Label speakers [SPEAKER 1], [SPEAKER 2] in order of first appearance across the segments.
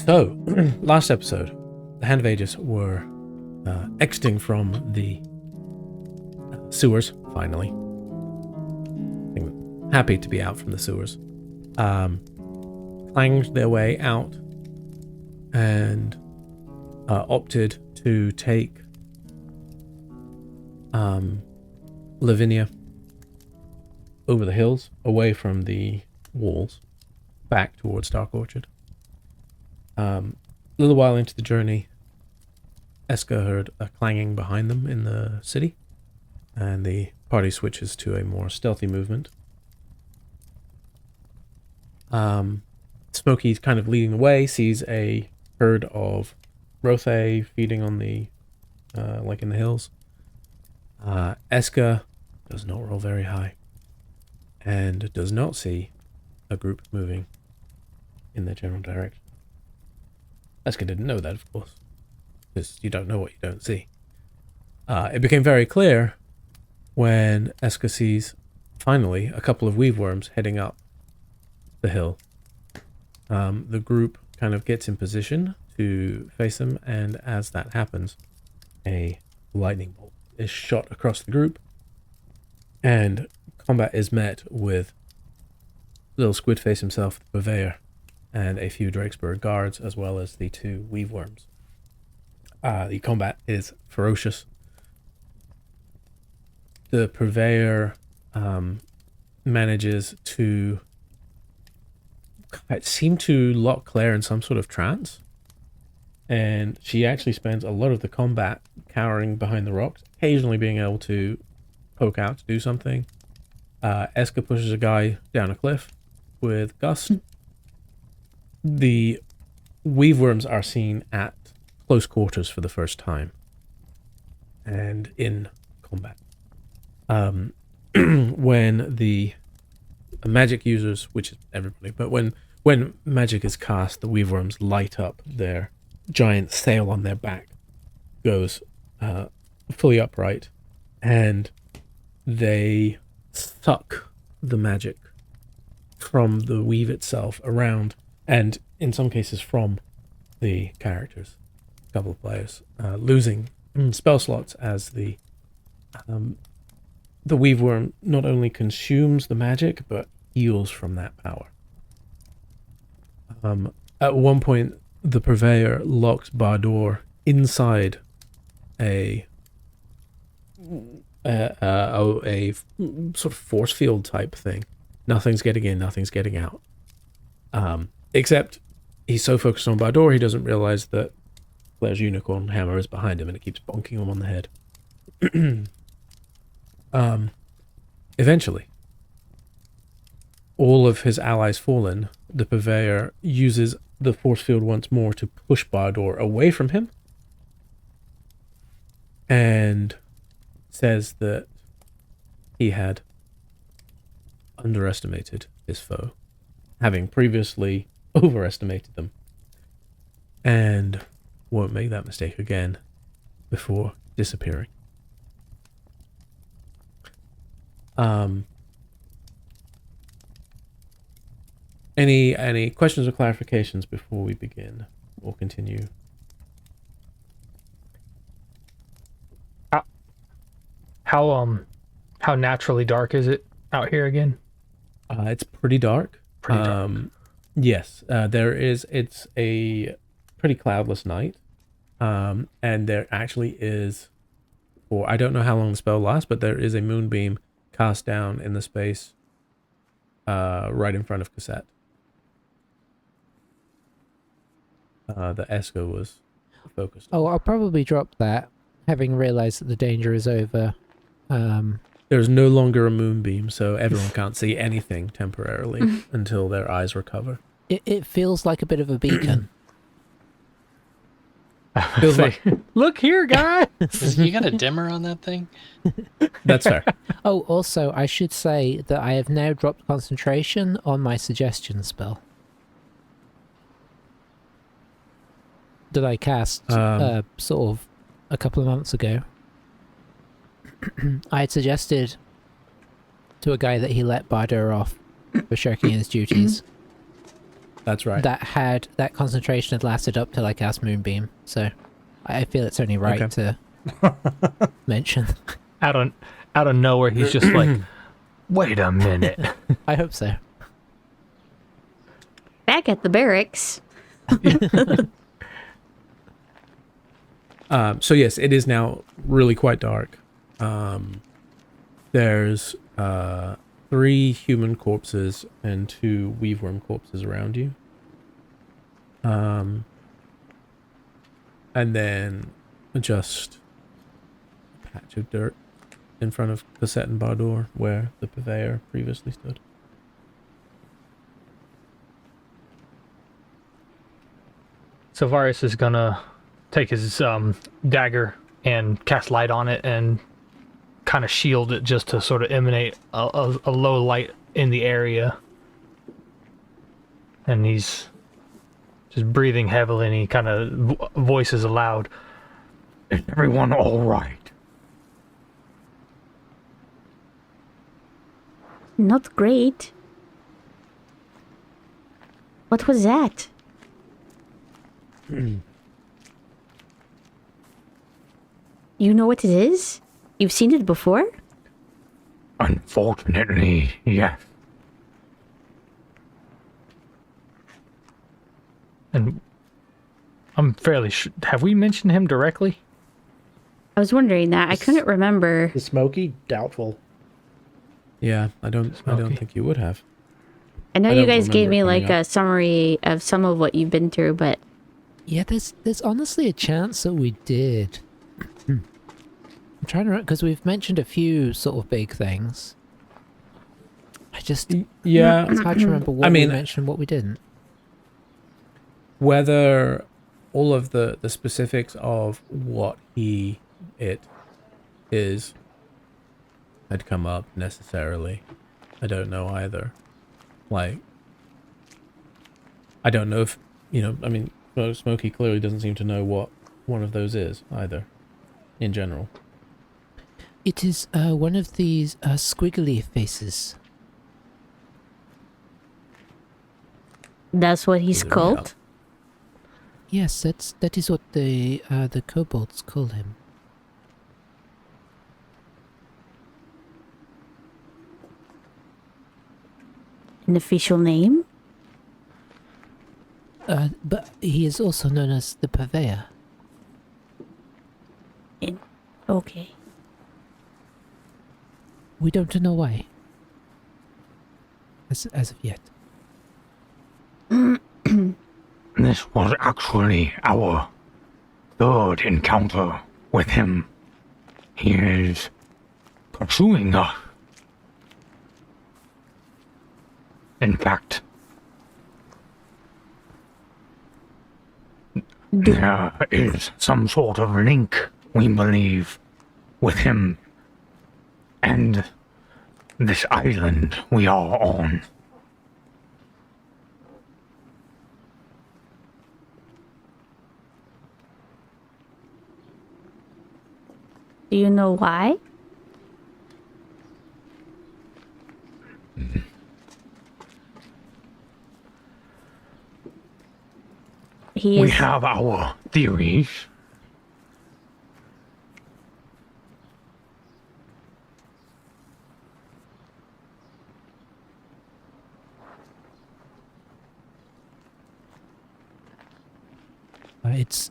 [SPEAKER 1] So, last episode, the Hand of Aegis were exiting from the sewers, finally. Happy to be out from the sewers. Clanged their way out and opted to take Lavinia over the hills, away from the walls, back towards Dark Orchard. A little while into the journey, Eska heard a clanging behind them in the city, and the party switches to a more stealthy movement. Smokey's kind of leading the way, sees a herd of Rothe feeding on the, like in the hills. Eska does not roll very high, and does not see a group moving in their general direction. Eska didn't know that, of course, because you don't know what you don't see. It became very clear when Eska sees, finally, a couple of weaveworms heading up the hill. The group kind of gets in position to face them, and as that happens, a lightning bolt is shot across the group, and combat is met with little Squidface himself, the purveyor, and a few Drakesburg guards, as well as the two weaveworms. The combat is ferocious. The purveyor manages to seem to lock Claire in some sort of trance, and she actually spends a lot of the combat cowering behind the rocks, occasionally being able to poke out to do something. Eska pushes a guy down a cliff with Gus. The weaveworms are seen at close quarters for the first time and in combat. When the magic users, which is everybody, but when magic is cast, the weaveworms light up. Their giant sail on their back goes fully upright, and they suck the magic from the weave itself around, and in some cases from the characters, a couple of players, losing spell slots as the weaveworm not only consumes the magic, but heals from that power. At one point, the purveyor locks Bardoor inside a sort of force field type thing. Nothing's getting in, nothing's getting out. Except he's so focused on Bardoor, he doesn't realize that Claire's unicorn hammer is behind him, and it keeps bonking him on the head. Eventually, all of his allies fallen, the purveyor uses the force field once more to push Bardoor away from him, and says that he had underestimated his foe, having previously overestimated them, and won't make that mistake again before disappearing. Any questions or clarifications before we begin or continue?
[SPEAKER 2] How naturally dark is it out here again?
[SPEAKER 1] It's pretty dark.
[SPEAKER 2] Pretty dark.
[SPEAKER 1] Yes, it's a pretty cloudless night. And there actually is, for I don't know how long the spell lasts, but there is a moonbeam cast down in the space right in front of Cassette. That Eska was focused on.
[SPEAKER 3] Oh, I'll probably drop that, having realised that the danger is over.
[SPEAKER 1] There's no longer a moonbeam, so everyone can't see anything temporarily until their eyes recover.
[SPEAKER 3] It feels like a bit of a beacon.
[SPEAKER 1] Feels like,
[SPEAKER 2] Look here, guys!
[SPEAKER 4] You got a dimmer on that thing?
[SPEAKER 1] that's fair.
[SPEAKER 3] Oh, also, I should say that I have now dropped concentration on my suggestion spell that I cast sort of a couple of months ago. I had suggested to a guy that he let Bardoor off for shirking his duties.
[SPEAKER 1] That's right.
[SPEAKER 3] that concentration had lasted up to like Ass Moonbeam. So I feel it's only right
[SPEAKER 1] Okay.
[SPEAKER 3] to mention.
[SPEAKER 2] Out of nowhere, he's just like, wait a minute.
[SPEAKER 3] I hope so.
[SPEAKER 5] Back at the barracks.
[SPEAKER 1] So yes, it is now really quite dark. There's 3 human corpses and 2 weaveworm corpses around you. And then just a patch of dirt in front of Cassette and Bardor, where the purveyor previously stood.
[SPEAKER 2] So Varus is gonna take his dagger and cast light on it and kind of shield it just to sort of emanate a low light in the area. And he's just breathing heavily and he kind of voices aloud. Is everyone all right?
[SPEAKER 5] Not great. What was that? You know what it is? You've seen it before?
[SPEAKER 2] Unfortunately, yes. And I'm fairly sure. Have we mentioned him directly?
[SPEAKER 5] I was wondering that. I couldn't remember.
[SPEAKER 6] The Smoky? Doubtful.
[SPEAKER 1] Yeah, I don't think you would have.
[SPEAKER 5] I know
[SPEAKER 1] I
[SPEAKER 5] you
[SPEAKER 1] don't
[SPEAKER 5] guys gave
[SPEAKER 1] remember
[SPEAKER 5] me
[SPEAKER 1] it
[SPEAKER 5] like
[SPEAKER 1] coming
[SPEAKER 5] a
[SPEAKER 1] up.
[SPEAKER 5] summary of some of what you've been through, but
[SPEAKER 3] Yeah, there's honestly a chance that we did. I'm trying to remember, because we've mentioned a few sort of big things.
[SPEAKER 1] Yeah,
[SPEAKER 3] It's hard to remember what
[SPEAKER 1] I mean,
[SPEAKER 3] we mentioned and what we didn't.
[SPEAKER 1] whether all of the specifics of what it is had come up necessarily, I don't know either. Like, I don't know if, I mean, Smokey clearly doesn't seem to know what one of those is either, in general.
[SPEAKER 3] It is one of these squiggly faces.
[SPEAKER 5] that's what he's
[SPEAKER 1] Is it
[SPEAKER 5] called.
[SPEAKER 1] real?
[SPEAKER 3] Yes, that is what the kobolds call him.
[SPEAKER 5] An official name?
[SPEAKER 3] But he is also known as the Purveyor.
[SPEAKER 5] Okay.
[SPEAKER 3] We don't know why. As of yet.
[SPEAKER 7] This was actually our 3rd encounter with him. He is pursuing us. In fact, there is some sort of link, we believe, with him and this island we are on.
[SPEAKER 5] Do you know why? He
[SPEAKER 7] We
[SPEAKER 5] is.
[SPEAKER 7] have our theories.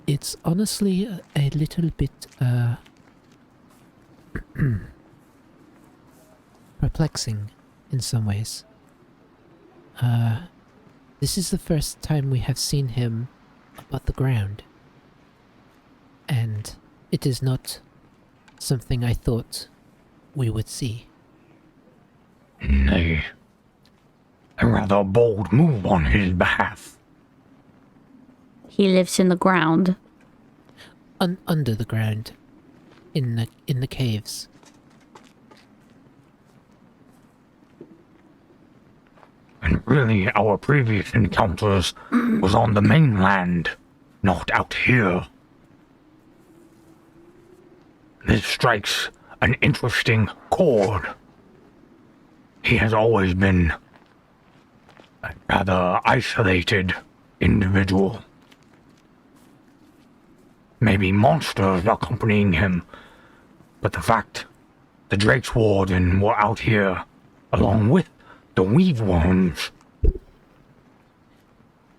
[SPEAKER 3] It's honestly a little bit perplexing in some ways. This is the first time we have seen him above the ground, and it is not something I thought we would see.
[SPEAKER 7] Nay, a rather bold move on his behalf.
[SPEAKER 5] He lives in the ground.
[SPEAKER 3] Under the ground, in the caves.
[SPEAKER 7] And really, our previous encounters was on the mainland, not out here. This strikes an interesting chord. He has always been a rather isolated individual. Maybe monsters accompanying him, but the fact the Drake's Warden were out here along with the Weave Worms.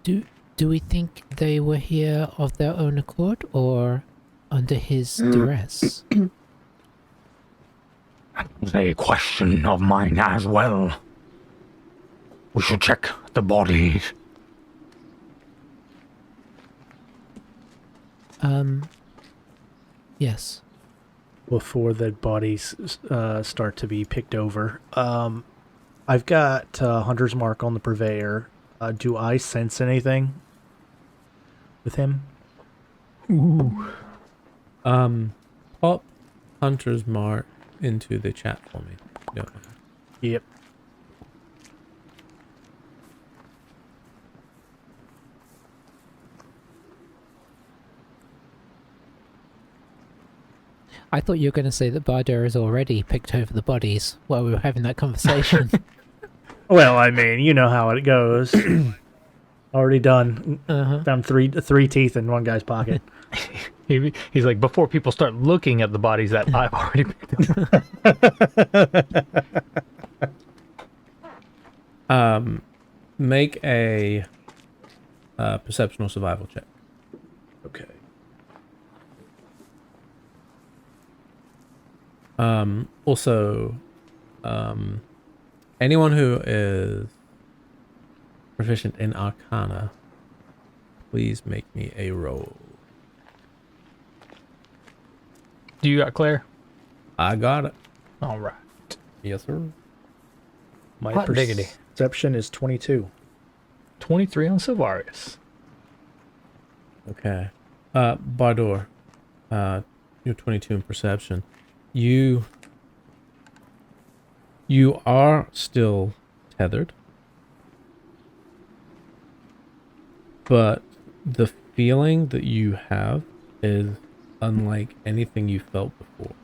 [SPEAKER 3] Do we think they were here of their own accord or under his duress?
[SPEAKER 7] That was a question of mine as well. We should check the bodies.
[SPEAKER 3] Yes.
[SPEAKER 6] Before the bodies start to be picked over. I've got Hunter's Mark on the Purveyor. Do I sense anything with him?
[SPEAKER 1] Pop Hunter's Mark into the chat for me. No.
[SPEAKER 6] Yep.
[SPEAKER 3] I thought you were going to say that Bardo has already picked over the bodies while we were having that conversation.
[SPEAKER 6] Well, I mean, you know how it goes. Already done.
[SPEAKER 3] Uh-huh.
[SPEAKER 6] Found three teeth in one guy's pocket.
[SPEAKER 2] He's like, before people start looking at the bodies that I've already picked up.
[SPEAKER 1] Make a perception or survival check.
[SPEAKER 6] Okay.
[SPEAKER 1] Also, anyone who is proficient in Arcana, please make me a roll.
[SPEAKER 2] Do you got Claire?
[SPEAKER 1] I got it.
[SPEAKER 2] All right.
[SPEAKER 1] Yes, sir.
[SPEAKER 6] My
[SPEAKER 2] Hot diggity.
[SPEAKER 6] perception is 22.
[SPEAKER 2] 23 on Silvarius.
[SPEAKER 1] Okay. Bardor, you're 22 in perception. You are still tethered, but the feeling that you have is unlike anything you felt before.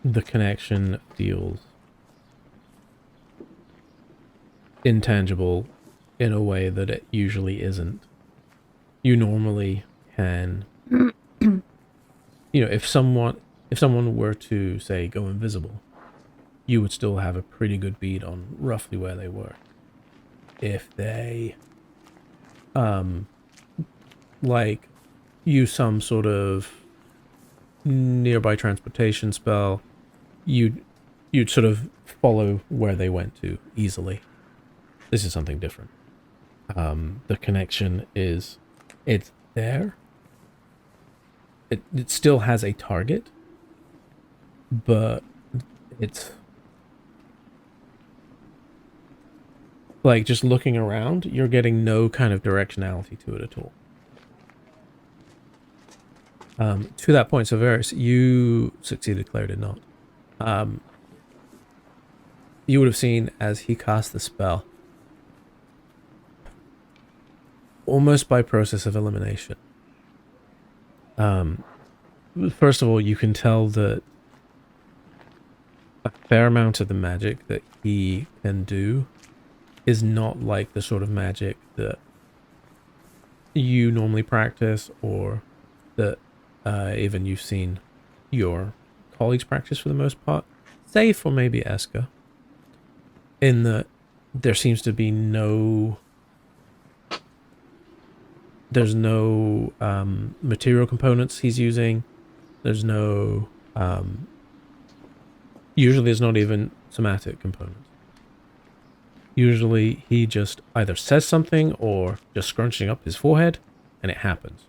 [SPEAKER 1] The connection feels intangible in a way that it usually isn't. You normally can, if someone were to say go invisible, you would still have a pretty good bead on roughly where they were. If they like use some sort of nearby transportation spell, you'd sort of follow where they went to easily. This is something different. The connection is, it's there. It still has a target, but it's like just looking around, you're getting no kind of directionality to it at all. To that point, Severus, you succeeded, Claire did not. You would have seen as he cast the spell, almost by process of elimination. First of all, you can tell that a fair amount of the magic that he can do is not like the sort of magic that you normally practice, or that even you've seen your colleagues practice for the most part, save for maybe Eska, in that there seems to be no material components he's using. There's no usually there's not even somatic components. Usually he just either says something or just scrunching up his forehead and it happens.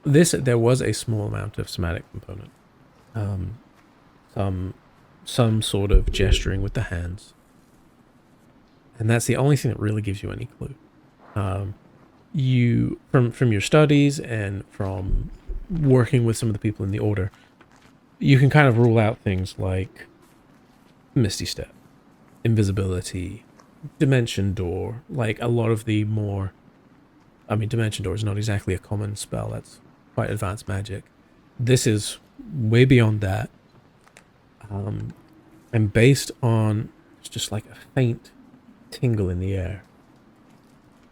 [SPEAKER 1] There was a small amount of somatic component. Some sort of gesturing with the hands. And that's the only thing that really gives you any clue. You from your studies and from working with some of the people in the order, you can kind of rule out things like Misty Step, invisibility, Dimension Door, like a lot of the more... I mean, Dimension Door is not exactly a common spell, that's quite advanced magic. This is way beyond that. And based on it's just like a faint tingle in the air,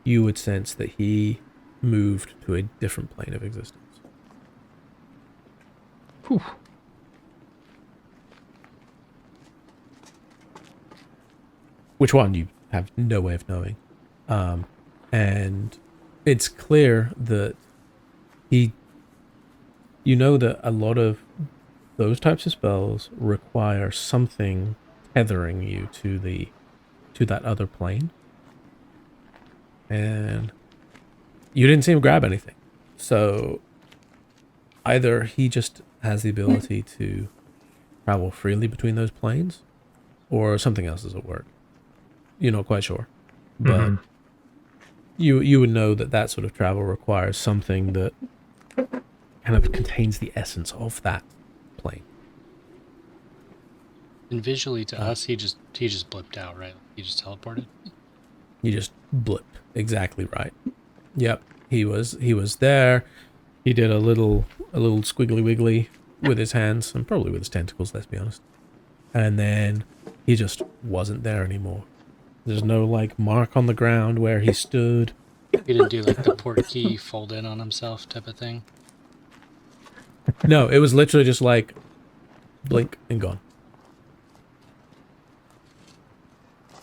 [SPEAKER 1] you would sense that he moved to a different plane of existence.
[SPEAKER 2] Whew.
[SPEAKER 1] Which one, you have no way of knowing. And it's clear that you know that a lot of those types of spells require something tethering you to that other plane. And you didn't see him grab anything. So either he just has the ability to travel freely between those planes, or something else is at work. You're not quite sure. But you would know that sort of travel requires something that kind of contains the essence of that plane.
[SPEAKER 4] And visually to us, he just blipped out, right? He just teleported.
[SPEAKER 1] You just blipped. Exactly right. Yep. He was there. He did a little squiggly wiggly with his hands, and probably with his tentacles, let's be honest. And then he just wasn't there anymore. There's no like mark on the ground where he stood.
[SPEAKER 4] He didn't do like the port key fold in on himself type of thing.
[SPEAKER 1] No, it was literally just like blink and gone.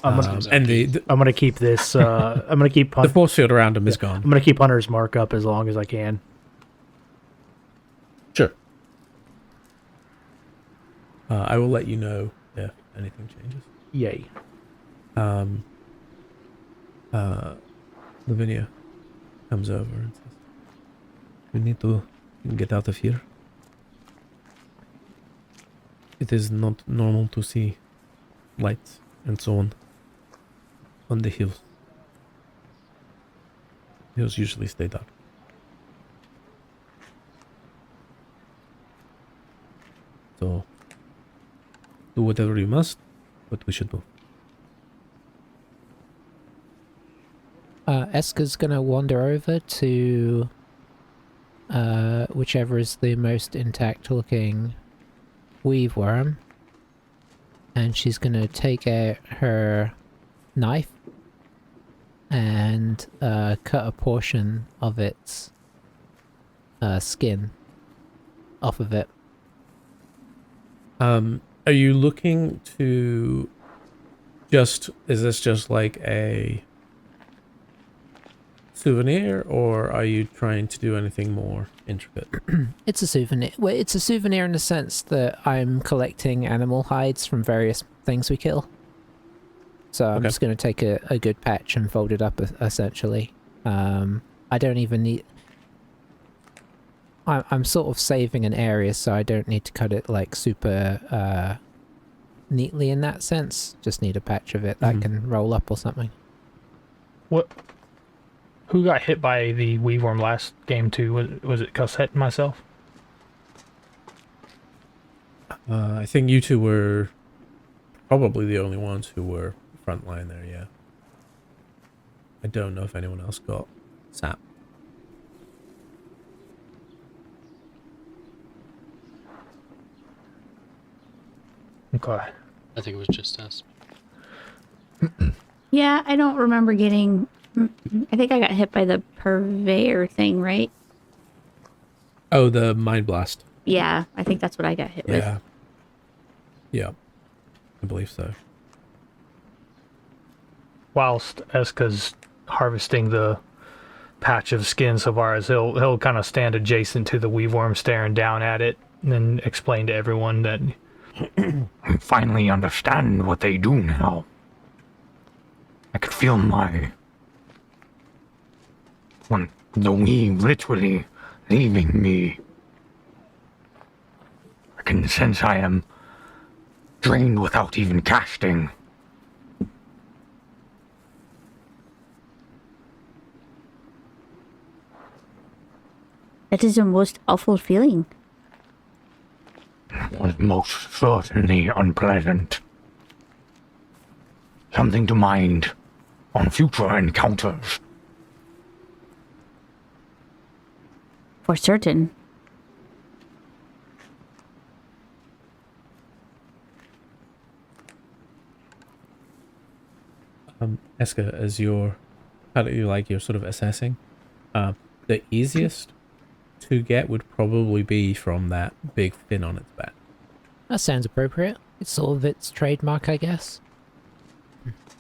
[SPEAKER 6] I'm gonna keep this. I'm gonna keep
[SPEAKER 1] The force field around him is gone.
[SPEAKER 6] I'm gonna keep Hunter's mark up as long as I can.
[SPEAKER 1] Sure. I will let you know if anything changes.
[SPEAKER 6] Yay.
[SPEAKER 1] Lavinia comes over and says, "We need to get out of here. It is not normal to see lights and so on the hills. Hills usually stay dark." So, do whatever you must, but we should do.
[SPEAKER 3] Esker's gonna wander over to whichever is the most intact looking weave worm, and she's gonna take out her knife and cut a portion of its skin off of it.
[SPEAKER 1] Are you looking to is this just like a souvenir, or are you trying to do anything more intricate?
[SPEAKER 3] It's a souvenir. Well, it's a souvenir in the sense that I'm collecting animal hides from various things we kill. So I'm just going to take a good patch and fold it up, essentially. I don't even need... I'm sort of saving an area, so I don't need to cut it like super neatly in that sense. Just need a patch of it that I can roll up or something.
[SPEAKER 2] What? Who got hit by the weave worm last game too? Was it Cussette and myself?
[SPEAKER 1] I think you two were probably the only ones who were frontline there, yeah. I don't know if anyone else got sapped.
[SPEAKER 2] Okay.
[SPEAKER 4] I think it was just us.
[SPEAKER 5] Yeah, I don't remember getting... I think I got hit by the purveyor thing, right?
[SPEAKER 1] Oh, the Mind Blast.
[SPEAKER 5] Yeah, I think that's what I got hit with.
[SPEAKER 1] Yeah, I believe so.
[SPEAKER 2] Whilst Eska's harvesting the patch of skin so far as he'll kind of stand adjacent to the weave worm staring down at it and then explain to everyone that
[SPEAKER 7] I finally understand what they do now. I could feel the weave literally leaving me. I can sense I am drained without even casting.
[SPEAKER 5] That is the most awful feeling.
[SPEAKER 7] It was most certainly unpleasant. Something to mind on future encounters.
[SPEAKER 5] For certain.
[SPEAKER 1] Eska, as you're sort of assessing, the easiest to get would probably be from that big fin on its back.
[SPEAKER 3] That sounds appropriate. It's sort of its trademark, I guess.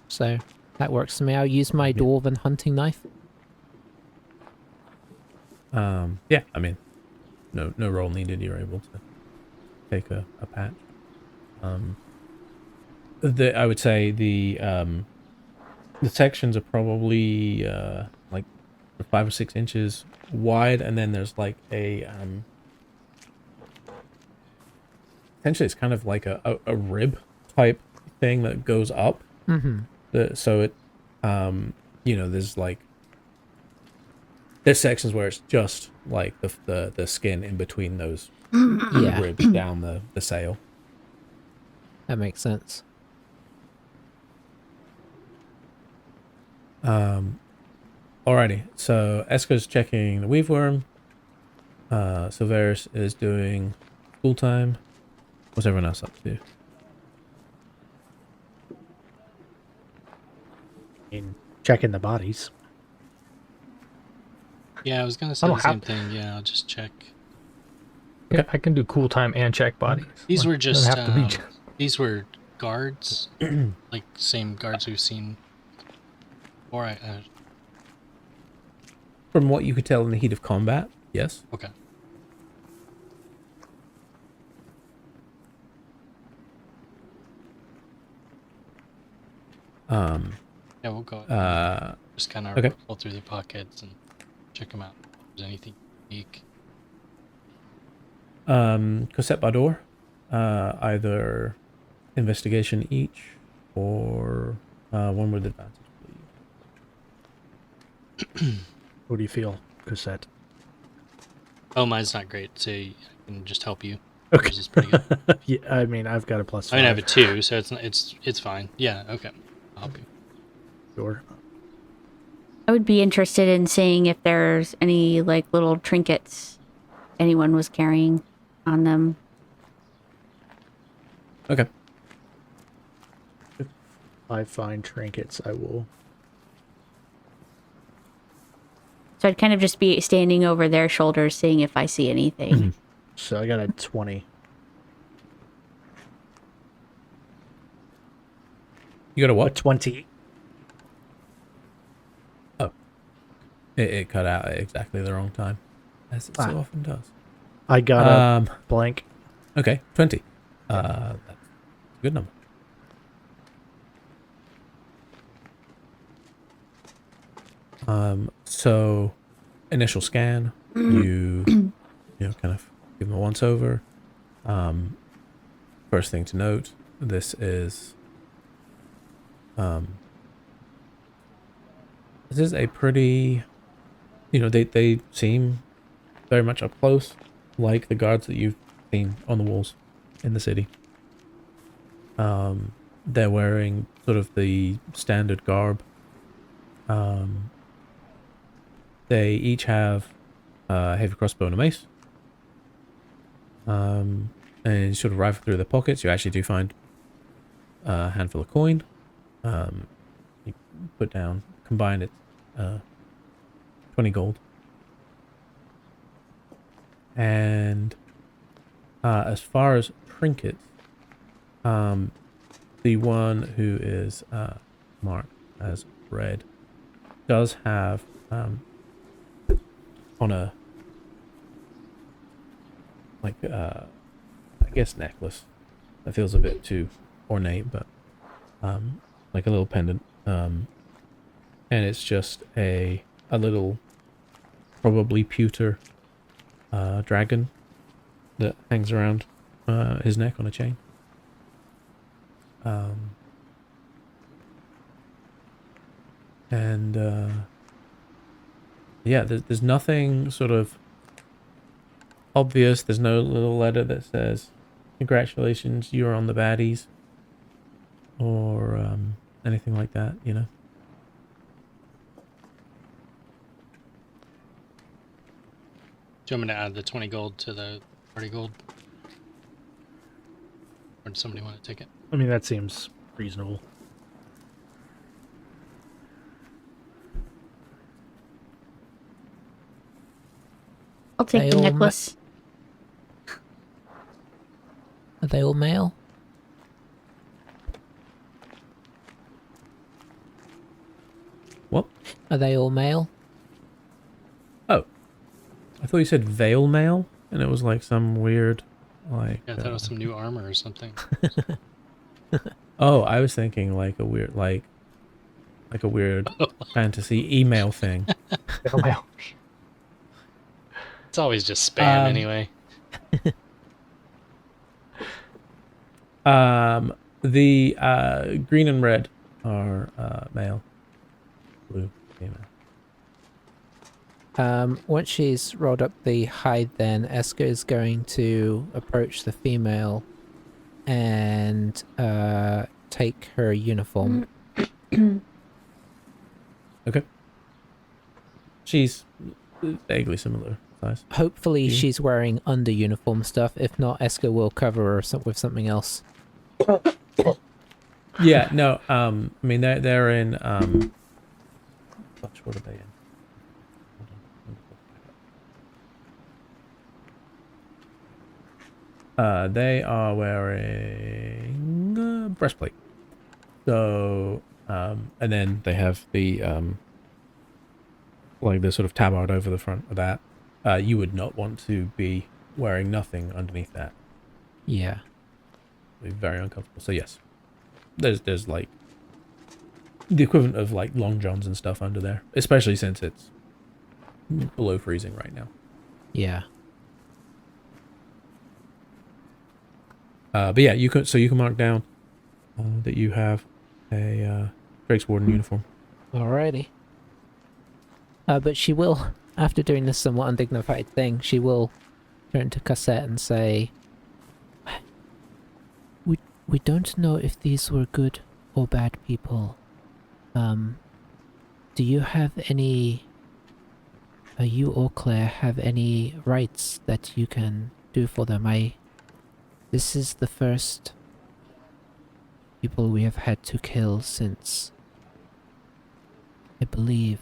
[SPEAKER 3] So that works for me. I'll use my dwarven hunting knife.
[SPEAKER 1] Yeah, I mean, no roll needed. You're able to take a patch. I would say the sections are probably like 5 or 6 inches wide, and then there's like a essentially it's kind of like a rib type thing that goes up.
[SPEAKER 3] Mm-hmm.
[SPEAKER 1] So it there's sections where it's just like the skin in between those
[SPEAKER 3] Yeah,
[SPEAKER 1] ribs down the sail.
[SPEAKER 3] that makes sense.
[SPEAKER 1] Alrighty, so Eska's checking the weave worm. Silveris is doing school time. What's everyone else up to?
[SPEAKER 6] In checking the bodies.
[SPEAKER 4] Yeah, I was gonna say
[SPEAKER 2] don't
[SPEAKER 4] the same
[SPEAKER 2] have-
[SPEAKER 4] thing. Yeah, I'll just check.
[SPEAKER 2] Yeah, I can do cool time and check bodies.
[SPEAKER 4] These were
[SPEAKER 2] Doesn't
[SPEAKER 4] just
[SPEAKER 2] have to be
[SPEAKER 4] these were guards, like same guards we've seen. Or
[SPEAKER 1] From what you could tell in the heat of combat, yes.
[SPEAKER 4] okay. Yeah, we'll go. Just kind of
[SPEAKER 1] okay.
[SPEAKER 4] roll through the pockets and check them out. If there's anything unique.
[SPEAKER 1] Cosette Badour, either investigation each or one with advantage, please.
[SPEAKER 6] What do you feel, Cosette?
[SPEAKER 4] Oh, mine's not great, so I can just help you.
[SPEAKER 6] Okay.
[SPEAKER 4] Yours is pretty good.
[SPEAKER 6] Yeah, I mean, I've got a +5.
[SPEAKER 4] I mean, I have a 2, so it's fine. Yeah, okay. I'll help you.
[SPEAKER 6] Sure.
[SPEAKER 5] I would be interested in seeing if there's any like little trinkets anyone was carrying on them.
[SPEAKER 1] Okay.
[SPEAKER 6] If I find trinkets, I will.
[SPEAKER 5] So I'd kind of just be standing over their shoulders, seeing if I see anything.
[SPEAKER 6] So I got a 20.
[SPEAKER 1] You got a
[SPEAKER 6] A
[SPEAKER 1] what?
[SPEAKER 6] 20.
[SPEAKER 1] Oh. It cut out at exactly the wrong time, as it so often does.
[SPEAKER 6] I got a blank.
[SPEAKER 1] Okay, 20. That's a good number. So initial scan, you kind of give them a once over. First thing to note, this is a pretty, they seem very much up close, like the guards that you've seen on the walls in the city. They're wearing sort of the standard garb. They each have a heavy crossbow and a mace. And you sort of rifle through their pockets. You actually do find a handful of coin. You put down, combine it, 20 gold. And as far as trinkets, the one who is marked as red does have on a I guess necklace. That feels a bit too ornate, but like a little pendant. And it's just a little, probably pewter dragon that hangs around his neck on a chain. Yeah, there's nothing sort of obvious. There's no little letter that says, "Congratulations, you're on the baddies," or anything like that,
[SPEAKER 4] Do you want me to add the 20 gold to the 30 gold? Or does somebody want to take it?
[SPEAKER 6] I mean, that seems reasonable.
[SPEAKER 5] I'll take
[SPEAKER 3] They
[SPEAKER 5] the
[SPEAKER 3] all ma-
[SPEAKER 5] necklace.
[SPEAKER 3] Are they all male?
[SPEAKER 1] What?
[SPEAKER 3] Are they all male?
[SPEAKER 1] Oh. I thought you said veil mail, and it was like some weird, like...
[SPEAKER 4] Yeah, I thought it was some new armor or something.
[SPEAKER 1] Oh, I was thinking like a weird, like a weird fantasy email thing.
[SPEAKER 4] It's always just spam anyway.
[SPEAKER 1] The green and red are male. Blue, female.
[SPEAKER 3] Once she's rolled up the hide, then Eska is going to approach the female and take her uniform.
[SPEAKER 1] Okay. She's vaguely similar size.
[SPEAKER 3] Hopefully
[SPEAKER 1] Yeah.
[SPEAKER 3] she's wearing under uniform stuff. If not, Eska will cover her with something else.
[SPEAKER 1] Yeah, no, I mean they're in gosh, what are they in? Hold on, let me look back up. They are wearing a breastplate. So and then they have the like the sort of tabard over the front of that. You would not want to be wearing nothing underneath that.
[SPEAKER 3] Yeah.
[SPEAKER 1] It'd be very uncomfortable. So yes. There's like the equivalent of like long johns and stuff under there, especially since it's below freezing right now.
[SPEAKER 3] Yeah.
[SPEAKER 1] But yeah, you can mark down that you have a Drake's Warden uniform.
[SPEAKER 3] Alrighty. But she will, after doing this somewhat undignified thing, she will turn to Cassette and say, We don't know if these were good or bad people. Do you have any... you or Claire have any rights that you can do for them? This is the first people we have had to kill since, I believe,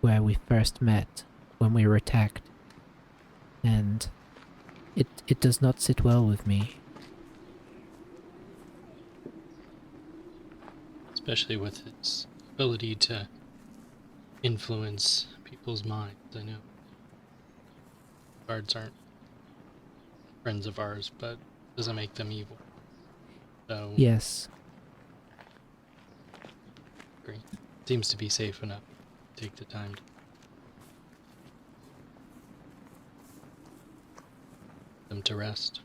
[SPEAKER 3] where we first met, when we were attacked. And it does not sit well with me.
[SPEAKER 4] Especially with its ability to influence people's minds. I know guards aren't friends of ours, but doesn't make them evil. So
[SPEAKER 3] Yes.
[SPEAKER 4] great. Seems to be safe enough. Take the time to them to rest.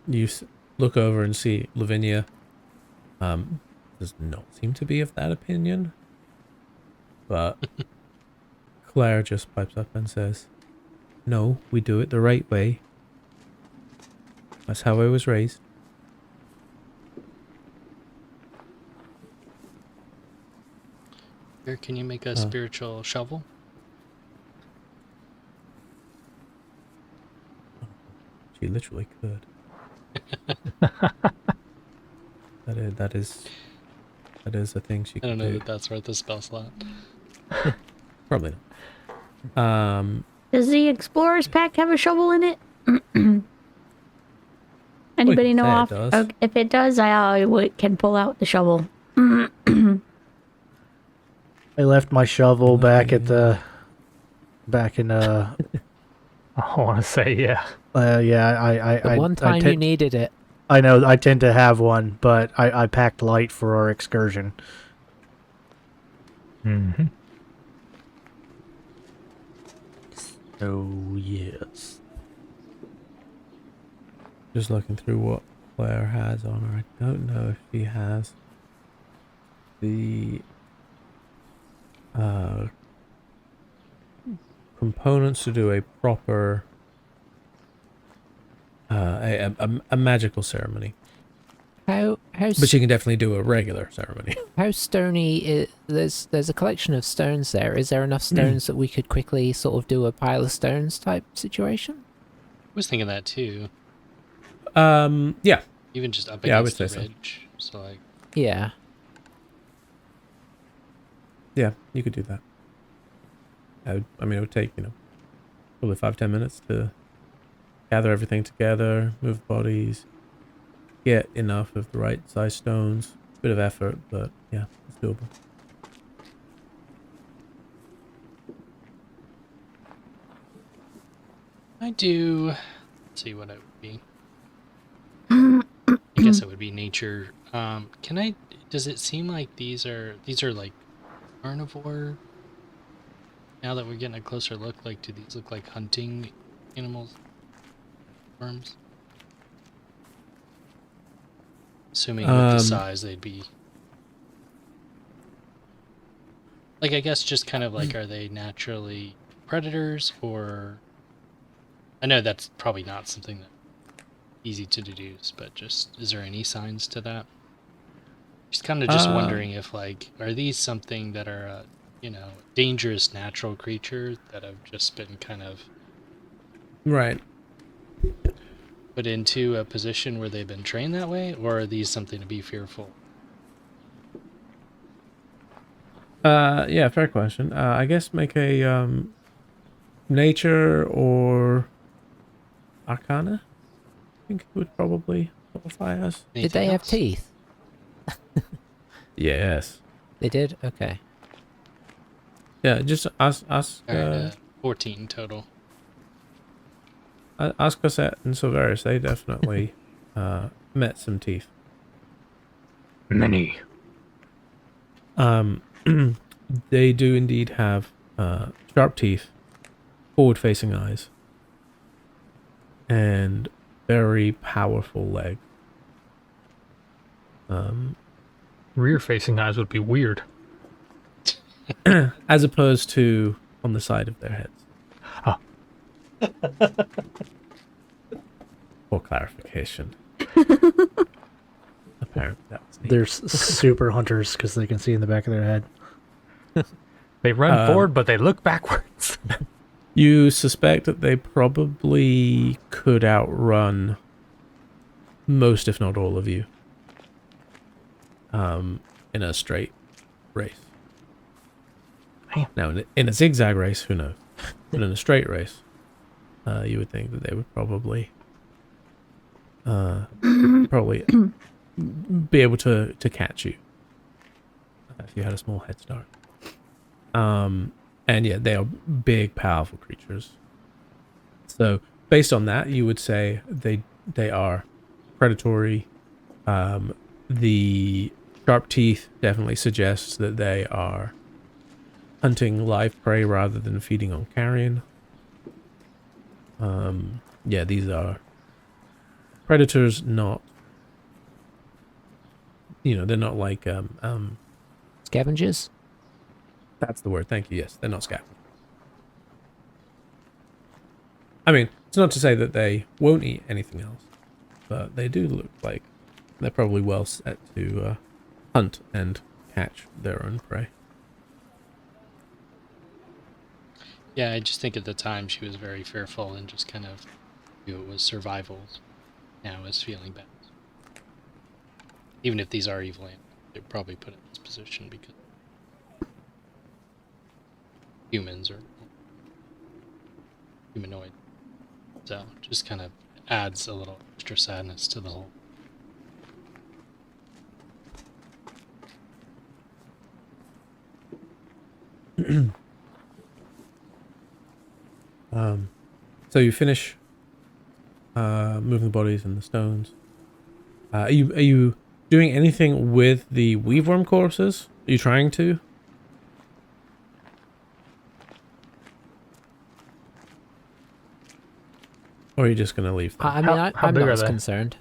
[SPEAKER 1] You look over and see Lavinia does not seem to be of that opinion, but Claire just pipes up and says, "No, we do it the right way. That's how I was raised."
[SPEAKER 4] Here, can you make a spiritual shovel?
[SPEAKER 1] She literally could. That is a thing she
[SPEAKER 4] I
[SPEAKER 1] could
[SPEAKER 4] don't know
[SPEAKER 1] do.
[SPEAKER 4] that that's worth a spell slot.
[SPEAKER 1] Probably not.
[SPEAKER 5] Does the Explorer's Pack have a shovel in it? Anybody know
[SPEAKER 1] say it
[SPEAKER 5] off?
[SPEAKER 1] does.
[SPEAKER 5] Okay, if it does, I can pull out the shovel.
[SPEAKER 6] I left my shovel back in
[SPEAKER 2] I want to say, yeah.
[SPEAKER 6] yeah,
[SPEAKER 3] The one time you needed it.
[SPEAKER 6] I know I tend to have one, but I packed light for our excursion.
[SPEAKER 2] Mm-hmm.
[SPEAKER 6] Oh yes.
[SPEAKER 1] Just looking through what Claire has on her. I don't know if she has the components to do a proper a magical ceremony. But she can definitely do a regular ceremony.
[SPEAKER 3] How stony there's a collection of stones there. Is there enough stones that we could quickly sort of do a pile of stones type situation?
[SPEAKER 4] I was thinking that too.
[SPEAKER 1] Yeah.
[SPEAKER 4] Even just up
[SPEAKER 1] Yeah, I would
[SPEAKER 4] against the
[SPEAKER 1] say so.
[SPEAKER 4] ridge. So like
[SPEAKER 3] Yeah.
[SPEAKER 1] Yeah, you could do that. I mean, it would take, probably 5-10 minutes to gather everything together, move bodies, get enough of the right size stones. Bit of effort, but yeah, it's doable.
[SPEAKER 4] I do. Let's see what it would be. I guess it would be nature. Can I? Does it seem like these are like carnivore? Now that we're getting a closer look, like, do these look like hunting animals? Worms? Assuming with the size, they'd be. Like, I guess just kind of like, are they naturally predators, or... I know that's probably not something that's easy to deduce, but just, is there any signs to that? Just kind of wondering if, like, are these something that are, dangerous natural creatures that have just been kind of
[SPEAKER 1] Right.
[SPEAKER 4] put into a position where they've been trained that way, or are these something to be fearful?
[SPEAKER 1] Yeah, fair question. I guess make a nature or arcana. I think it would probably qualify as.
[SPEAKER 3] Did they have teeth?
[SPEAKER 1] Yes.
[SPEAKER 3] They did? Okay.
[SPEAKER 1] Yeah, just ask
[SPEAKER 4] Alright, 14 total.
[SPEAKER 1] ask Cosette and Silveris. They definitely met some teeth.
[SPEAKER 7] Many.
[SPEAKER 1] They do indeed have sharp teeth, forward-facing eyes, and very powerful legs.
[SPEAKER 2] Rear-facing eyes would be weird.
[SPEAKER 1] As opposed to on the side of their heads.
[SPEAKER 2] Oh.
[SPEAKER 1] For clarification. Apparently that was neat.
[SPEAKER 6] They're super hunters because they can see in the back of their head.
[SPEAKER 2] They run forward, but they look backwards.
[SPEAKER 1] You suspect that they probably could outrun most, if not all of you, in a straight race.
[SPEAKER 2] Man.
[SPEAKER 1] Now, in a zigzag race, who knows? But in a straight race, you would think that they would probably be able to catch you if you had a small head start. And yeah, they are big, powerful creatures. So based on that, you would say they are predatory. The sharp teeth definitely suggests that they are hunting live prey rather than feeding on carrion. Yeah, these are predators, not, they're not like
[SPEAKER 3] Scavengers?
[SPEAKER 1] that's the word. Thank you. Yes, they're not scavengers. I mean, it's not to say that they won't eat anything else, but they do look like they're probably well set to hunt and catch their own prey.
[SPEAKER 4] Yeah, I just think at the time she was very fearful and just kind of knew it was survival. Now is feeling bad. Even if these are evil animals, they're probably put in this position because humans are humanoid. So just kind of adds a little extra sadness to the whole.
[SPEAKER 1] So you finish moving the bodies and the stones. Are you doing anything with the weaveworm corpses? Are you trying to? Or are you just gonna leave them?
[SPEAKER 3] I mean,
[SPEAKER 2] How
[SPEAKER 3] I'm
[SPEAKER 2] big
[SPEAKER 3] not
[SPEAKER 2] are
[SPEAKER 3] as
[SPEAKER 2] they?
[SPEAKER 3] concerned.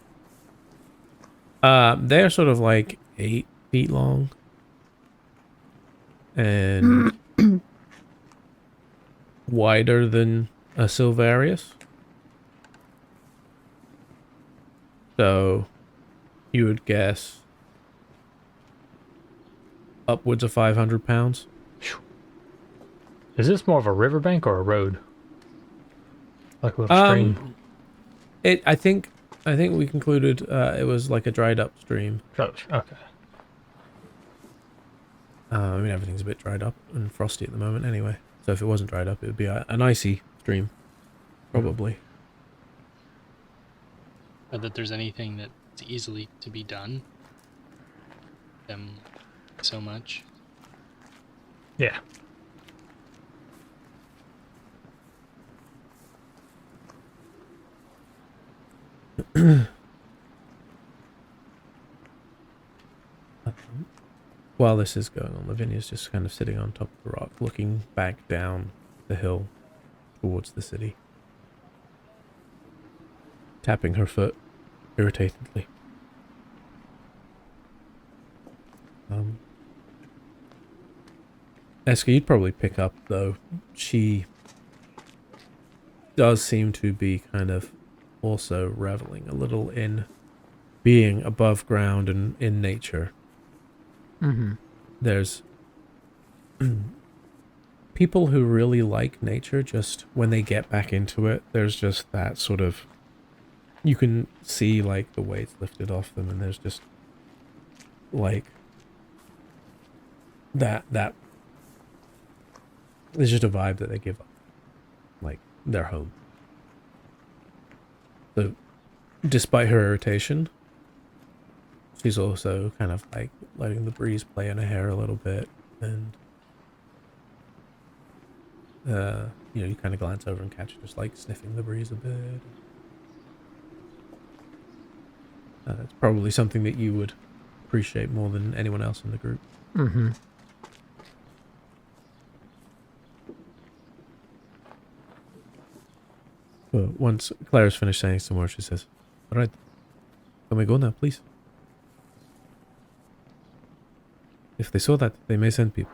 [SPEAKER 1] They're sort of like 8 feet long. And wider than a Silvarius. So you would guess upwards of 500 pounds.
[SPEAKER 2] Is this more of a riverbank or a road? Like a little stream?
[SPEAKER 1] I think we concluded it was like a dried up stream.
[SPEAKER 2] Oh, okay.
[SPEAKER 1] I mean, everything's a bit dried up and frosty at the moment anyway. So if it wasn't dried up, it would be an icy stream, probably.
[SPEAKER 4] Or that there's anything that's easily to be done. Them so much.
[SPEAKER 2] Yeah.
[SPEAKER 1] While this is going on, Lavinia's just kind of sitting on top of the rock, looking back down the hill towards the city, tapping her foot irritatedly. Eska, you'd probably pick up, though. She does seem to be kind of also reveling a little in being above ground and in nature.
[SPEAKER 3] Mm-hmm.
[SPEAKER 1] There's people who really like nature, just when they get back into it, there's just that sort of, you can see like the weights lifted off them, and there's just like that there's just a vibe that they give up, like their home. So despite her irritation, she's also kind of like letting the breeze play in her hair a little bit, and you know, you kind of glance over and catch her just like sniffing the breeze a bit. It's probably something that you would appreciate more than anyone else in the group.
[SPEAKER 3] Mm-hmm.
[SPEAKER 1] But once Claire's finished saying some more, she says, "All right, can we go now, please? If they saw that, they may send people."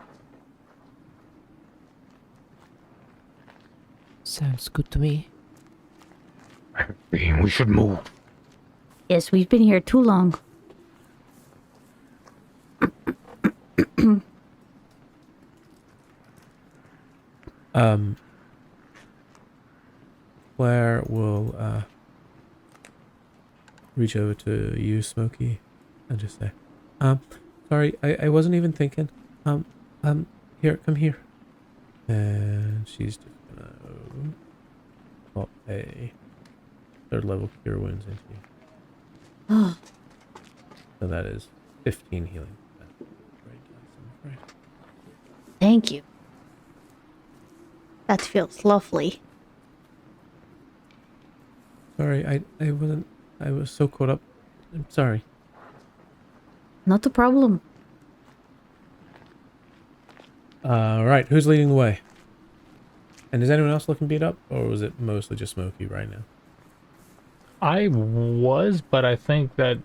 [SPEAKER 3] Sounds good to me.
[SPEAKER 7] We should move.
[SPEAKER 5] Yes, we've been here too long.
[SPEAKER 1] Claire will reach over to you, Smokey, and just say, sorry, I wasn't even thinking. Here, come here." And she's just gonna pop a 3rd level cure wounds into you. So that is 15 healing.
[SPEAKER 5] Thank you. That feels lovely.
[SPEAKER 1] Sorry, I wasn't, I was so caught up. I'm sorry.
[SPEAKER 5] Not a problem.
[SPEAKER 1] Right, who's leading the way? And is anyone else looking beat up, or was it mostly just Smokey right now?
[SPEAKER 2] I was, but I think that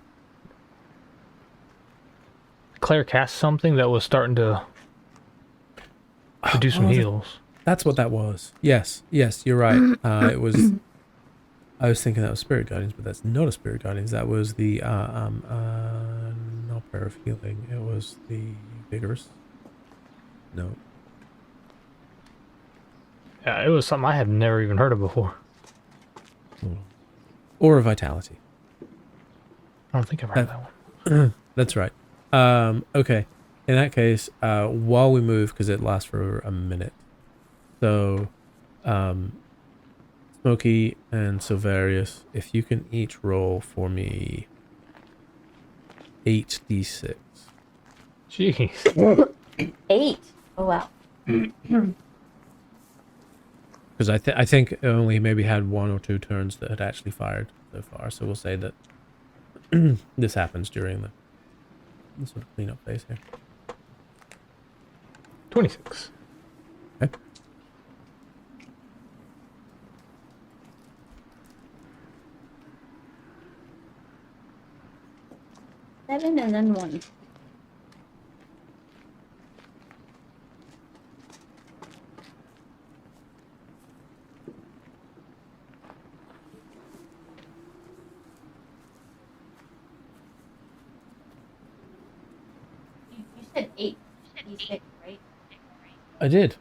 [SPEAKER 2] Claire cast something that was starting to do some heals.
[SPEAKER 1] That's what that was. Yes, you're right. It was. I was thinking that was Spirit Guardians, but that's not a Spirit Guardians. That was the not Prayer of Healing. It was the Vigorous. No.
[SPEAKER 2] Yeah, it was something I had never even heard of before.
[SPEAKER 1] Or a Vitality.
[SPEAKER 2] I don't think I've heard that one.
[SPEAKER 1] That's right. Okay. In that case, while we move, because it lasts for a minute, so Smokey and Silverius, if you can each roll for me 8d6.
[SPEAKER 2] Jeez.
[SPEAKER 5] 8. Oh, wow.
[SPEAKER 1] Because I think it only maybe had 1 or 2 turns that had actually fired so far. So we'll say that this happens during the sort of cleanup phase here.
[SPEAKER 2] 26.
[SPEAKER 1] Okay.
[SPEAKER 5] Seven and then 1. You said 8. You said 6, right?
[SPEAKER 1] I did.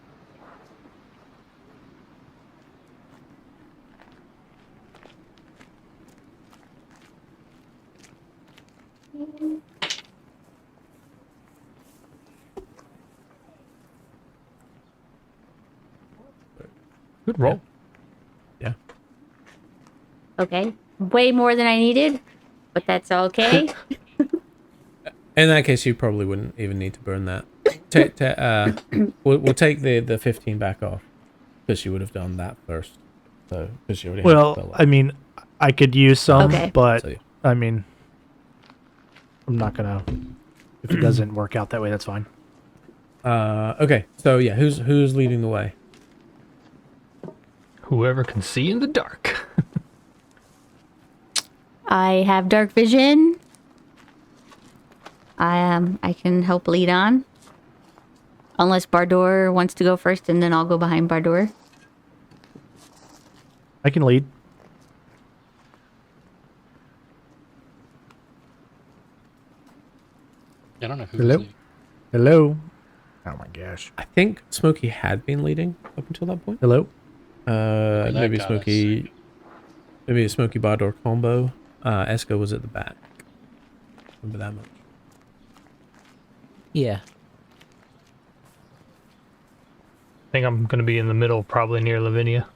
[SPEAKER 2] Good roll.
[SPEAKER 1] Yeah.
[SPEAKER 5] Okay. Way more than I needed, but that's okay.
[SPEAKER 1] In that case, you probably wouldn't even need to burn that. We'll take the 15 back off because you would have done that first. So because you already have the
[SPEAKER 6] Well,
[SPEAKER 1] spell up.
[SPEAKER 6] I mean, I could use some,
[SPEAKER 5] Okay.
[SPEAKER 6] but
[SPEAKER 1] So,
[SPEAKER 6] I mean, I'm not gonna. If it doesn't work out that way, that's fine.
[SPEAKER 1] okay. So yeah, who's leading the way?
[SPEAKER 2] Whoever can see in the dark.
[SPEAKER 5] I have dark vision. I can help lead on. Unless Bardor wants to go first, and then I'll go behind Bardor.
[SPEAKER 6] I can lead.
[SPEAKER 4] I don't know who's
[SPEAKER 6] Hello?
[SPEAKER 4] leading.
[SPEAKER 6] Hello. Oh my gosh.
[SPEAKER 1] I think Smokey had been leading up until that point.
[SPEAKER 6] Hello.
[SPEAKER 4] that
[SPEAKER 1] Maybe
[SPEAKER 4] got
[SPEAKER 1] Smokey. Maybe a Smokey Bardor combo. Esco was at the back. Remember that much.
[SPEAKER 3] Yeah.
[SPEAKER 2] I think I'm gonna be in the middle, probably near Lavinia.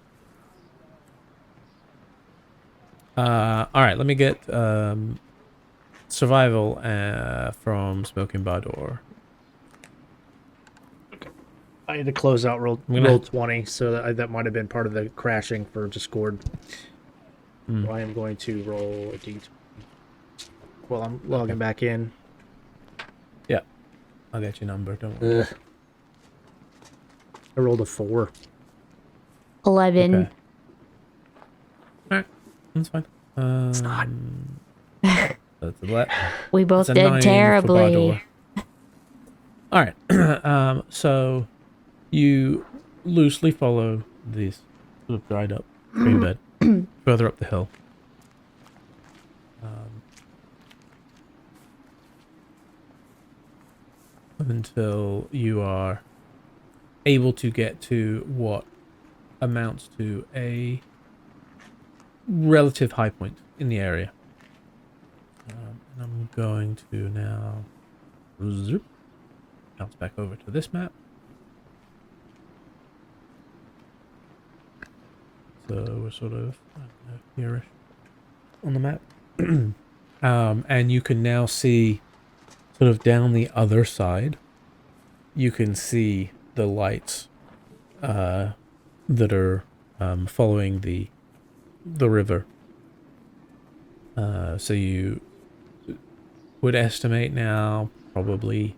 [SPEAKER 1] All right, let me get survival from Smoking Bardor.
[SPEAKER 6] I had to close out roll
[SPEAKER 1] I'm gonna-
[SPEAKER 6] roll 20, so that might have been part of the crashing for Discord. So I am going to roll a d20 while I'm logging back in.
[SPEAKER 1] Yeah, I'll get your number. Don't worry.
[SPEAKER 6] Ugh. I rolled a 4.
[SPEAKER 5] 11.
[SPEAKER 1] Okay. All right, that's fine.
[SPEAKER 6] It's not.
[SPEAKER 1] That's a let.
[SPEAKER 5] We both
[SPEAKER 1] That's a 9
[SPEAKER 5] did
[SPEAKER 1] for
[SPEAKER 5] terribly.
[SPEAKER 1] Bardor. All right. So you loosely follow this sort of dried up stream bed further up the hill. Until you are able to get to what amounts to a relative high point in the area. And I'm going to now zoop, bounce back over to this map. So we're sort of, I don't know, here-ish on the map. And you can now see sort of down the other side, you can see the lights that are following the river. So you would estimate now probably,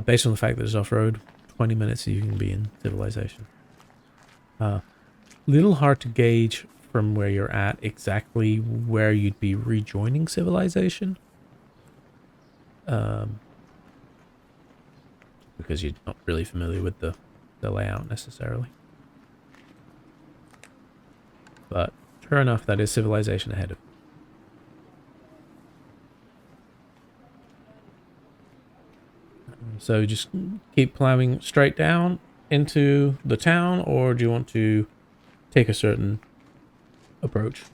[SPEAKER 1] based on the fact that it's off-road, 20 minutes you can be in civilization. Little hard to gauge from where you're at exactly where you'd be rejoining civilization. Because you're not really familiar with the layout necessarily. But sure enough, that is civilization ahead of you. So just keep plowing straight down into the town, or do you want to take a certain approach?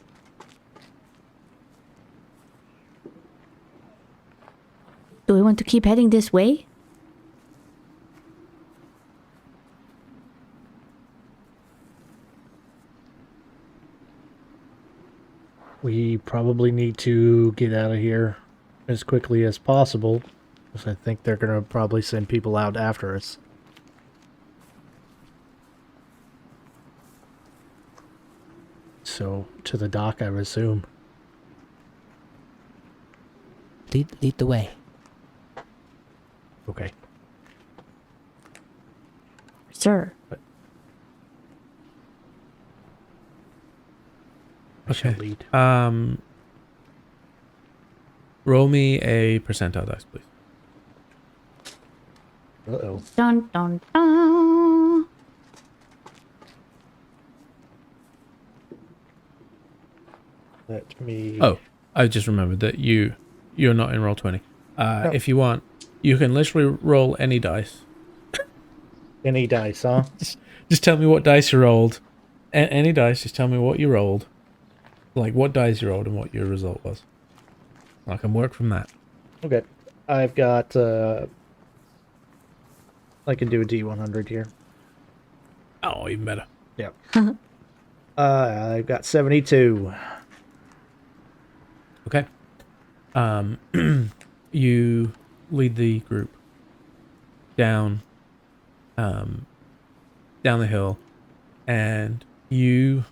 [SPEAKER 5] Do we want to keep heading this way?
[SPEAKER 6] We probably need to get out of here as quickly as possible, because I think they're going to probably send people out after us. So, to the dock, I would assume.
[SPEAKER 3] Lead the way.
[SPEAKER 6] Okay.
[SPEAKER 5] Sir.
[SPEAKER 6] I shall
[SPEAKER 1] Okay.
[SPEAKER 6] lead.
[SPEAKER 1] Roll me a percentile dice, please.
[SPEAKER 6] Uh-oh.
[SPEAKER 5] Dun dun dun.
[SPEAKER 6] Let me...
[SPEAKER 1] Oh, I just remembered that you're not in roll 20.
[SPEAKER 6] No.
[SPEAKER 1] If you want, you can literally roll any dice.
[SPEAKER 6] Any dice, huh?
[SPEAKER 1] Just tell me what dice you rolled. Any dice, just tell me what you rolled. Like what dice you rolled and what your result was. I can work from that.
[SPEAKER 6] Okay. I've got, I can do a D100 here.
[SPEAKER 1] Oh, even better.
[SPEAKER 6] Yep. I've got 72.
[SPEAKER 1] Okay. You lead the group down the hill, and you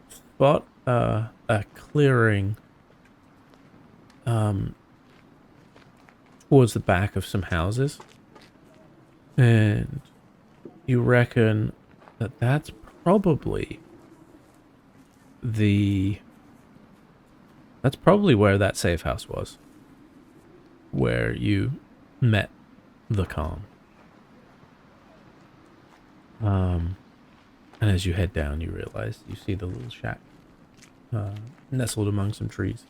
[SPEAKER 1] spot a clearing towards the back of some houses, and you reckon that that's probably where that safe house was, where you met the calm. And as you head down, you realize you see the little shack nestled among some trees,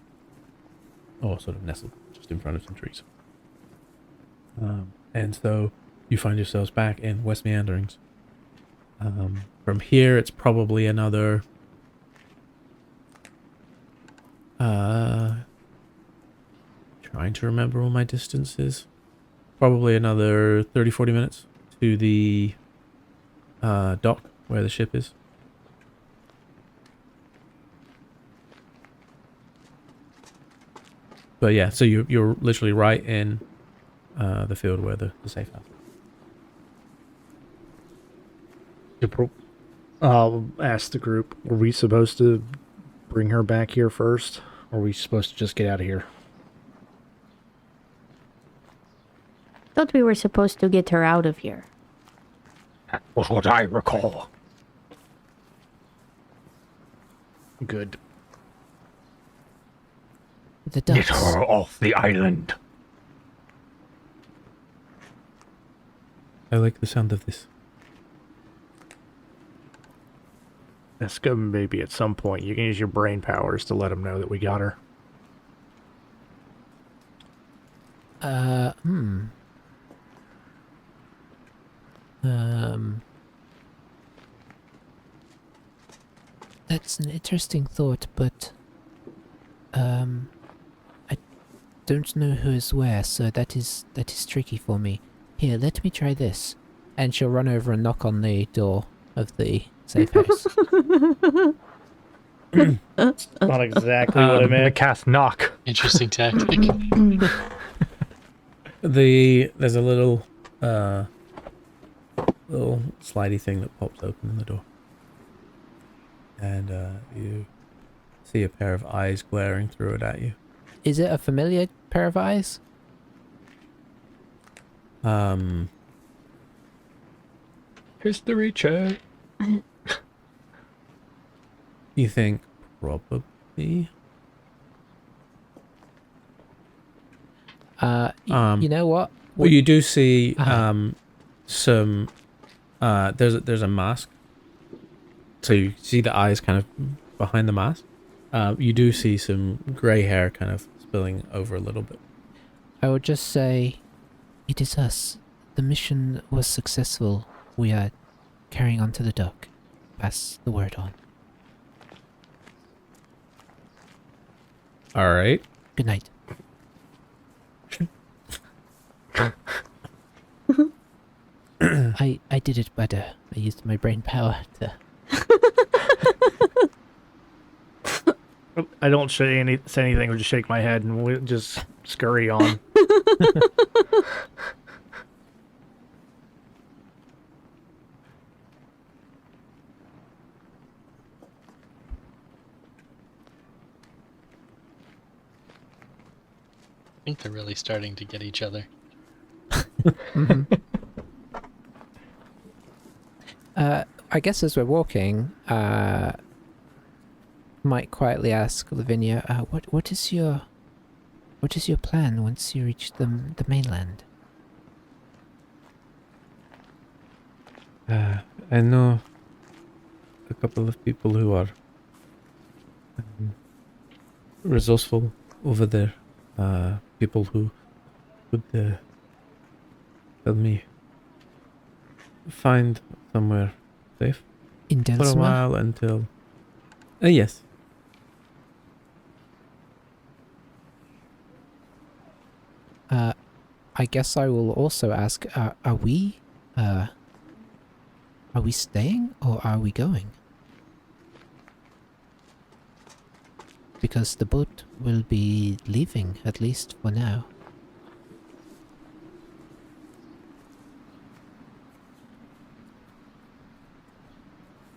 [SPEAKER 1] or sort of nestled just in front of some trees. And so you find yourselves back in West Meanderings. From here, it's probably another trying to remember all my distances. Probably another 30-40 minutes to the dock where the ship is. But yeah, so you're literally right in the field where the safe house is.
[SPEAKER 6] I'll ask the group, were we supposed to bring her back here first? Or are we supposed to just get out of here?
[SPEAKER 5] Thought we were supposed to get her out of here.
[SPEAKER 7] That was what I recall.
[SPEAKER 6] Good.
[SPEAKER 3] The
[SPEAKER 7] Get
[SPEAKER 3] ducks.
[SPEAKER 7] her off the island.
[SPEAKER 1] I like the sound of this.
[SPEAKER 6] Let's go, maybe at some point you can use your brain powers to let them know that we got her.
[SPEAKER 3] That's an interesting thought, but I don't know who is where, so that is tricky for me. Here, let me try this. And she'll run over and knock on the door of the safe house.
[SPEAKER 6] Not exactly what I
[SPEAKER 2] The
[SPEAKER 6] meant.
[SPEAKER 2] cast knock.
[SPEAKER 4] Interesting tactic.
[SPEAKER 1] There's a little slidey thing that pops open in the door, and you see a pair of eyes glaring through it at you.
[SPEAKER 3] Is it a familiar pair of eyes?
[SPEAKER 2] History check.
[SPEAKER 1] You think probably?
[SPEAKER 3] You know what?
[SPEAKER 1] Well, you do see
[SPEAKER 3] Uh-huh.
[SPEAKER 1] some. There's a mask. So you see the eyes kind of behind the mask. You do see some grey hair kind of spilling over a little bit.
[SPEAKER 3] I would just say, it is us. The mission was successful. We are carrying on to the dock. Pass the word on.
[SPEAKER 1] All right.
[SPEAKER 3] Good night. I did it better. I used my brain power to...
[SPEAKER 6] I don't say anything or just shake my head and we'll just scurry on.
[SPEAKER 4] I think they're really starting to get each other.
[SPEAKER 3] I guess as we're walking, might quietly ask Lavinia, what is your plan once you reach the mainland?
[SPEAKER 1] I know a couple of people who are resourceful over there. People who could help me find somewhere safe
[SPEAKER 3] In
[SPEAKER 1] for a
[SPEAKER 3] Densma?
[SPEAKER 1] while until... yes.
[SPEAKER 3] I guess I will also ask, are we Are we staying or are we going? Because the boat will be leaving, at least for now.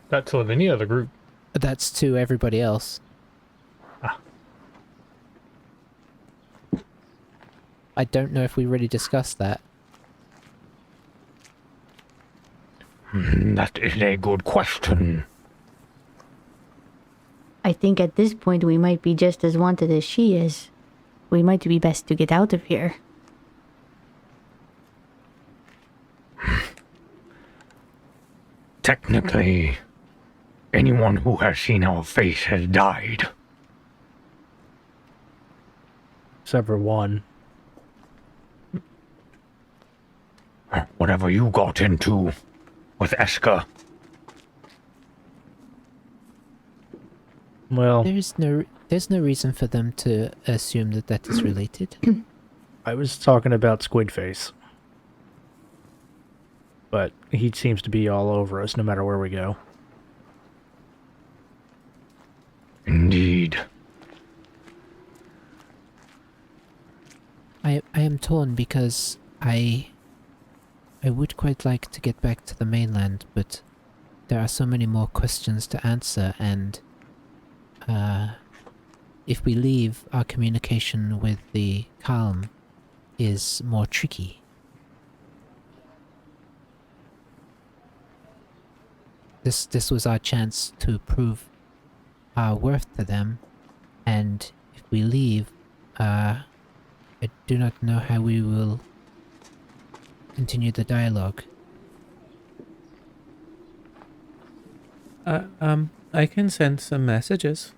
[SPEAKER 2] That's Lavinia, the group.
[SPEAKER 3] That's to everybody else.
[SPEAKER 2] Ah.
[SPEAKER 3] I don't know if we really discussed that.
[SPEAKER 7] That is a good question.
[SPEAKER 5] I think at this point we might be just as wanted as she is. We might be best to get out of here.
[SPEAKER 7] Technically, anyone who has seen our face has died.
[SPEAKER 6] Except for one.
[SPEAKER 7] Whatever you got into with Eska.
[SPEAKER 6] Well,
[SPEAKER 3] There's no reason for them to assume that that is related.
[SPEAKER 6] I was talking about Squidface. But he seems to be all over us no matter where we go.
[SPEAKER 7] Indeed.
[SPEAKER 3] I am torn because I would quite like to get back to the mainland, but there are so many more questions to answer, and if we leave, our communication with the Calm is more tricky. This was our chance to prove our worth to them, and if we leave, I do not know how we will continue the dialogue.
[SPEAKER 1] I can send some messages,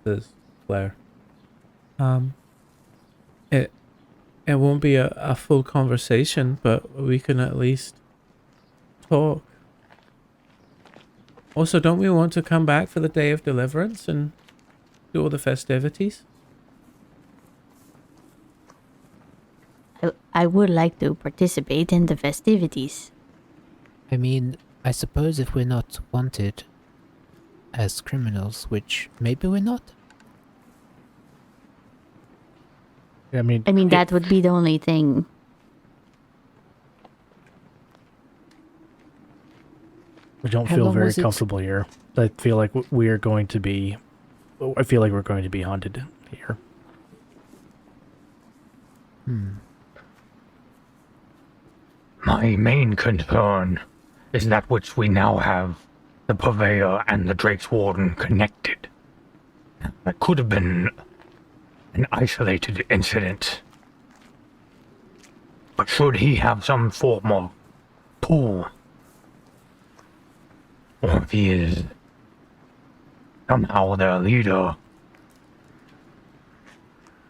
[SPEAKER 1] says Claire. It won't be a full conversation, but we can at least talk. Also, don't we want to come back for the Day of Deliverance and do all the festivities?
[SPEAKER 5] I would like to participate in the festivities.
[SPEAKER 3] I mean, I suppose if we're not wanted as criminals, which maybe we're not.
[SPEAKER 6] I mean,
[SPEAKER 5] That would be the only thing.
[SPEAKER 6] I don't
[SPEAKER 3] How
[SPEAKER 6] feel
[SPEAKER 3] long
[SPEAKER 6] very
[SPEAKER 3] was it?
[SPEAKER 6] comfortable here. I feel like we are going to be... I feel like we're going to be hunted here.
[SPEAKER 7] My main concern is that which we now have the Purveyor and the Drake's Warden connected. That could have been an isolated incident. But should he have some form of pull, or if he is somehow their leader,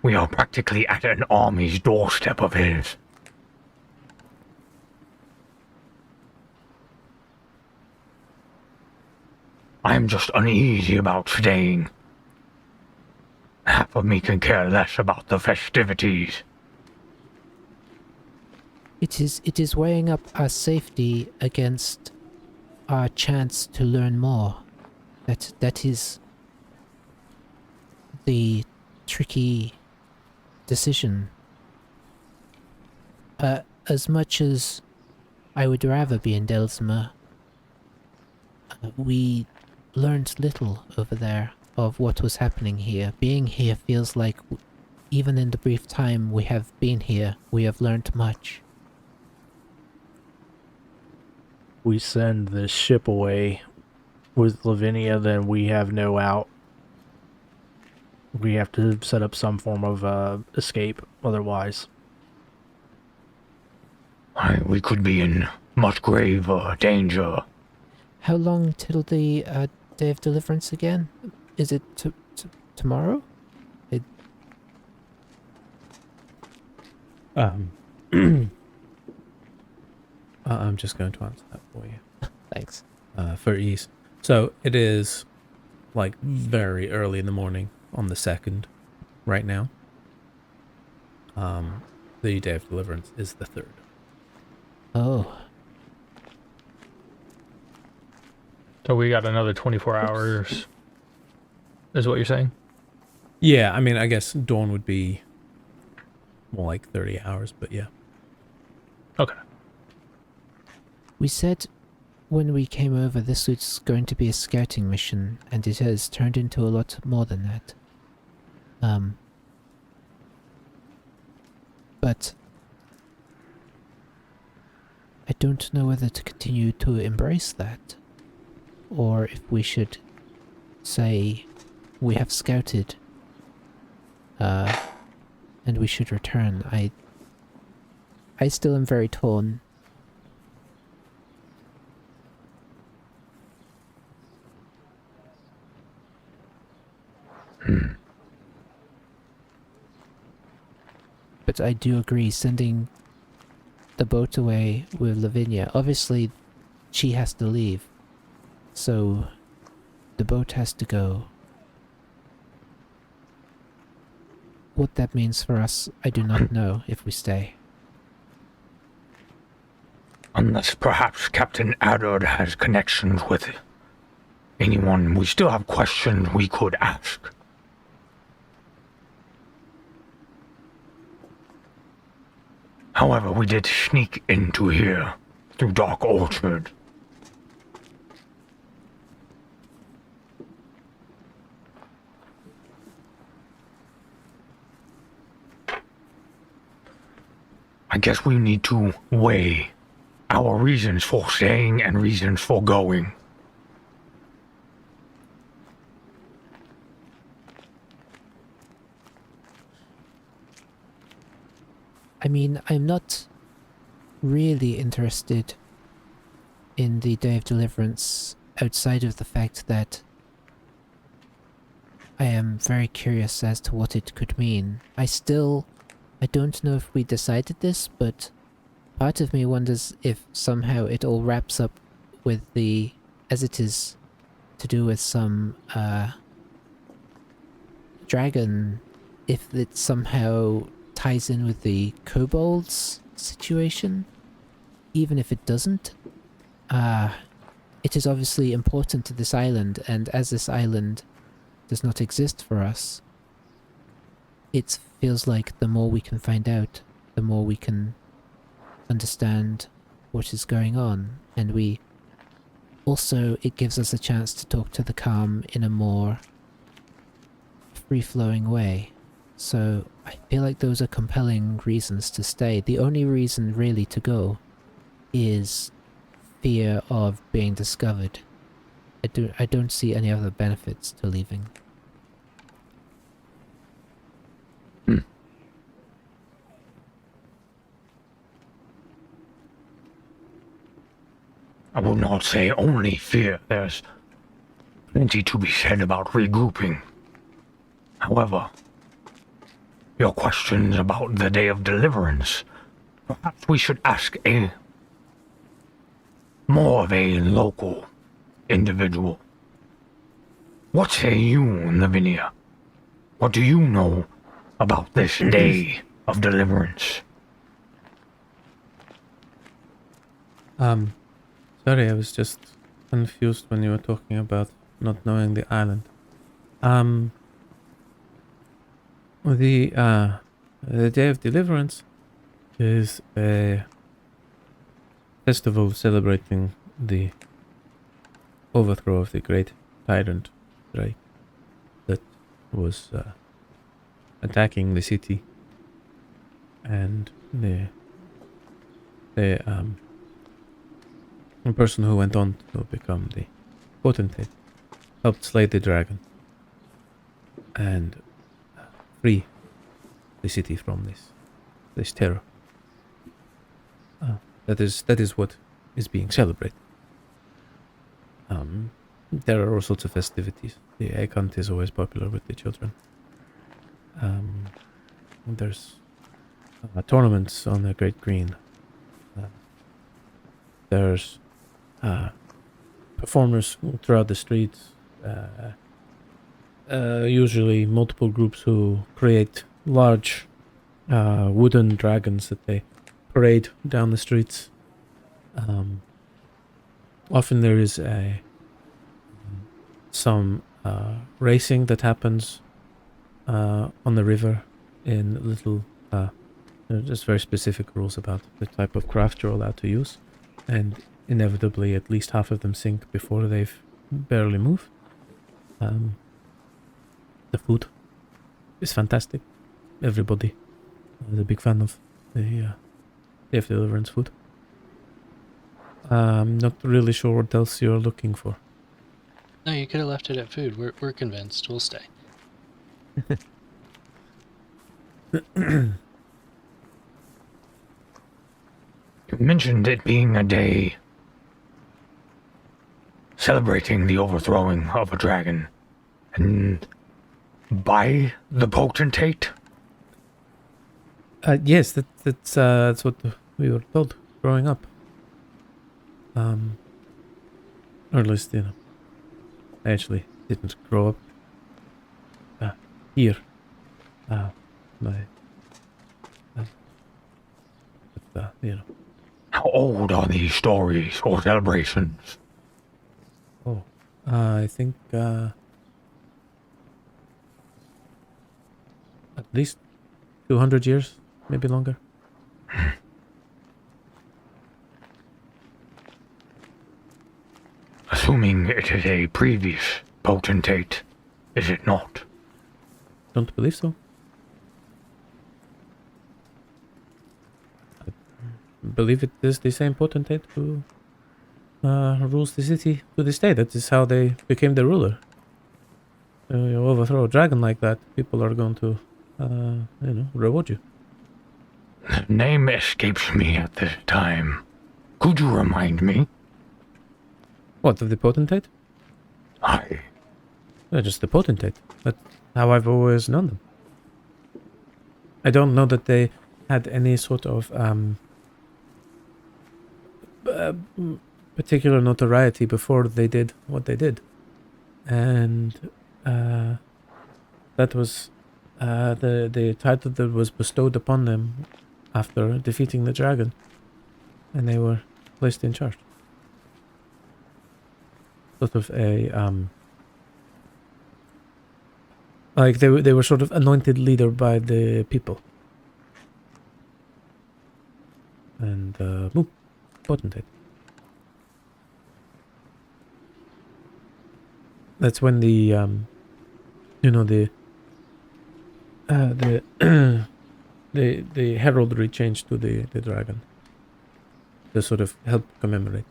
[SPEAKER 7] we are practically at an army's doorstep of his. I am just uneasy about staying. Half of me can care less about the festivities.
[SPEAKER 3] It is weighing up our safety against our chance to learn more. That is the tricky decision. As much as I would rather be in Delsmer, we learned little over there of what was happening here. Being here feels like, even in the brief time we have been here, we have learned much.
[SPEAKER 6] We send this ship away with Lavinia, then we have no out. We have to set up some form of escape otherwise.
[SPEAKER 7] We could be in much graver danger.
[SPEAKER 3] How long till the Day of Deliverance again? Is it tomorrow?
[SPEAKER 1] I'm just going to answer that for you.
[SPEAKER 3] Thanks.
[SPEAKER 1] For ease. So it is like very early in the morning on the 2nd right now. The Day of Deliverance is the 3rd.
[SPEAKER 3] Oh.
[SPEAKER 2] So we got another 24 hours, is what you're saying?
[SPEAKER 1] Yeah, I mean, I guess dawn would be more like 30 hours, but yeah.
[SPEAKER 2] Okay.
[SPEAKER 3] We said when we came over this was going to be a scouting mission, and it has turned into a lot more than that. But I don't know whether to continue to embrace that, or if we should say we have scouted, and we should return. I still am very torn. But I do agree, sending the boat away with Lavinia, obviously she has to leave, so the boat has to go. What that means for us, I do not know if we stay.
[SPEAKER 7] Unless perhaps Captain Addard has connections with anyone, we still have questions we could ask. However, we did sneak into here through Dark Orchard. I guess we need to weigh our reasons for staying and reasons for going.
[SPEAKER 3] I mean, I'm not really interested in the Day of Deliverance outside of the fact that I am very curious as to what it could mean. I don't know if we decided this, but part of me wonders if somehow it all wraps up with as it is to do with some, dragon, if it somehow ties in with the kobolds situation. Even if it doesn't, it is obviously important to this island, and as this island does not exist for us, it feels like the more we can find out, the more we can understand what is going on, and it gives us a chance to talk to the Calm in a more free-flowing way. So I feel like those are compelling reasons to stay. The only reason really to go is fear of being discovered. I don't see any other benefits to leaving.
[SPEAKER 7] I would not say only fear. There's plenty to be said about regrouping. However, your questions about the Day of Deliverance, perhaps we should ask more of a local individual. What say you, Lavinia? What do you know about this Day of Deliverance?
[SPEAKER 1] Sorry, I was just confused when you were talking about not knowing the island. The Day of Deliverance is a festival celebrating the overthrow of the great tyrant Drake that was attacking the city, and the person who went on to become the potentate helped slay the dragon and free the city from this terror. That is what is being celebrated. There are all sorts of festivities. The egg hunt is always popular with the children. There's tournaments on the Great Green. There's performers throughout the streets. Usually multiple groups who create large wooden dragons that they parade down the streets. Often there is a some racing that happens on the river in little, just very specific rules about the type of craft you're allowed to use, and inevitably at least half of them sink before they've barely moved. The food is fantastic. Everybody is a big fan of the Safe Deliverance food. I'm not really sure what else you're looking for.
[SPEAKER 4] No, you could have left it at food. We're convinced. We'll stay.
[SPEAKER 7] You mentioned it being a day celebrating the overthrowing of a dragon. And by the potentate?
[SPEAKER 1] Yes, that's what we were told growing up. Or at least, I actually didn't grow up here.
[SPEAKER 7] How old are these stories or celebrations?
[SPEAKER 1] Oh, I think at least 200 years, maybe longer.
[SPEAKER 7] Assuming it is a previous potentate, is it not?
[SPEAKER 1] Don't believe so. I believe it is the same potentate who rules the city to this day. That is how they became the ruler. You overthrow a dragon like that, people are going to, reward you.
[SPEAKER 7] The name escapes me at this time. Could you remind me?
[SPEAKER 1] What, of the potentate?
[SPEAKER 7] Aye.
[SPEAKER 1] Just the potentate. That's how I've always known them. I don't know that they had any sort of particular notoriety before they did what they did. And that was the title that was bestowed upon them after defeating the dragon. And they were placed in charge. Sort of a like they were sort of anointed leader by the people. And boom, potentate. That's when the the heraldry changed to the dragon to sort of help commemorate.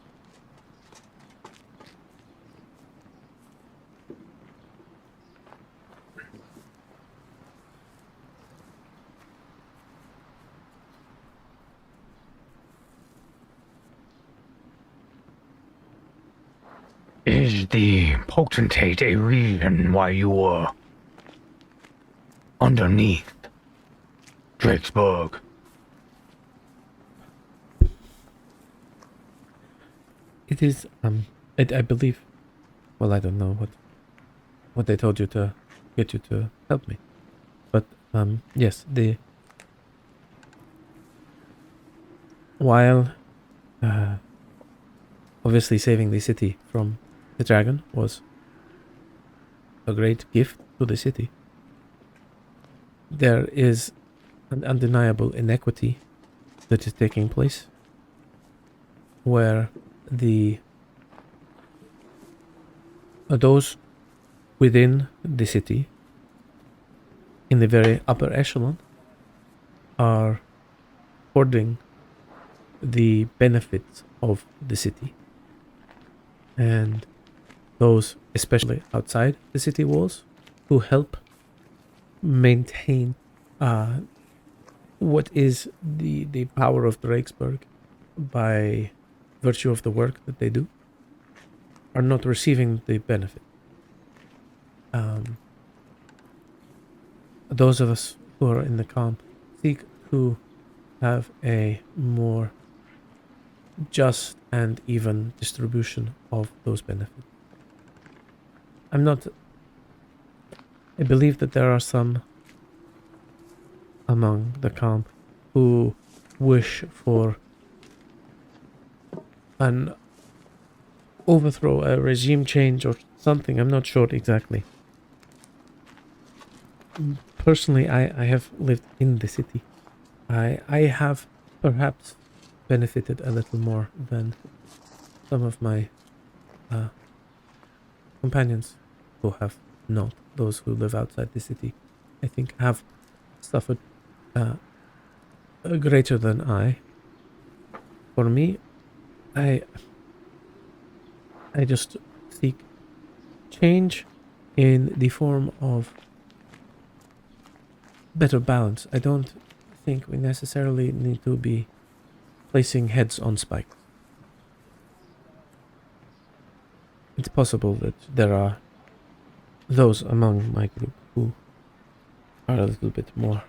[SPEAKER 7] Is the potentate a reason why you were underneath Drakesburg?
[SPEAKER 1] It is, I believe, well, I don't know what they told you to get you to help me. But, yes, while, obviously saving the city from the dragon was a great gift to the city, there is an undeniable inequity that is taking place where those within the city in the very upper echelon are hoarding the benefits of the city, and those especially outside the city walls who help maintain what is the power of Drakesburg by virtue of the work that they do are not receiving the benefit. Those of us who are in the camp seek to have a more just and even distribution of those benefits. I believe that there are some among the camp who wish for an overthrow, a regime change, or something. I'm not sure exactly. Personally, I have lived in the city. I have perhaps benefited a little more than some of my companions who have not. Those who live outside the city, I think, have suffered greater than I. For me, I just seek change in the form of better balance. I don't think we necessarily need to be placing heads on spikes. It's possible that there are those among my group who are a little bit more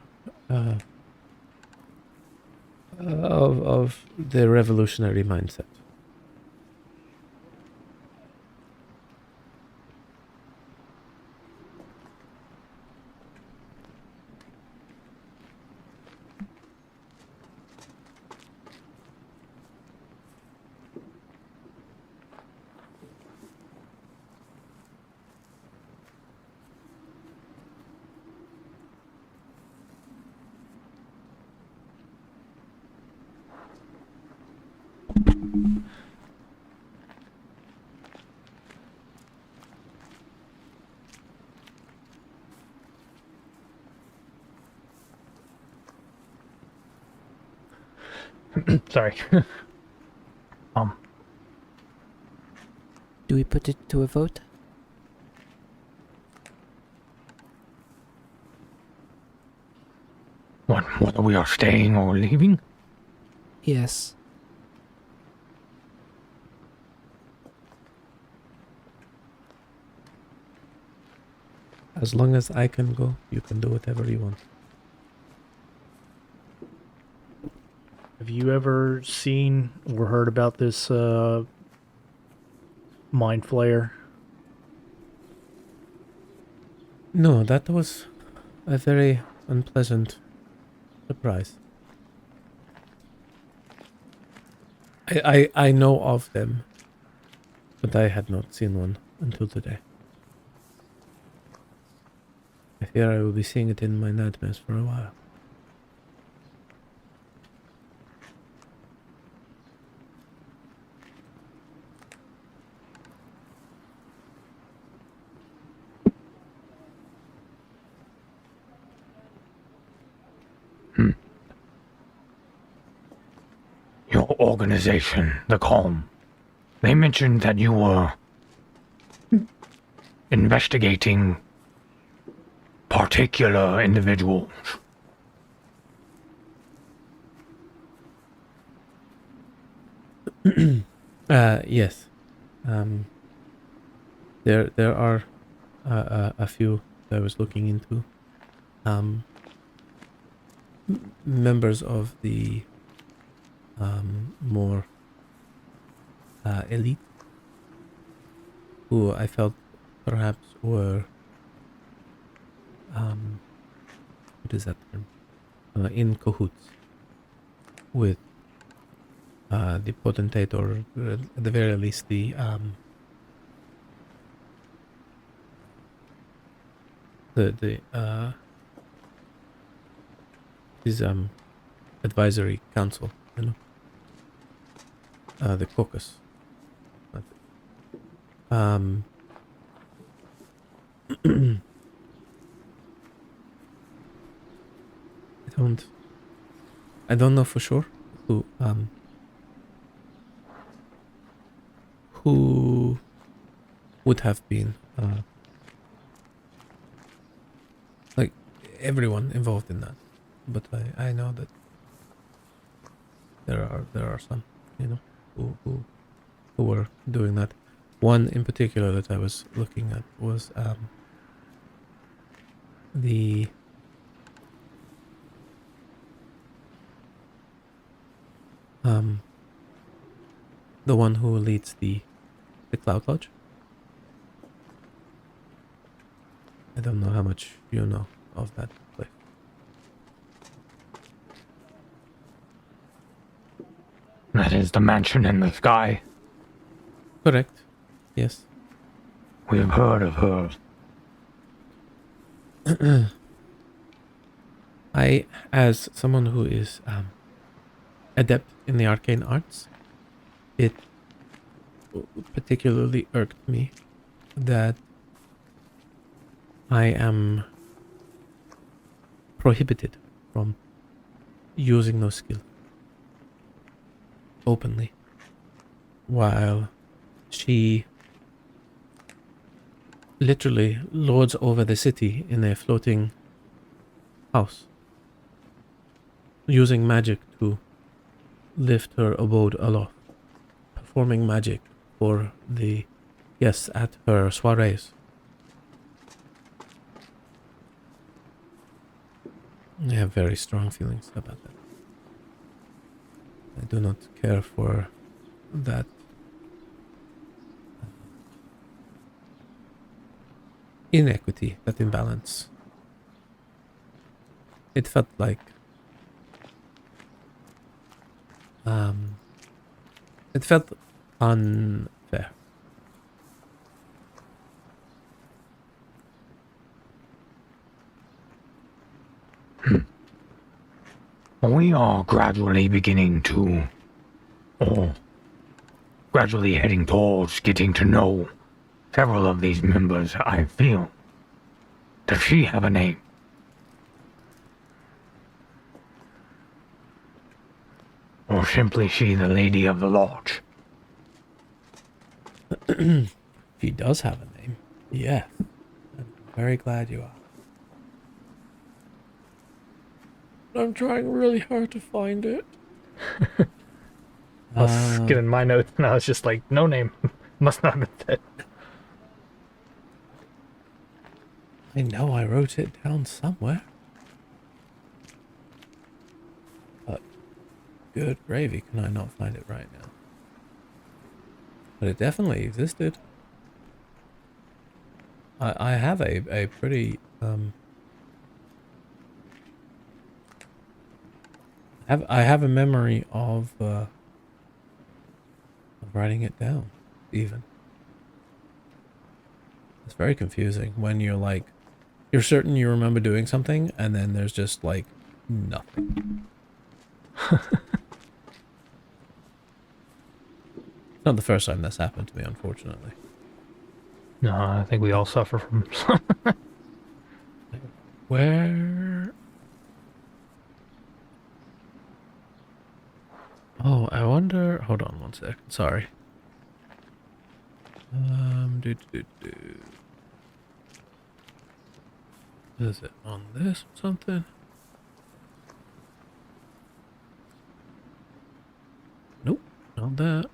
[SPEAKER 1] of the revolutionary mindset.
[SPEAKER 2] Sorry.
[SPEAKER 3] Do we put it to a vote?
[SPEAKER 7] Whether we are staying or leaving?
[SPEAKER 3] Yes.
[SPEAKER 1] As long as I can go, you can do whatever you want.
[SPEAKER 6] Have you ever seen or heard about this mind flayer?
[SPEAKER 1] No, that was a very unpleasant surprise. I know of them, but I had not seen one until today. I fear I will be seeing it in my nightmares for a while.
[SPEAKER 7] Your organization, the Calm. They mentioned that you were investigating particular individuals.
[SPEAKER 1] Yes. There are a few that I was looking into. Members of the more elite, who I felt perhaps were what is that term? In cahoots with the potentate, or at the very least the his advisory council, you know, the caucus. That's it. I don't know for sure who would have been like everyone involved in that, but I know that there are some, you know, who were doing that. One in particular that I was looking at was the one who leads the Cloud Lodge. I don't know how much you know of that place.
[SPEAKER 7] That is the mansion in the sky.
[SPEAKER 1] Correct. Yes.
[SPEAKER 7] We've heard of her.
[SPEAKER 1] As someone who is adept in the arcane arts, it particularly irked me that I am prohibited from using those skills openly, while she literally lords over the city in a floating house, using magic to lift her abode aloft, performing magic for the guests at her soirees. I have very strong feelings about that. I do not care for that inequity, that imbalance. It felt like it felt unfair.
[SPEAKER 7] We are gradually beginning to, or gradually heading towards getting to know several of these members, I feel. Does she have a name? Or simply she the lady of the lodge?
[SPEAKER 1] She does have a name. Yes. I'm very glad you are. I'm trying really hard to find it.
[SPEAKER 2] I was getting my notes and I was just like, no name. Must not have been said.
[SPEAKER 1] I know I wrote it down somewhere. But good gravy, can I not find it right now? But it definitely existed. I have a pretty I have a memory of writing it down, even. It's very confusing when you're like, you're certain you remember doing something, and then there's just like nothing. It's not the first time that's happened to me, unfortunately.
[SPEAKER 2] No, I think we all suffer from.
[SPEAKER 1] Where? Oh, I wonder. Hold on one second. Sorry. Is it on this or something? Nope, not that.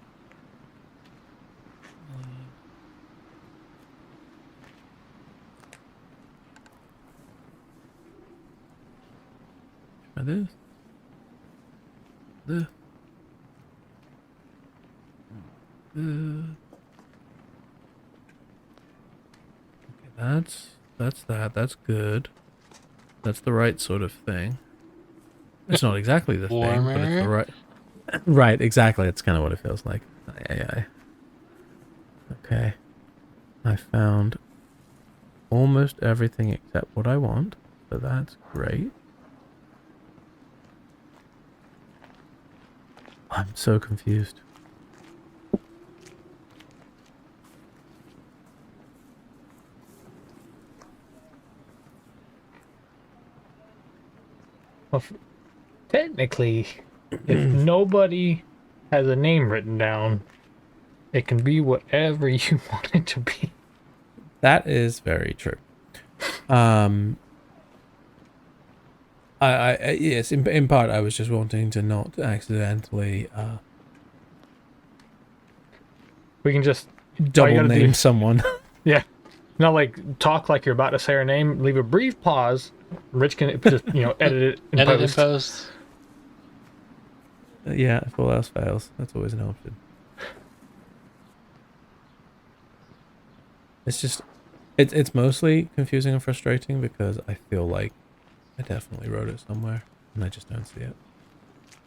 [SPEAKER 1] Try this. This. Okay, that's that. That's good. That's the right sort of thing. It's not exactly the thing, but it's the right. Right, exactly. It's kind of what it feels like. Aye. Okay, I found almost everything except what I want, so that's great. I'm so confused.
[SPEAKER 2] Well, technically, if nobody has a name written down, it can be whatever you want it to be.
[SPEAKER 1] That is very true. I yes, in part, I was just wanting to not accidentally
[SPEAKER 2] We can just
[SPEAKER 1] double name someone.
[SPEAKER 2] Yeah, not like talk like you're about to say her name. Leave a brief pause. Rich can just edit it in
[SPEAKER 4] Edit in
[SPEAKER 2] post.
[SPEAKER 4] post.
[SPEAKER 1] Yeah, if all else fails, that's always an option. It's just, it's mostly confusing and frustrating because I feel like I definitely wrote it somewhere and I just don't see it.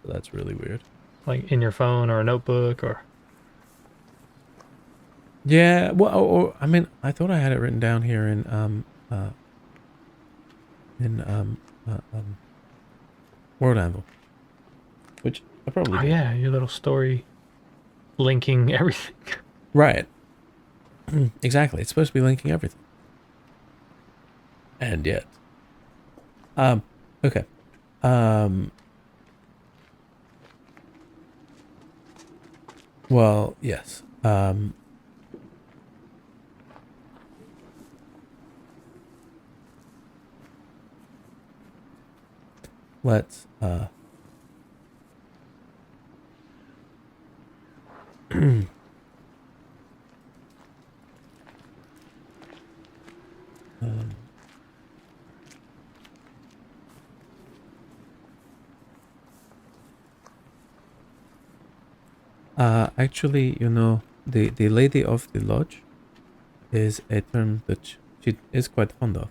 [SPEAKER 1] So that's really weird.
[SPEAKER 2] Like in your phone or a notebook or.
[SPEAKER 1] Yeah, well, I mean, I thought I had it written down here in in Word Anvil, which I probably
[SPEAKER 2] Oh
[SPEAKER 1] did.
[SPEAKER 2] yeah, your little story linking everything.
[SPEAKER 1] Right. Exactly. It's supposed to be linking everything. And yet. Okay. Well, yes. Let's um, actually, the Lady of the Lodge is a term that she is quite fond of.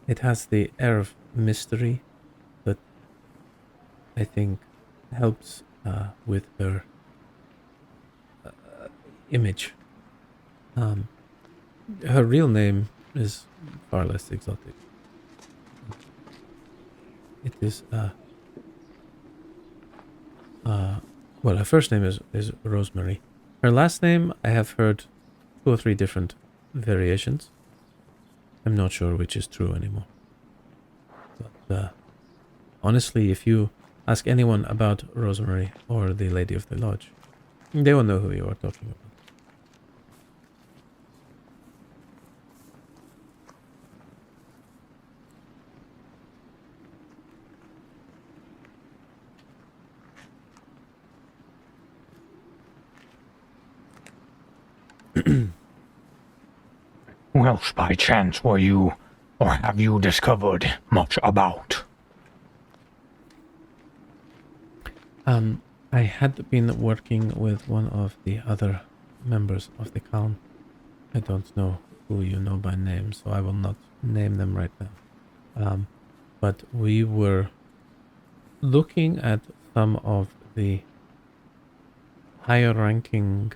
[SPEAKER 1] It has the air of mystery that I think helps with her image. Her real name is far less exotic. It is well, her first name is Rosemary. Her last name I have heard 2 or 3 different variations. I'm not sure which is true anymore. But honestly, if you ask anyone about Rosemary or the Lady of the Lodge, they will know who you are talking about.
[SPEAKER 7] Who else by chance were you, or have you discovered much about?
[SPEAKER 1] I had been working with one of the other members of the clan. I don't know who you know by name, so I will not name them right now. But we were looking at some of the higher ranking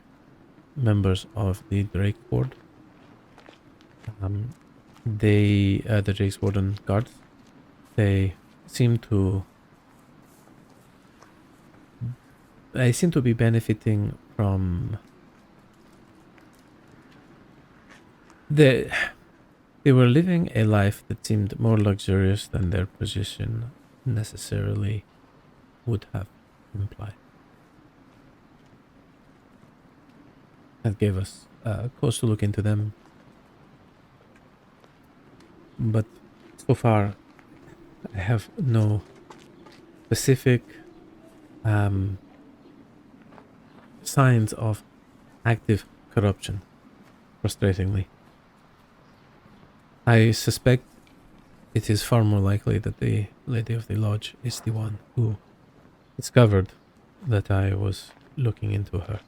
[SPEAKER 1] members of the Drake Ward. The Drake's Warden guards, they seem to be benefiting from they were living a life that seemed more luxurious than their position necessarily would have implied. That gave us a cause to look into them. But so far, I have no specific signs of active corruption, frustratingly. I suspect it is far more likely that the Lady of the Lodge is the one who discovered that I was looking into her.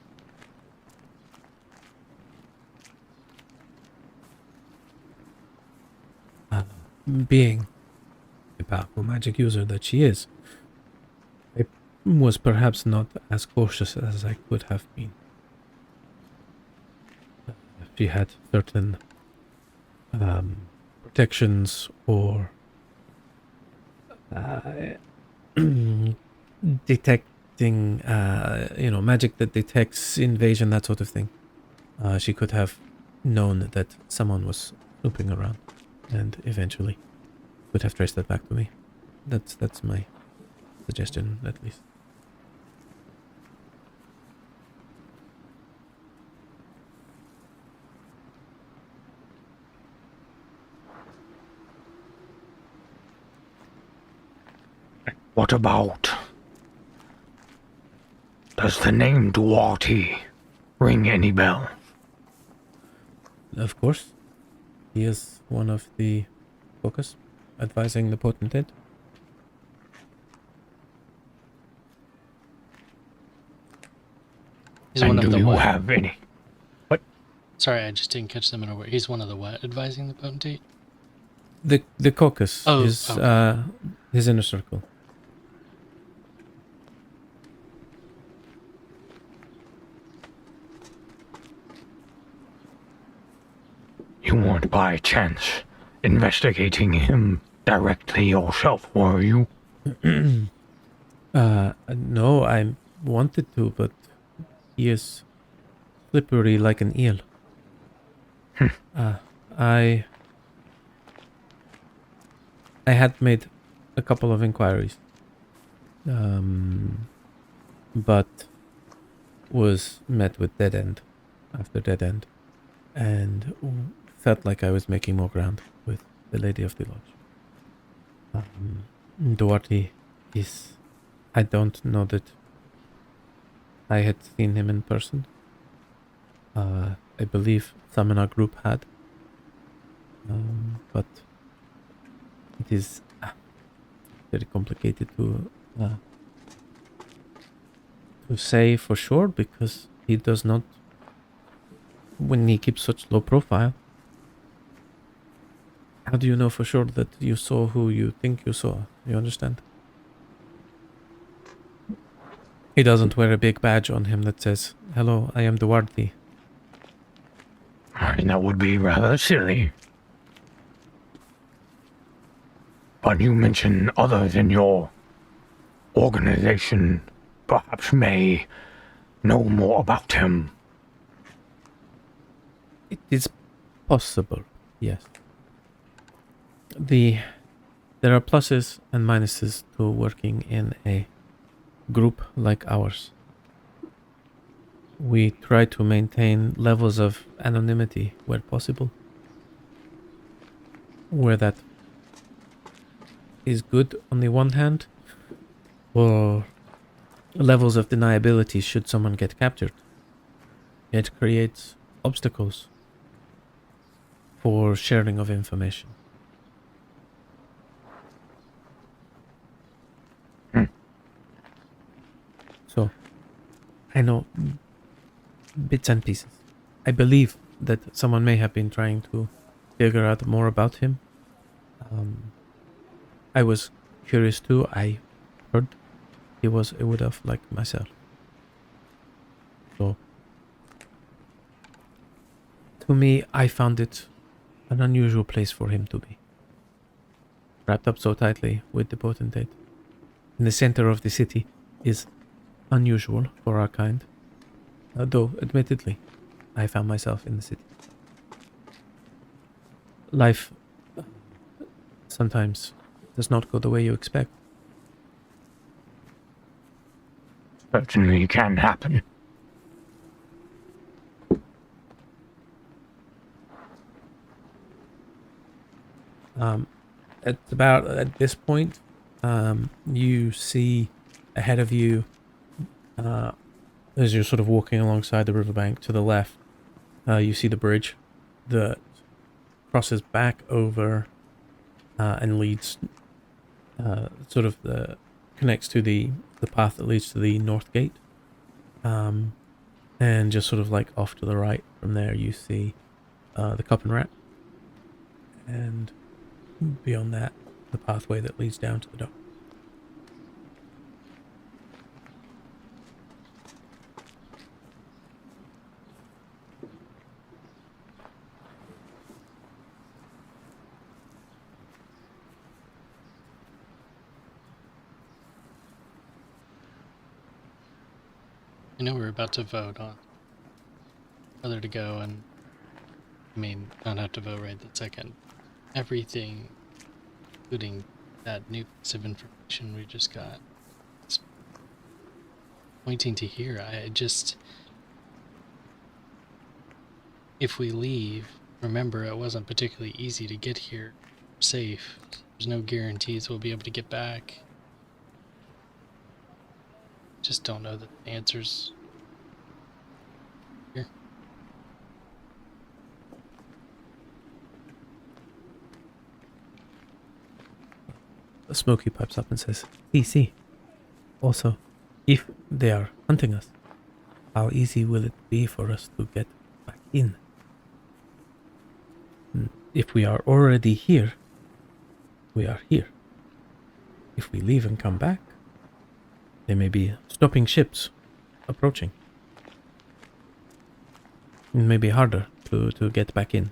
[SPEAKER 1] Being the powerful magic user that she is, I was perhaps not as cautious as I could have been. She had certain protections or detecting, magic that detects invasion, that sort of thing. She could have known that someone was snooping around, and eventually would have traced that back to me. That's my suggestion, at least.
[SPEAKER 7] What about? Does the name Duarte ring any bell?
[SPEAKER 1] Of course, he is one of the focus advising the potentate.
[SPEAKER 4] He's one
[SPEAKER 7] And
[SPEAKER 4] of
[SPEAKER 7] do
[SPEAKER 4] the
[SPEAKER 7] you
[SPEAKER 4] what?
[SPEAKER 7] have any?
[SPEAKER 4] Sorry, I just didn't catch them in a word. He's one of the what advising the potentate?
[SPEAKER 1] The caucus
[SPEAKER 4] Oh,
[SPEAKER 1] is
[SPEAKER 4] okay.
[SPEAKER 1] his inner circle.
[SPEAKER 7] weren't by chance investigating him directly yourself, were you?
[SPEAKER 1] No, I wanted to, but he is slippery like an eel. I had made a couple of inquiries, but was met with dead end after dead end, and felt like I was making more ground with the lady of the lodge. Duarte is... I don't know that I had seen him in person. I believe some in our group had. But it is very complicated to say for sure, because he does not, when he keeps such low profile. How do you know for sure that you saw who you think you saw? You understand? He doesn't wear a big badge on him that says, "Hello, I am Duarte."
[SPEAKER 7] I mean, that would be rather silly. But you mentioned others in your organization perhaps may know more about him.
[SPEAKER 1] It is possible, yes. There are pluses and minuses to working in a group like ours. We try to maintain levels of anonymity where possible. Where that is good on the one hand, or levels of deniability should someone get captured. It creates obstacles for sharing of information. So, I know bits and pieces. I believe that someone may have been trying to figure out more about him. I was curious too. I heard he was a wood elf like myself. So, to me, I found it an unusual place for him to be. Wrapped up so tightly with the potentate. In the center of the city is unusual for our kind. Though, admittedly, I found myself in the city. Life sometimes does not go the way you expect.
[SPEAKER 7] Certainly can happen.
[SPEAKER 1] At this point, you see ahead of you, as you're sort of walking alongside the riverbank to the left, you see the bridge that crosses back over and leads, connects to the path that leads to the north gate. And just sort of like off to the right from there, you see the Cup and Rat. And beyond that, the pathway that leads down to the dock.
[SPEAKER 4] I know we're about to vote on whether to go, and I mean, not have to vote right that second. Everything, including that new piece of information we just got, is pointing to here. If we leave, remember, it wasn't particularly easy to get here safe. There's no guarantees we'll be able to get back. Just don't know that the answer's here.
[SPEAKER 1] Smokey pipes up and says, "See. Also, if they are hunting us, how easy will it be for us to get back in? If we are already here, we are here. If we leave and come back, they may be stopping ships approaching. It may be harder to get back in."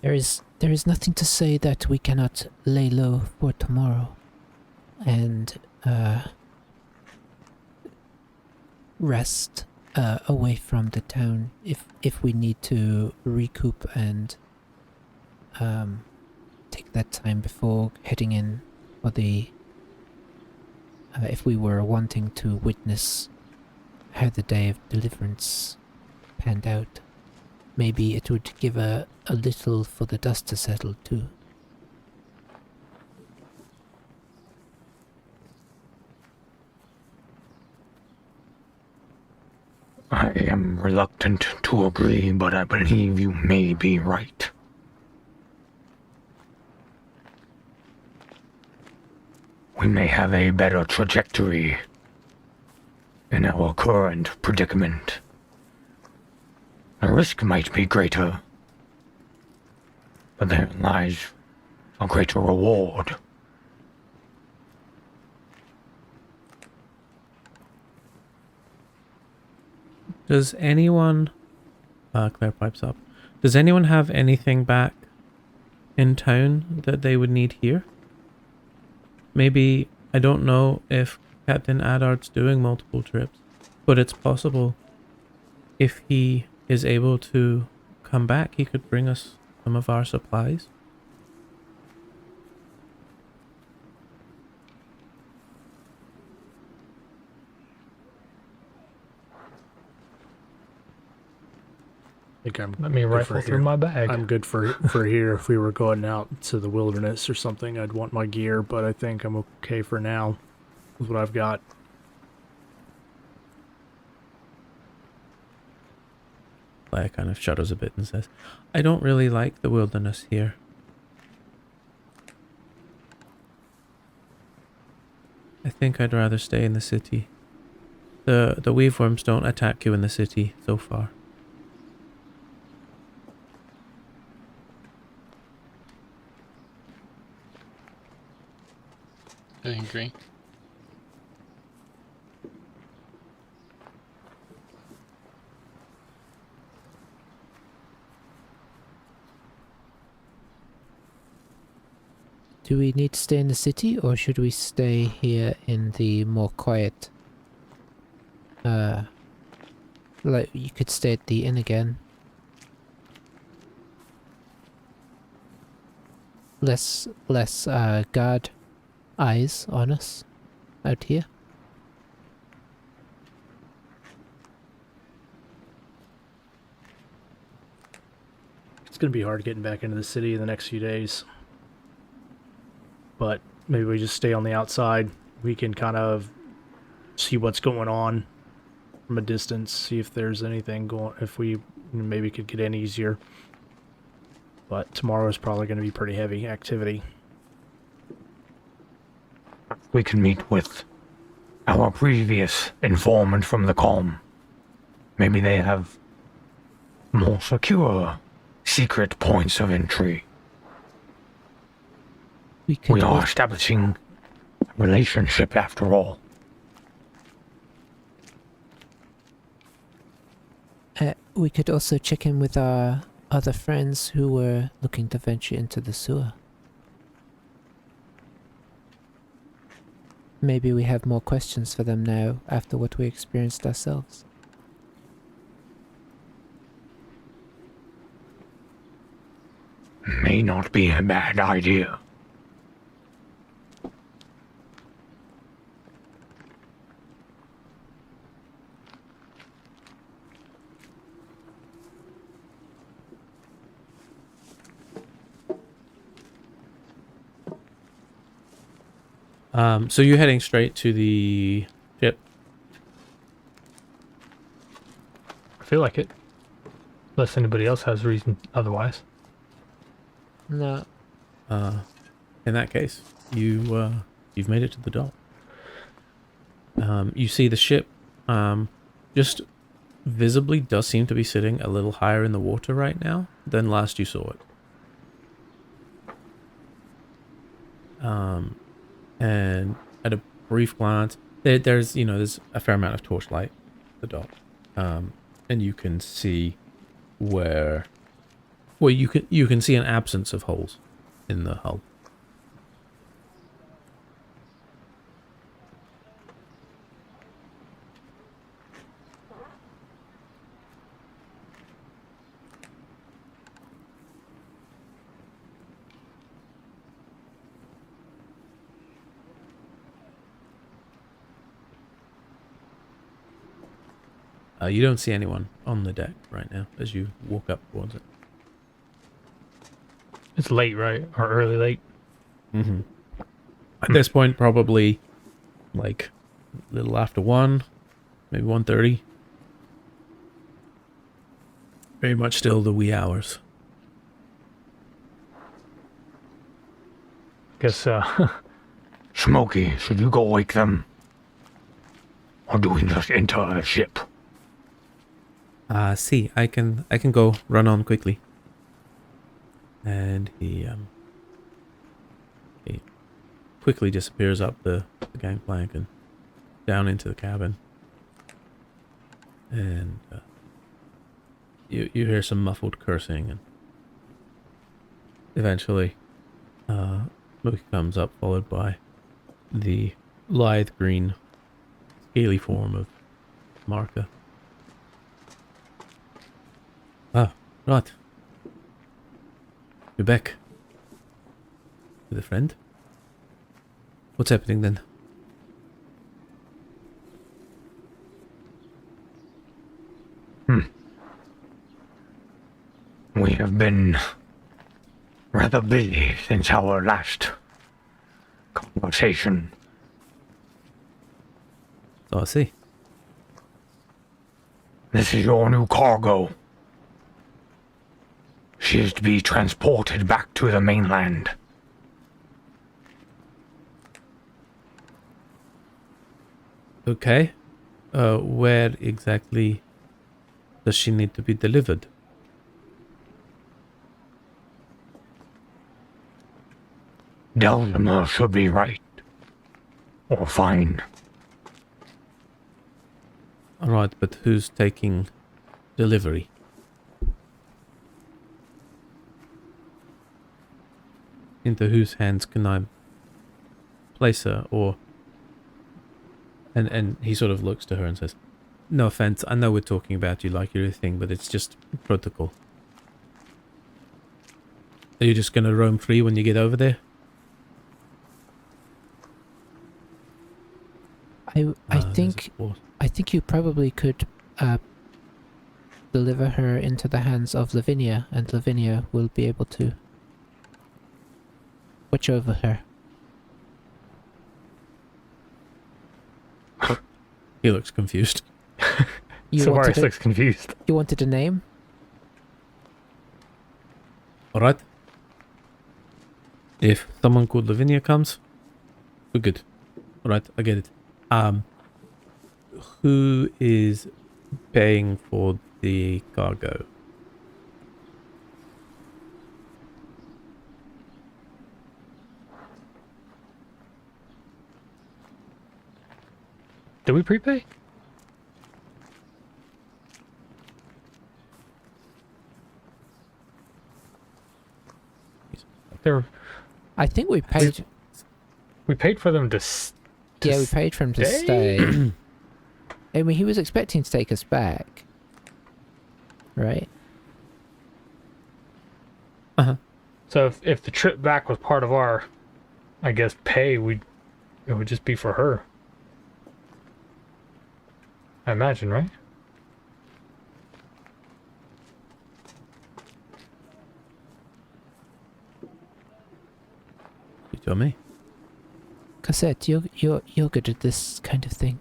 [SPEAKER 3] There is nothing to say that we cannot lay low for tomorrow, and rest away from the town if we need to recoup and take that time before heading in for the if we were wanting to witness how the day of deliverance panned out. Maybe it would give a little for the dust to settle too.
[SPEAKER 7] I am reluctant to agree, but I believe you may be right. We may have a better trajectory in our current predicament. The risk might be greater, but there lies a greater reward.
[SPEAKER 1] Does anyone... Claire pipes up. Does anyone have anything back in town that they would need here? Maybe, I don't know if Captain Addard's doing multiple trips, but it's possible if he is able to come back, he could bring us some of our supplies.
[SPEAKER 6] I think I'm
[SPEAKER 2] Let me
[SPEAKER 6] good
[SPEAKER 2] rifle
[SPEAKER 6] for
[SPEAKER 2] through
[SPEAKER 6] here.
[SPEAKER 2] my bag.
[SPEAKER 6] I'm good for here. If we were going out to the wilderness or something, I'd want my gear, but I think I'm okay for now with what I've got.
[SPEAKER 1] Claire kind of shudders a bit and says, I don't really like the wilderness here. I think I'd rather stay in the city. The weaveworms don't attack you in the city so far.
[SPEAKER 4] I agree.
[SPEAKER 3] Do we need to stay in the city, or should we stay here in the more quiet? Like, you could stay at the inn again. Less guard eyes on us out here.
[SPEAKER 6] It's going to be hard getting back into the city in the next few days. But maybe we just stay on the outside. We can kind of see what's going on from a distance, see if there's anything going, if we maybe could get in easier. But tomorrow is probably going to be pretty heavy activity.
[SPEAKER 7] We can meet with our previous informant from the calm. Maybe they have more secure secret points of entry. We are establishing a relationship after all.
[SPEAKER 3] We could also check in with our other friends who were looking to venture into the sewer. Maybe we have more questions for them now after what we experienced ourselves.
[SPEAKER 7] May not be a bad idea.
[SPEAKER 1] So you're heading straight to the ship?
[SPEAKER 2] I feel like it. Unless anybody else has reason otherwise.
[SPEAKER 3] No.
[SPEAKER 1] In that case, you've made it to the dock. You see the ship just visibly does seem to be sitting a little higher in the water right now than last you saw it. And at a brief glance, there's a fair amount of torchlight at the dock, and you can see where Well, you can see an absence of holes in the hull. You don't see anyone on the deck right now as you walk up towards it.
[SPEAKER 2] It's late, right? Or early late?
[SPEAKER 1] Mm-hmm. At this point, probably like a little after 1, maybe 1:30. Very much still the wee hours.
[SPEAKER 2] Guess,
[SPEAKER 7] Smokey, should you go wake them? Or do we just enter the ship?
[SPEAKER 1] See, I can go run on quickly. And he quickly disappears up the gangplank and down into the cabin. And you hear some muffled cursing, and eventually Smokey comes up, followed by the lithe green scaly form of Marka. Ah, right. You're back. With a friend? What's happening then?
[SPEAKER 7] We have been rather busy since our last conversation.
[SPEAKER 1] Oh, I see.
[SPEAKER 7] This is your new cargo. She is to be transported back to the mainland.
[SPEAKER 1] Okay. Where exactly does she need to be delivered?
[SPEAKER 7] Delmer should be right. Or fine.
[SPEAKER 1] Alright, but who's taking delivery? Into whose hands can I place her, or... And he sort of looks to her and says, no offense, I know we're talking about you like you're a thing, but it's just protocol. Are you just gonna roam free when you get over there?
[SPEAKER 3] I think you probably could deliver her into the hands of Lavinia, and Lavinia will be able to watch over her.
[SPEAKER 1] He looks confused.
[SPEAKER 2] Savaris looks confused.
[SPEAKER 3] You wanted a name?
[SPEAKER 1] Alright. If someone called Lavinia comes, we're good. Alright, I get it. Who is paying for the cargo?
[SPEAKER 2] Did we prepay? There,
[SPEAKER 3] I think we paid.
[SPEAKER 2] we paid for them to
[SPEAKER 3] Yeah, we paid for him to stay. I mean, he was expecting to take us back, right?
[SPEAKER 2] So if the trip back was part of our, I guess, pay, it would just be for her. I imagine, right?
[SPEAKER 1] You tell me.
[SPEAKER 3] Cassette, you're good at this kind of thing.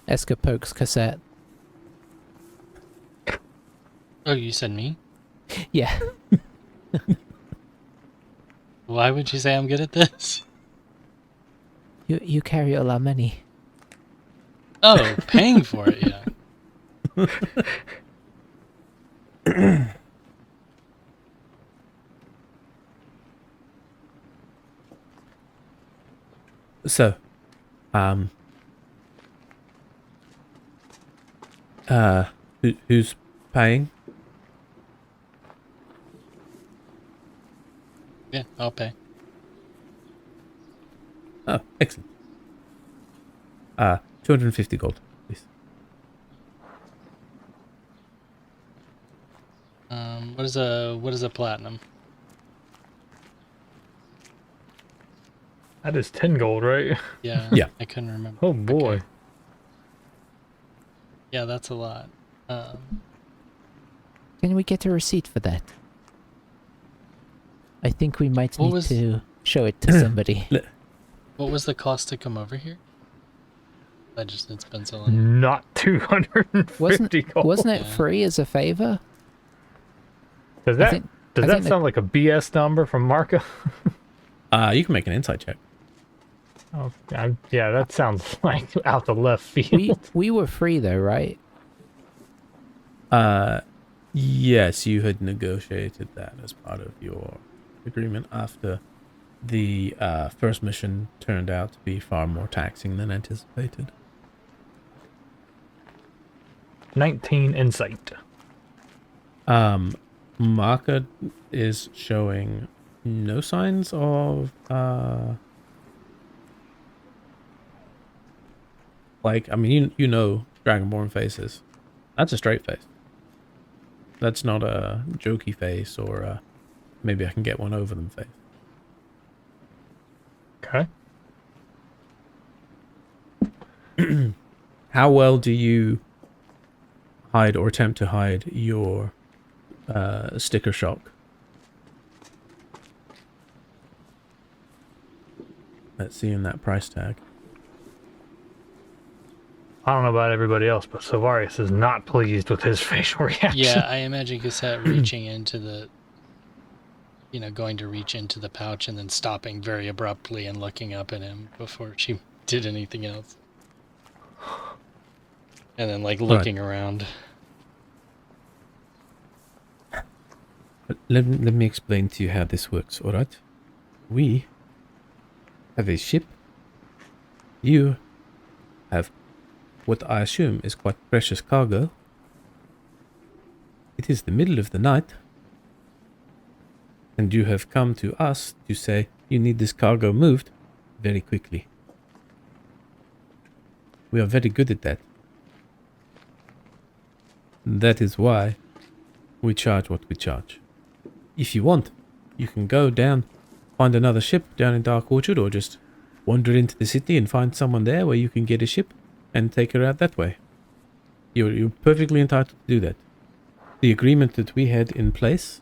[SPEAKER 3] Eska pokes Cassette.
[SPEAKER 4] Oh, you said me?
[SPEAKER 3] Yeah.
[SPEAKER 4] Why would you say I'm good at this?
[SPEAKER 3] You carry all our money.
[SPEAKER 4] Oh, paying for it, yeah.
[SPEAKER 1] So, who's paying?
[SPEAKER 4] Yeah, I'll pay.
[SPEAKER 1] Oh, excellent. 250 gold, please.
[SPEAKER 4] What is a platinum?
[SPEAKER 2] That is 10 gold, right?
[SPEAKER 4] Yeah.
[SPEAKER 1] Yeah.
[SPEAKER 4] I couldn't remember.
[SPEAKER 2] Oh boy.
[SPEAKER 4] Okay. Yeah, that's a lot.
[SPEAKER 3] Can we get a receipt for that? I think we might
[SPEAKER 4] What
[SPEAKER 3] need
[SPEAKER 4] was-
[SPEAKER 3] to show it to somebody.
[SPEAKER 4] What was the cost to come over here? It's been so long.
[SPEAKER 2] Not 250 gold.
[SPEAKER 3] Wasn't it
[SPEAKER 4] Yeah.
[SPEAKER 3] free as a favor?
[SPEAKER 2] Does
[SPEAKER 3] I
[SPEAKER 2] that
[SPEAKER 3] think-
[SPEAKER 2] does
[SPEAKER 3] I
[SPEAKER 2] that
[SPEAKER 3] think that-
[SPEAKER 2] sound like a BS number from Marco?
[SPEAKER 1] You can make an insight check.
[SPEAKER 2] Oh, yeah, that sounds like out the left field.
[SPEAKER 3] We were free though, right?
[SPEAKER 1] Yes, you had negotiated that as part of your agreement after the first mission turned out to be far more taxing than anticipated.
[SPEAKER 2] 19 insight.
[SPEAKER 1] Maka is showing no signs of you know Dragonborn faces. That's a straight face. That's not a jokey face or a maybe I can get one over them face.
[SPEAKER 2] Okay.
[SPEAKER 1] How well do you hide or attempt to hide your sticker shock? Let's see in that price tag.
[SPEAKER 2] I don't know about everybody else, but Savarius is not pleased with his facial reaction.
[SPEAKER 4] Yeah, I imagine Cassette reaching into the, going to reach into the pouch and then stopping very abruptly and looking up at him before she did anything else. And then, looking around.
[SPEAKER 1] Let me explain to you how this works, alright? We have a ship. You have what I assume is quite precious cargo. It is the middle of the night. And you have come to us to say you need this cargo moved very quickly. We are very good at that. That is why we charge what we charge. If you want, you can go down, find another ship down in Dark Orchard, or just wander into the city and find someone there where you can get a ship and take her out that way. You're perfectly entitled to do that. The agreement that we had in place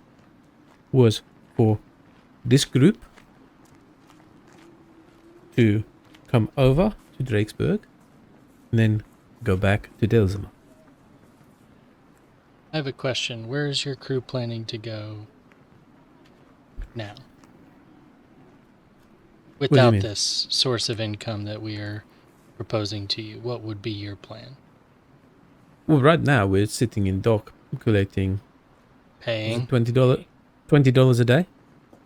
[SPEAKER 1] was for this group to come over to Drakesburg and then go back to Delzima.
[SPEAKER 4] I have a question. Where is your crew planning to go now?
[SPEAKER 1] do you
[SPEAKER 4] Without
[SPEAKER 1] mean?
[SPEAKER 4] this source of income that we are proposing to you, what would be your plan?
[SPEAKER 1] Well, right now we're sitting in dock collecting
[SPEAKER 4] Paying
[SPEAKER 1] $20 a day.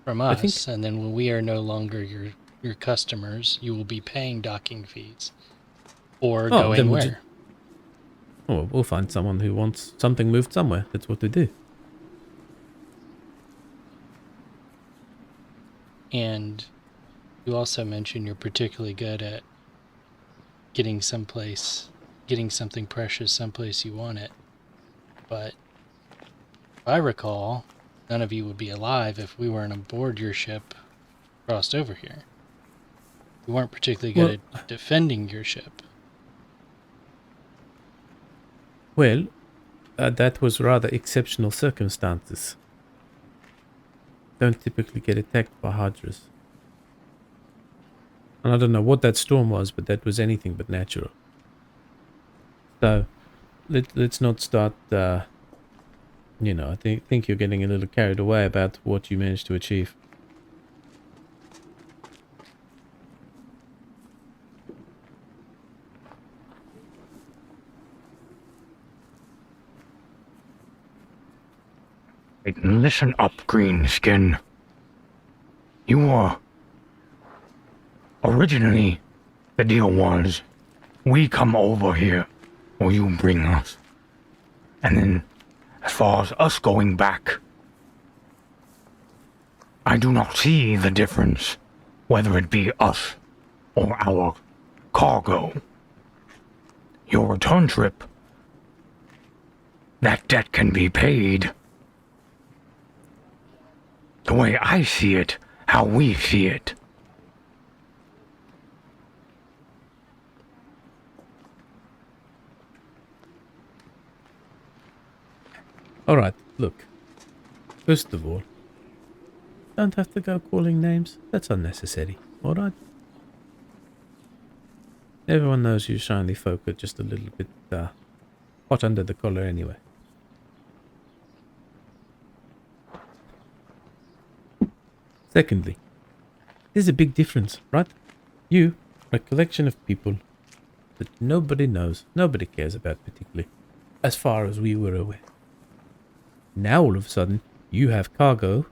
[SPEAKER 4] from
[SPEAKER 1] I
[SPEAKER 4] us,
[SPEAKER 1] think-
[SPEAKER 4] and then when we are no longer your customers, you will be paying docking fees. Or
[SPEAKER 1] Oh,
[SPEAKER 4] going
[SPEAKER 1] then we'll
[SPEAKER 4] where?
[SPEAKER 1] Oh, we'll find someone who wants something moved somewhere. That's what we do.
[SPEAKER 4] And you also mentioned you're particularly good at getting something precious someplace you want it. But if I recall, none of you would be alive if we weren't aboard your ship crossed over here. You weren't particularly good at defending your ship.
[SPEAKER 1] Well, that was rather exceptional circumstances. Don't typically get attacked by Hydras. And I don't know what that storm was, but that was anything but natural. So, let's not start, I think you're getting a little carried away about what you managed to achieve.
[SPEAKER 7] Listen up, Greenskin. You were originally The deal was, we come over here, or you bring us. And then, as far as us going back, I do not see the difference, whether it be us or our cargo. Your return trip, that debt can be paid. The way I see it, how we see it.
[SPEAKER 1] Alright, look. First of all, don't have to go calling names. That's unnecessary. Alright? Everyone knows you shiny folk are just a little bit hot under the collar anyway. Secondly, there's a big difference, right? You are a collection of people that nobody knows, nobody cares about particularly, as far as we were aware. Now all of a sudden, you have cargo,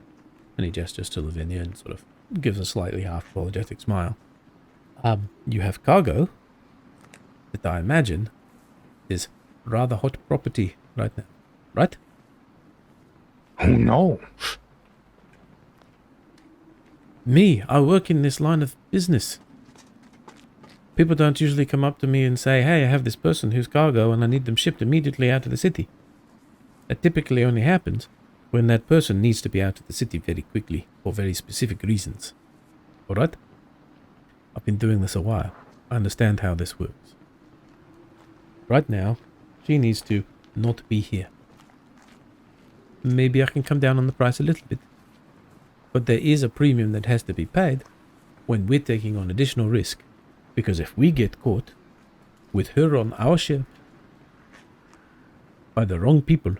[SPEAKER 1] and he gestures to Lavinia and sort of gives a slightly half-apologetic smile. You have cargo that I imagine is rather hot property right now, right?
[SPEAKER 7] Who knows?
[SPEAKER 1] Me, I work in this line of business. People don't usually come up to me and say, hey, I have this person who's cargo and I need them shipped immediately out of the city. That typically only happens when that person needs to be out of the city very quickly for very specific reasons. Alright? I've been doing this a while. I understand how this works. Right now, she needs to not be here. Maybe I can come down on the price a little bit. But there is a premium that has to be paid when we're taking on additional risk. Because if we get caught with her on our ship by the wrong people,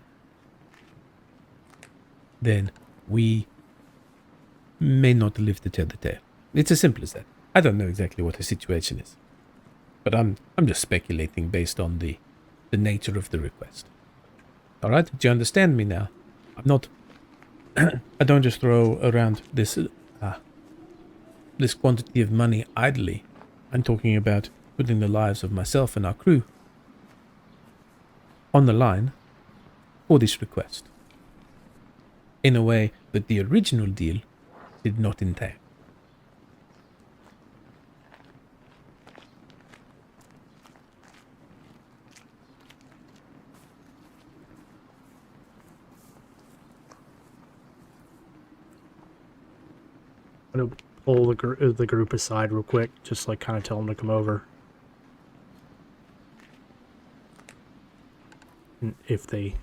[SPEAKER 1] then we may not live to tell the tale. It's as simple as that. I don't know exactly what the situation is. But I'm just speculating based on the nature of the request. Alright? Do you understand me now? I'm not... I don't just throw around this quantity of money idly. I'm talking about putting the lives of myself and our crew on the line for this request. In a way that the original deal did not entail.
[SPEAKER 6] I'm going to pull the group aside real quick, just like kind of tell them to come over. And if they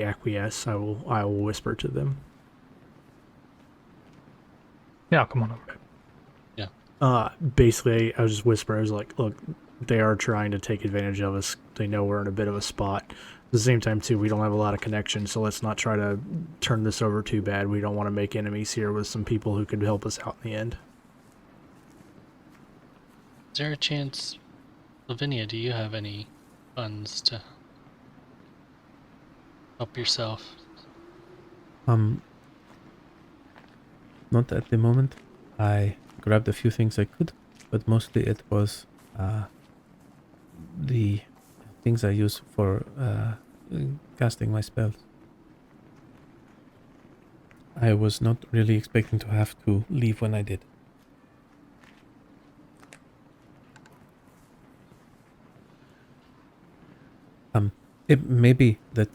[SPEAKER 6] acquiesce, I will whisper to them.
[SPEAKER 2] Yeah, come on over.
[SPEAKER 6] Basically, I was just whispering. I was like, look, they are trying to take advantage of us. They know we're in a bit of a spot. At the same time, too, we don't have a lot of connections, so let's not try to turn this over too bad. We don't want to make enemies here with some people who could help us out in the end.
[SPEAKER 4] Is there a chance, Lavinia, do you have any funds to help yourself?
[SPEAKER 1] Not at the moment. I grabbed a few things I could, but mostly it was the things I use for casting my spells. I was not really expecting to have to leave when I did. It may be that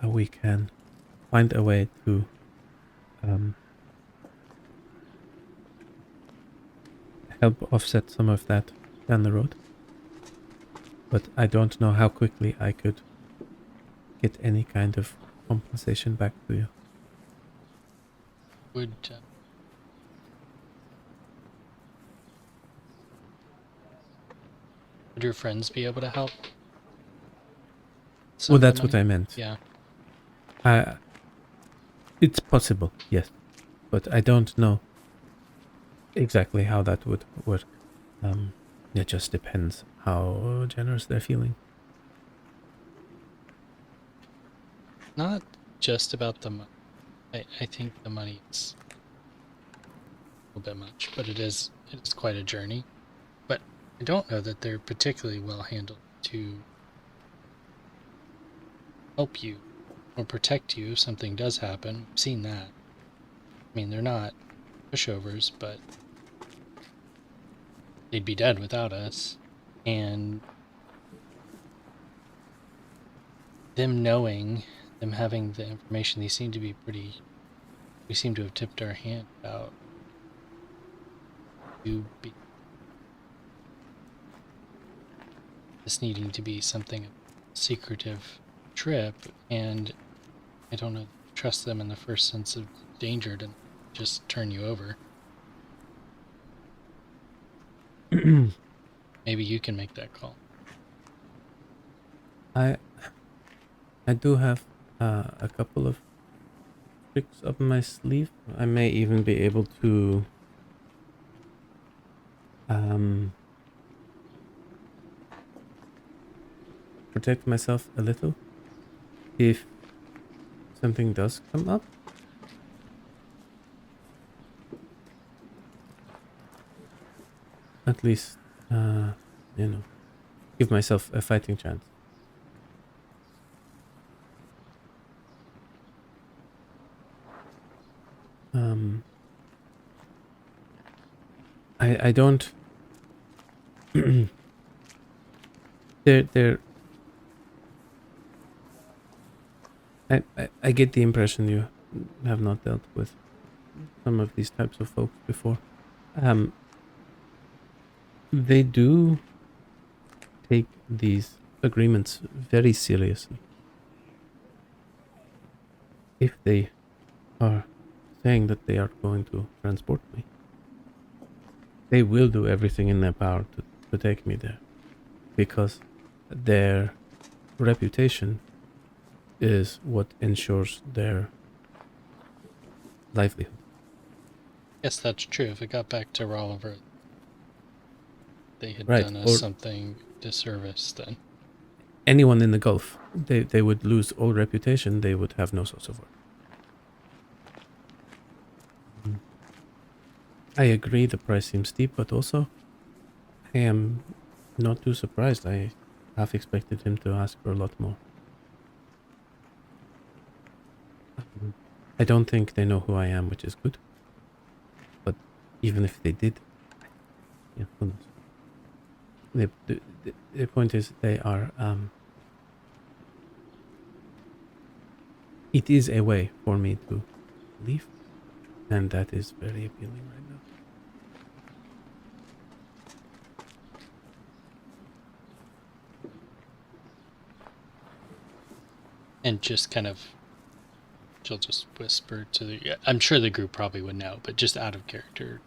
[SPEAKER 1] we can find a way to help offset some of that down the road. But I don't know how quickly I could get any kind of compensation back to you.
[SPEAKER 4] Would your friends be able to help?
[SPEAKER 1] Well, that's what I meant.
[SPEAKER 4] Yeah.
[SPEAKER 1] It's possible, yes. But I don't know exactly how that would work. It just depends how generous they're feeling.
[SPEAKER 4] Not just about the money. I think the money is a little bit much, but it is quite a journey. But I don't know that they're particularly well handled to help you or protect you if something does happen. We've seen that. I mean, they're not pushovers, but they'd be dead without us. And them knowing, them having the information, we seem to have tipped our hand about this needing to be something of a secretive trip, and I don't know, trust them in the first sense of danger to just turn you over. Maybe you can make that call.
[SPEAKER 1] I do have a couple of tricks up my sleeve. I may even be able to protect myself a little if something does come up. At least, give myself a fighting chance. I don't. There. I get the impression you have not dealt with some of these types of folks before. They do take these agreements very seriously. If they are saying that they are going to transport me, they will do everything in their power to take me there, because their reputation is what ensures their livelihood.
[SPEAKER 4] Yes, that's true. If it got back to Rolliver, they had
[SPEAKER 1] Right,
[SPEAKER 4] done us something disservice then.
[SPEAKER 1] Anyone in the Gulf, they would lose all reputation, they would have no source of work. I agree the price seems steep, but also I am not too surprised. I half expected him to ask for a lot more. I don't think they know who I am, which is good. But even if they did, yeah, who knows? The point is they are... it is a way for me to leave, and that is very appealing right now.
[SPEAKER 4] And just kind of, she'll just whisper to the, I'm sure the group probably would know, but just out of character,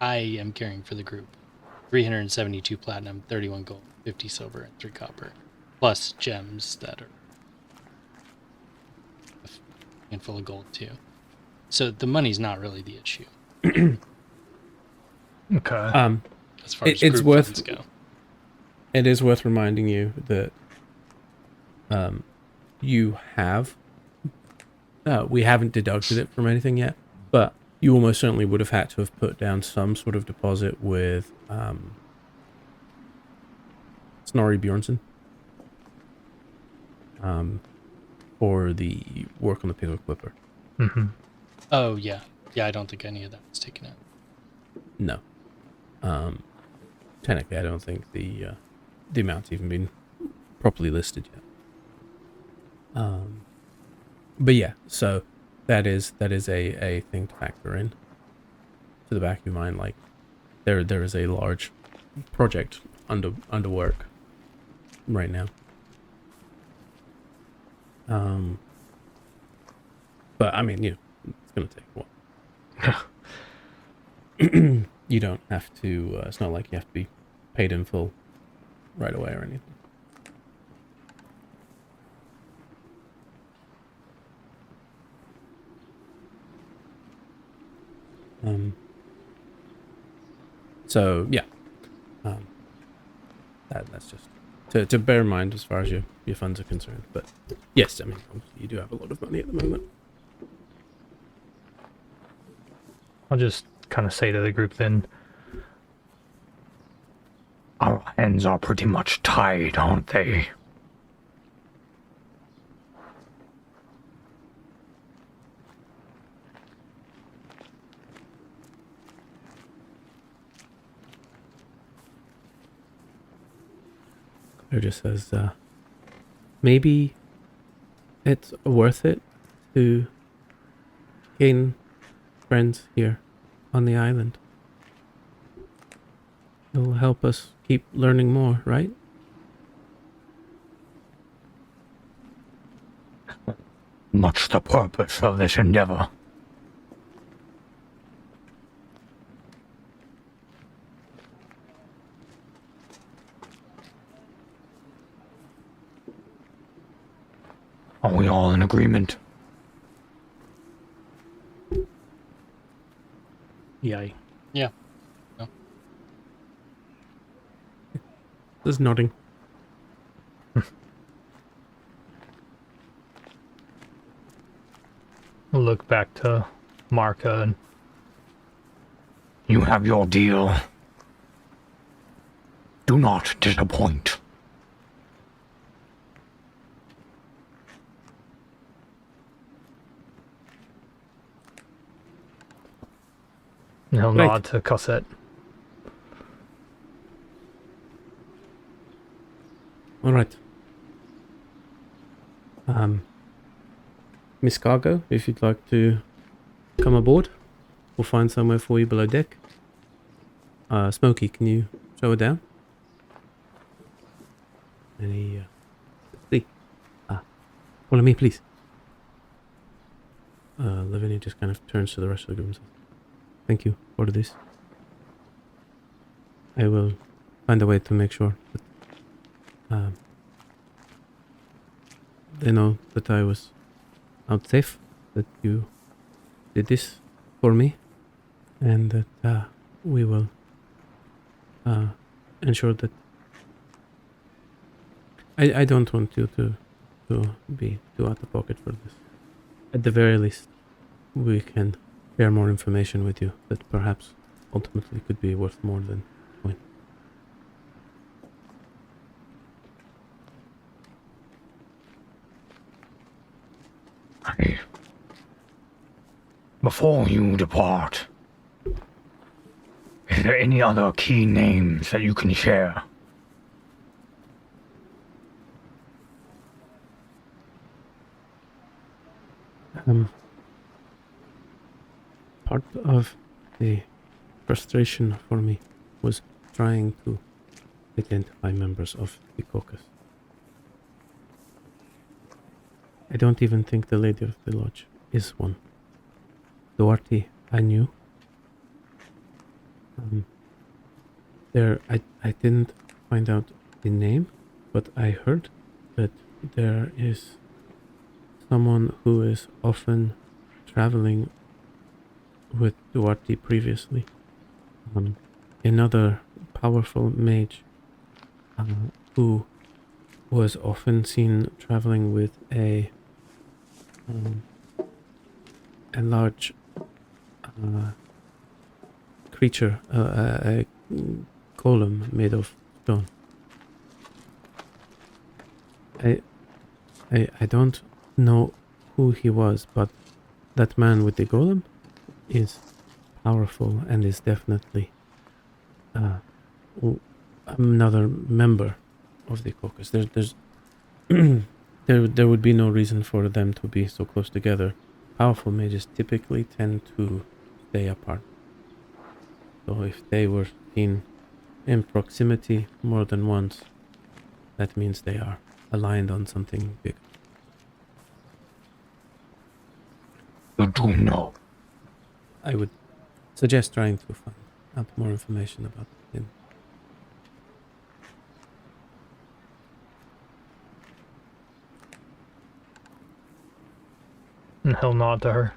[SPEAKER 4] I am carrying for the group 372 platinum, 31 gold, 50 silver, and 3 copper, plus gems that are a handful of gold too. So the money's not really the issue.
[SPEAKER 2] Okay.
[SPEAKER 4] As far as group funds go.
[SPEAKER 1] It is worth reminding you that you have... we haven't deducted it from anything yet, but you almost certainly would have had to have put down some sort of deposit with Snorri Bjornsson for the work on the Pickled Quipper.
[SPEAKER 2] Mm-hmm.
[SPEAKER 4] Oh, yeah. Yeah, I don't think any of that was taken out.
[SPEAKER 1] No. Technically, I don't think the amount's even been properly listed yet. But yeah, so that is a thing to factor in to the back of your mind. Like there is a large project under work right now. But I mean, it's gonna take a while. You don't have to. It's not like you have to be paid in full right away or anything. So yeah, that's just to bear in mind as far as your funds are concerned. But yes, I mean, obviously you do have a lot of money at the moment.
[SPEAKER 2] I'll just kind of say to the group then,
[SPEAKER 7] Hands are pretty much tied, aren't they?
[SPEAKER 1] Claire just says, maybe it's worth it to gain friends here on the island. It'll help us keep learning more, right?
[SPEAKER 7] Much the purpose of this endeavor. Are we all in agreement?
[SPEAKER 6] Yay.
[SPEAKER 4] Yeah.
[SPEAKER 1] Just nodding.
[SPEAKER 2] Look back to Marka and
[SPEAKER 7] You have your deal. Do not disappoint.
[SPEAKER 2] he'll
[SPEAKER 1] Right.
[SPEAKER 2] nod to Cosette.
[SPEAKER 1] All right. Miss Cargo, if you'd like to come aboard, we'll find somewhere for you below deck. Smokey, can you show her down? Any, see. Follow me, please. Lavinia just kind of turns to the rest of the group and says, thank you for this. I will find a way to make sure that they know that I was out safe, that you did this for me, and that we will ensure that I don't want you to be too out of pocket for this. At the very least, we can share more information with you that perhaps ultimately could be worth more than coin.
[SPEAKER 7] Before you depart, is there any other key names that you can share?
[SPEAKER 1] Part of the frustration for me was trying to identify members of the caucus. I don't even think the Lady of the Lodge is one. Duarte, I knew. I didn't find out the name, but I heard that there is someone who is often traveling with Duarte previously. Another powerful mage who was often seen traveling with a large creature, a golem made of stone. I don't know who he was, but that man with the golem is powerful and is definitely another member of the caucus. There's there would be no reason for them to be so close together. Powerful mages typically tend to stay apart. So if they were seen in proximity more than once, that means they are aligned on something big.
[SPEAKER 7] You do know.
[SPEAKER 1] I would suggest trying to find out more information about him.
[SPEAKER 2] And he'll nod to her.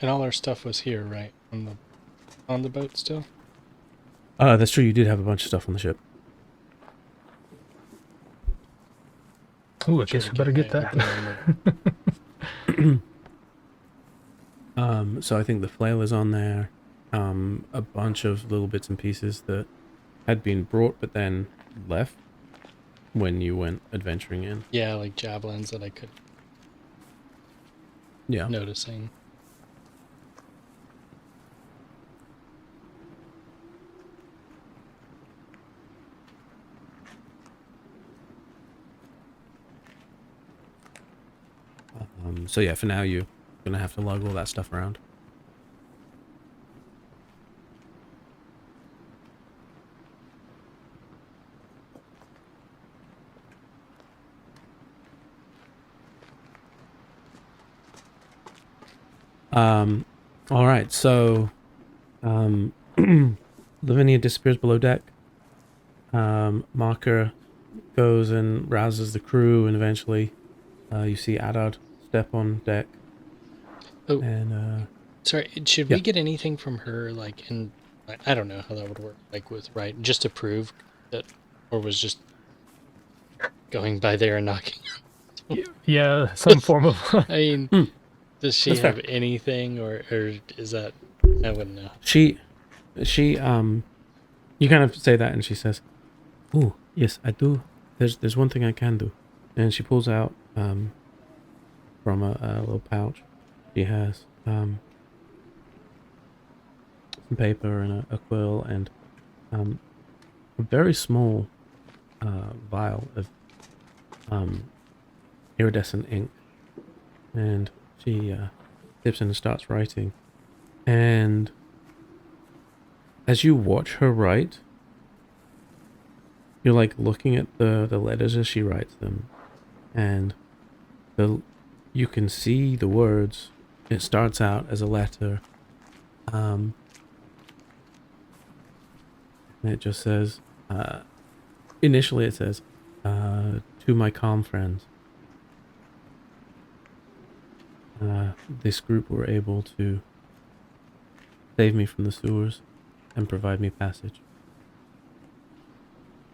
[SPEAKER 4] And all our stuff was here, right? On the boat still?
[SPEAKER 1] That's true, you did have a bunch of stuff on the ship.
[SPEAKER 2] Ooh, I
[SPEAKER 4] Try
[SPEAKER 2] guess
[SPEAKER 4] to
[SPEAKER 2] we better get
[SPEAKER 4] my
[SPEAKER 2] that.
[SPEAKER 4] opening
[SPEAKER 1] So I think the flail is on there. A bunch of little bits and pieces that had been brought but then left when you went adventuring in.
[SPEAKER 4] Yeah, like javelins that I could
[SPEAKER 1] Yeah.
[SPEAKER 4] noticing.
[SPEAKER 1] So yeah, for now you're gonna have to lug all that stuff around. All right. So, Lavinia disappears below deck. Marker goes and rouses the crew, and eventually, you see Adad step on deck.
[SPEAKER 4] Oh,
[SPEAKER 1] And
[SPEAKER 4] sorry. Should
[SPEAKER 1] yeah.
[SPEAKER 4] we get anything from her? Like, in I don't know how that would work. Like with just to prove that, or was just going by there and knocking.
[SPEAKER 2] Yeah, some form of.
[SPEAKER 4] I mean, does she
[SPEAKER 1] That's fair.
[SPEAKER 4] have anything, or is that? I wouldn't know.
[SPEAKER 1] she, you kind of say that, and she says, "Oh, yes, I do. There's one thing I can do," and she pulls out from a little pouch. She has some paper and a quill and a very small vial of iridescent ink, and she dips in and starts writing. And as you watch her write, you're like looking at the letters as she writes them, and you can see the words. It starts out as a letter, and it just says, initially it says, to my calm friends. This group were able to save me from the sewers and provide me passage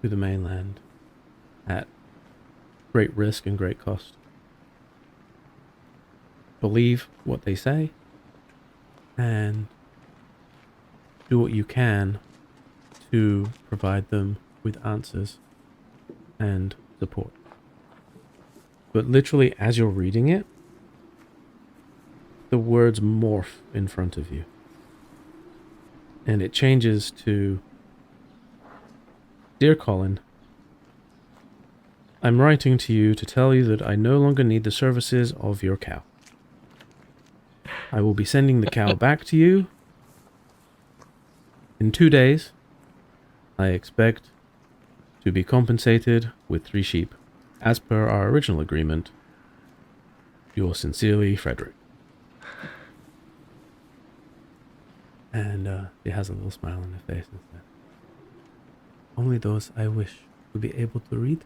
[SPEAKER 1] to the mainland at great risk and great cost. Believe what they say and do what you can to provide them with answers and support. But literally, as you're reading it, the words morph in front of you. And it changes to, Dear Colin, I'm writing to you to tell you that I no longer need the services of your cow. I will be sending the cow back to you in 2 days. I expect to be compensated with 3 sheep, as per our original agreement. Yours sincerely, Frederick. And she has a little smile on her face and says, only those I wish to be able to read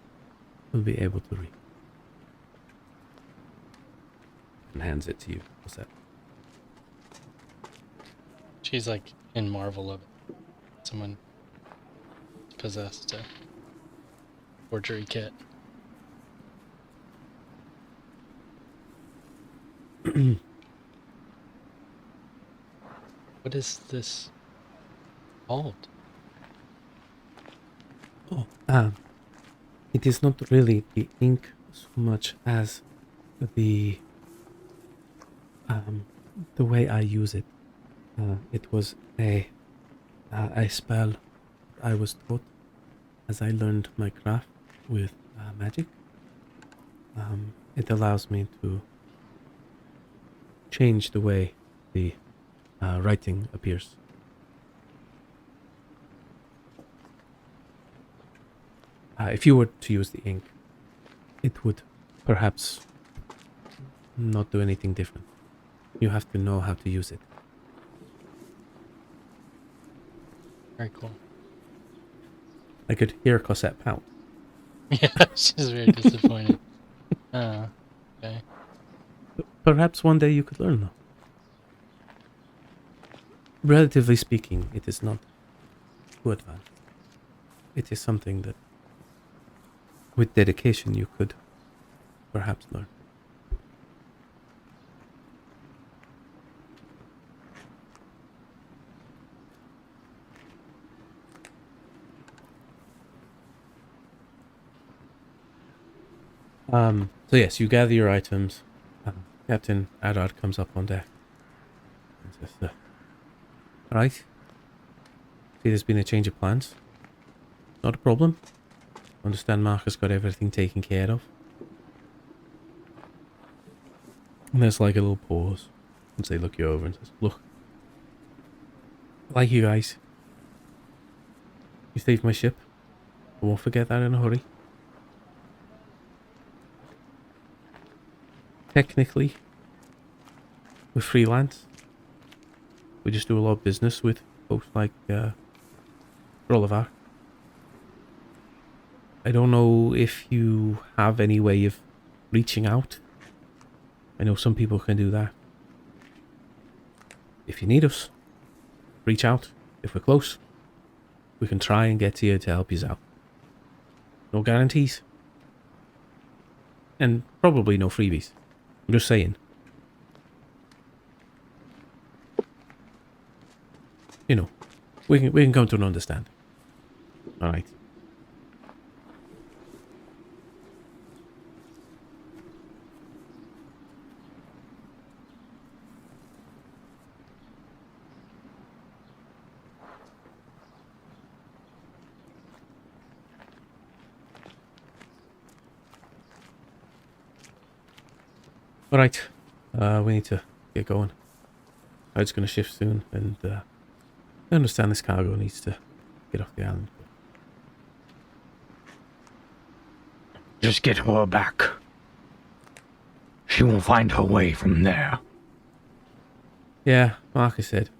[SPEAKER 1] will be able to read. And hands it to you. What's that?
[SPEAKER 4] She's like in marvel of it. Someone possessed a forgery kit. What is this called?
[SPEAKER 1] Oh, it is not really the ink so much as the way I use it. It was a spell I was taught as I learned my craft with magic. It allows me to change the way the writing appears. If you were to use the ink, it would perhaps not do anything different. You have to know how to use it.
[SPEAKER 4] Very cool.
[SPEAKER 1] I could hear Cosette pout.
[SPEAKER 4] Yeah, she's very disappointed. Oh, okay.
[SPEAKER 1] Perhaps one day you could learn, though. Relatively speaking, it is not too advanced. It is something that, with dedication, you could perhaps learn. So yes, you gather your items. Captain Adard comes up on deck and says, "Right. See, there's been a change of plans. Not a problem. Understand Marcus got everything taken care of." And there's like a little pause. And they look you over and says, "Look, I like you guys. You saved my ship. I won't forget that in a hurry. Technically, we're freelance. We just do a lot of business with folks like Rollivar. I don't know if you have any way of reaching out. I know some people can do that. If you need us, reach out. If we're close, we can try and get to you to help you out. No guarantees. And probably no freebies. I'm just saying. You know, we can come to an understanding. Alright. Alright, we need to get going. Tide's going to shift soon, and I understand this cargo needs to get off the island.
[SPEAKER 7] Just get her back. She will find her way from there.
[SPEAKER 1] Yeah, Marcus said.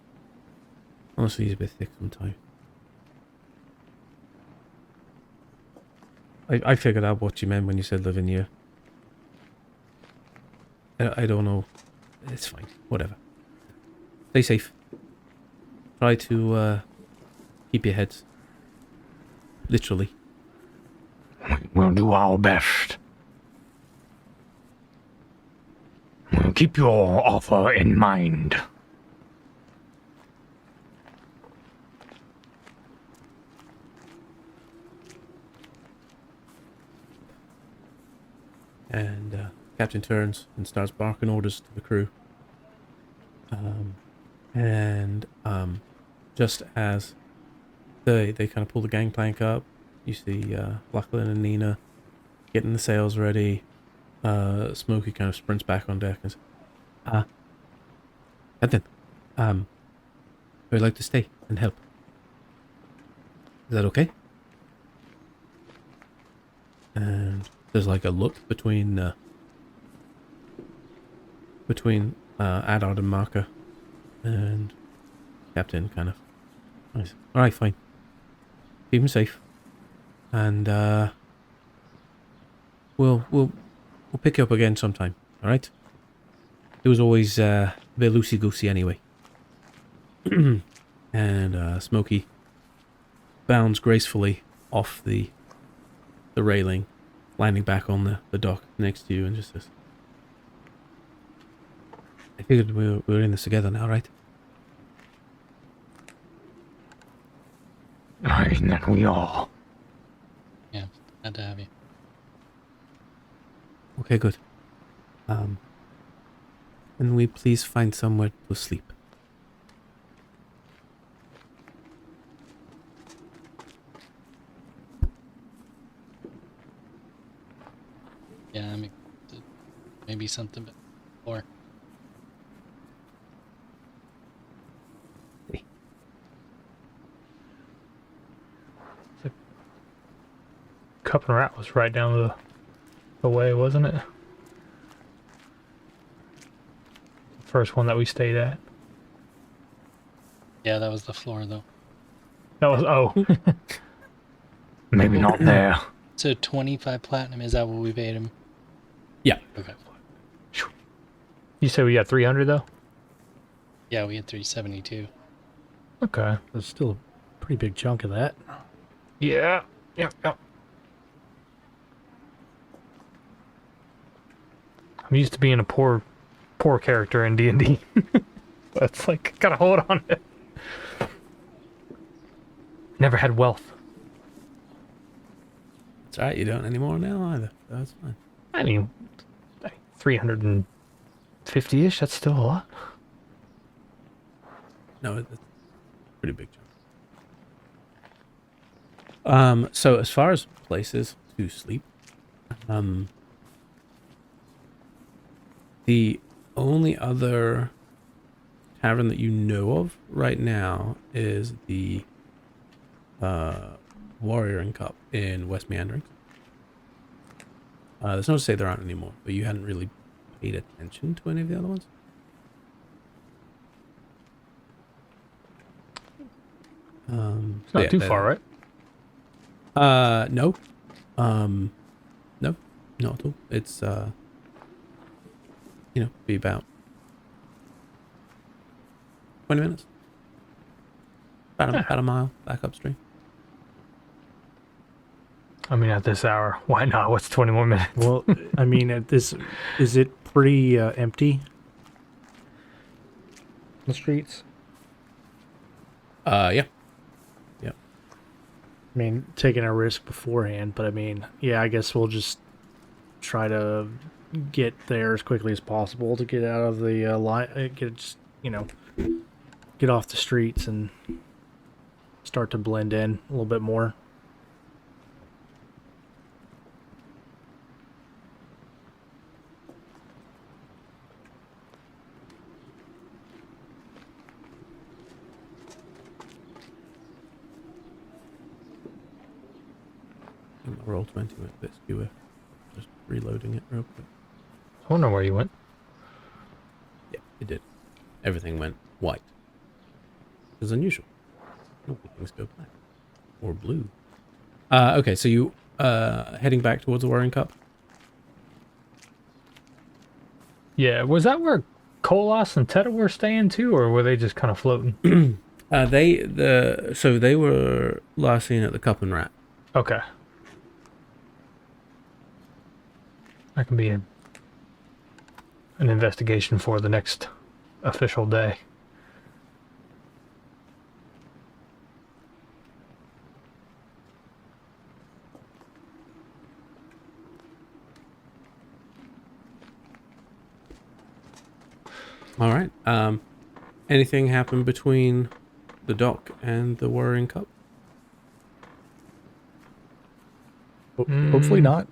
[SPEAKER 1] Honestly, he's a bit thick sometimes. I figured out what you meant when you said living here. I don't know. It's fine. Whatever. Stay safe. Try to keep your heads. Literally.
[SPEAKER 7] We'll do our best. We'll keep your offer in mind.
[SPEAKER 1] And Captain turns and starts barking orders to the crew. Just as they kind of pull the gangplank up, you see Lachlan and Nina getting the sails ready. Smokey kind of sprints back on deck and says, Captain, I'd like to stay and help. Is that okay? And there's like a look between Adard and Marker, and Captain kind of, nice. All right, fine. Keep him safe, and we'll pick you up again sometime. All right. It was always a bit loosey goosey anyway. And Smokey bounds gracefully off the railing, landing back on the dock next to you, and just says, I figured we were in this together now, right?
[SPEAKER 7] Isn't that we are?
[SPEAKER 4] Yeah, glad to have you.
[SPEAKER 1] Okay, good. Can we please find somewhere to sleep?
[SPEAKER 4] Yeah, I mean, maybe something before.
[SPEAKER 2] Cup and Rat was right down the way, wasn't it? The first one that we stayed at.
[SPEAKER 4] Yeah, that was the floor though.
[SPEAKER 2] That was, oh.
[SPEAKER 7] Maybe not there.
[SPEAKER 4] So 25 platinum, is that what we paid him?
[SPEAKER 1] Yeah.
[SPEAKER 4] Okay.
[SPEAKER 2] You said we got 300 though?
[SPEAKER 4] Yeah, we had 372.
[SPEAKER 2] Okay.
[SPEAKER 6] That's still a pretty big chunk of that.
[SPEAKER 2] Yeah. Yeah. I'm used to being a poor character in D&D. It's like, gotta hold on. Never had wealth.
[SPEAKER 1] It's alright, you don't anymore now either. That's fine.
[SPEAKER 2] I mean, 350-ish, that's still a lot.
[SPEAKER 1] No, it's a pretty big jump. So as far as places to sleep, the only other tavern that you know of right now is the Warrior and Cup in West Meandering. There's no to say there aren't anymore, but you hadn't really paid attention to any of the other ones.
[SPEAKER 2] It's not too far, right?
[SPEAKER 1] No. No, not at all. It's, be about 20 minutes. About a mile back upstream.
[SPEAKER 2] I mean, at this hour, why not? What's 20 more minutes?
[SPEAKER 6] Well, I mean, is it pretty empty? The streets?
[SPEAKER 1] Yeah.
[SPEAKER 6] I mean, taking a risk beforehand, but I mean, yeah, I guess we'll just try to get there as quickly as possible to get out of the line, get off the streets and start to blend in a little bit more.
[SPEAKER 1] Roll 20 went a bit skewer. Just reloading it real quick.
[SPEAKER 2] I wonder where you went.
[SPEAKER 1] Yeah, it did. Everything went white. It was unusual. Normally things go black. Or blue. Okay, so you heading back towards the Warring Cup?
[SPEAKER 2] Yeah, was that where Kolos and Teta were staying too, or were they just kind of floating?
[SPEAKER 1] So they were last seen at the Cup and Rat.
[SPEAKER 2] Okay. That can be an investigation for the next official day.
[SPEAKER 1] All right. Anything happen between the dock and the Warring Cup?
[SPEAKER 6] Hopefully not.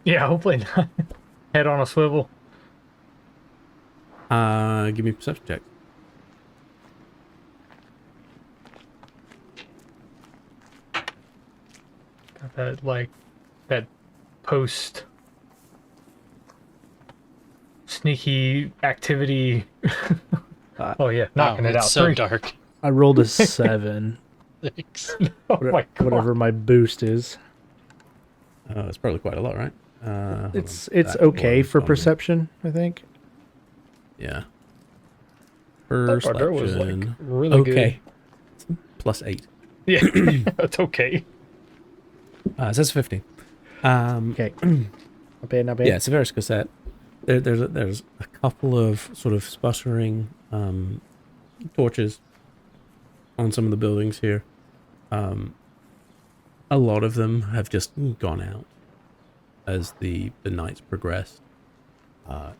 [SPEAKER 2] Yeah, hopefully not. Head on a swivel.
[SPEAKER 1] Give me a perception check.
[SPEAKER 2] Got that post sneaky activity. Oh yeah, knocking it out.
[SPEAKER 4] It's so
[SPEAKER 2] 3.
[SPEAKER 4] dark.
[SPEAKER 6] I rolled a 7.
[SPEAKER 4] Thanks.
[SPEAKER 2] Oh my god.
[SPEAKER 6] Whatever my boost is.
[SPEAKER 1] It's probably quite a lot, right?
[SPEAKER 6] It's
[SPEAKER 1] That
[SPEAKER 6] okay
[SPEAKER 1] was
[SPEAKER 6] for
[SPEAKER 1] on me.
[SPEAKER 6] perception, I think.
[SPEAKER 1] Yeah.
[SPEAKER 2] That part there was like
[SPEAKER 1] Perception.
[SPEAKER 2] really
[SPEAKER 1] Okay. +8.
[SPEAKER 2] good. Yeah, that's okay.
[SPEAKER 1] So that's 15.
[SPEAKER 6] Okay. Not bad, not bad.
[SPEAKER 1] Yeah, it's a very cassette. There's a couple of sort of sputtering torches on some of the buildings here. A lot of them have just gone out as the nights progress.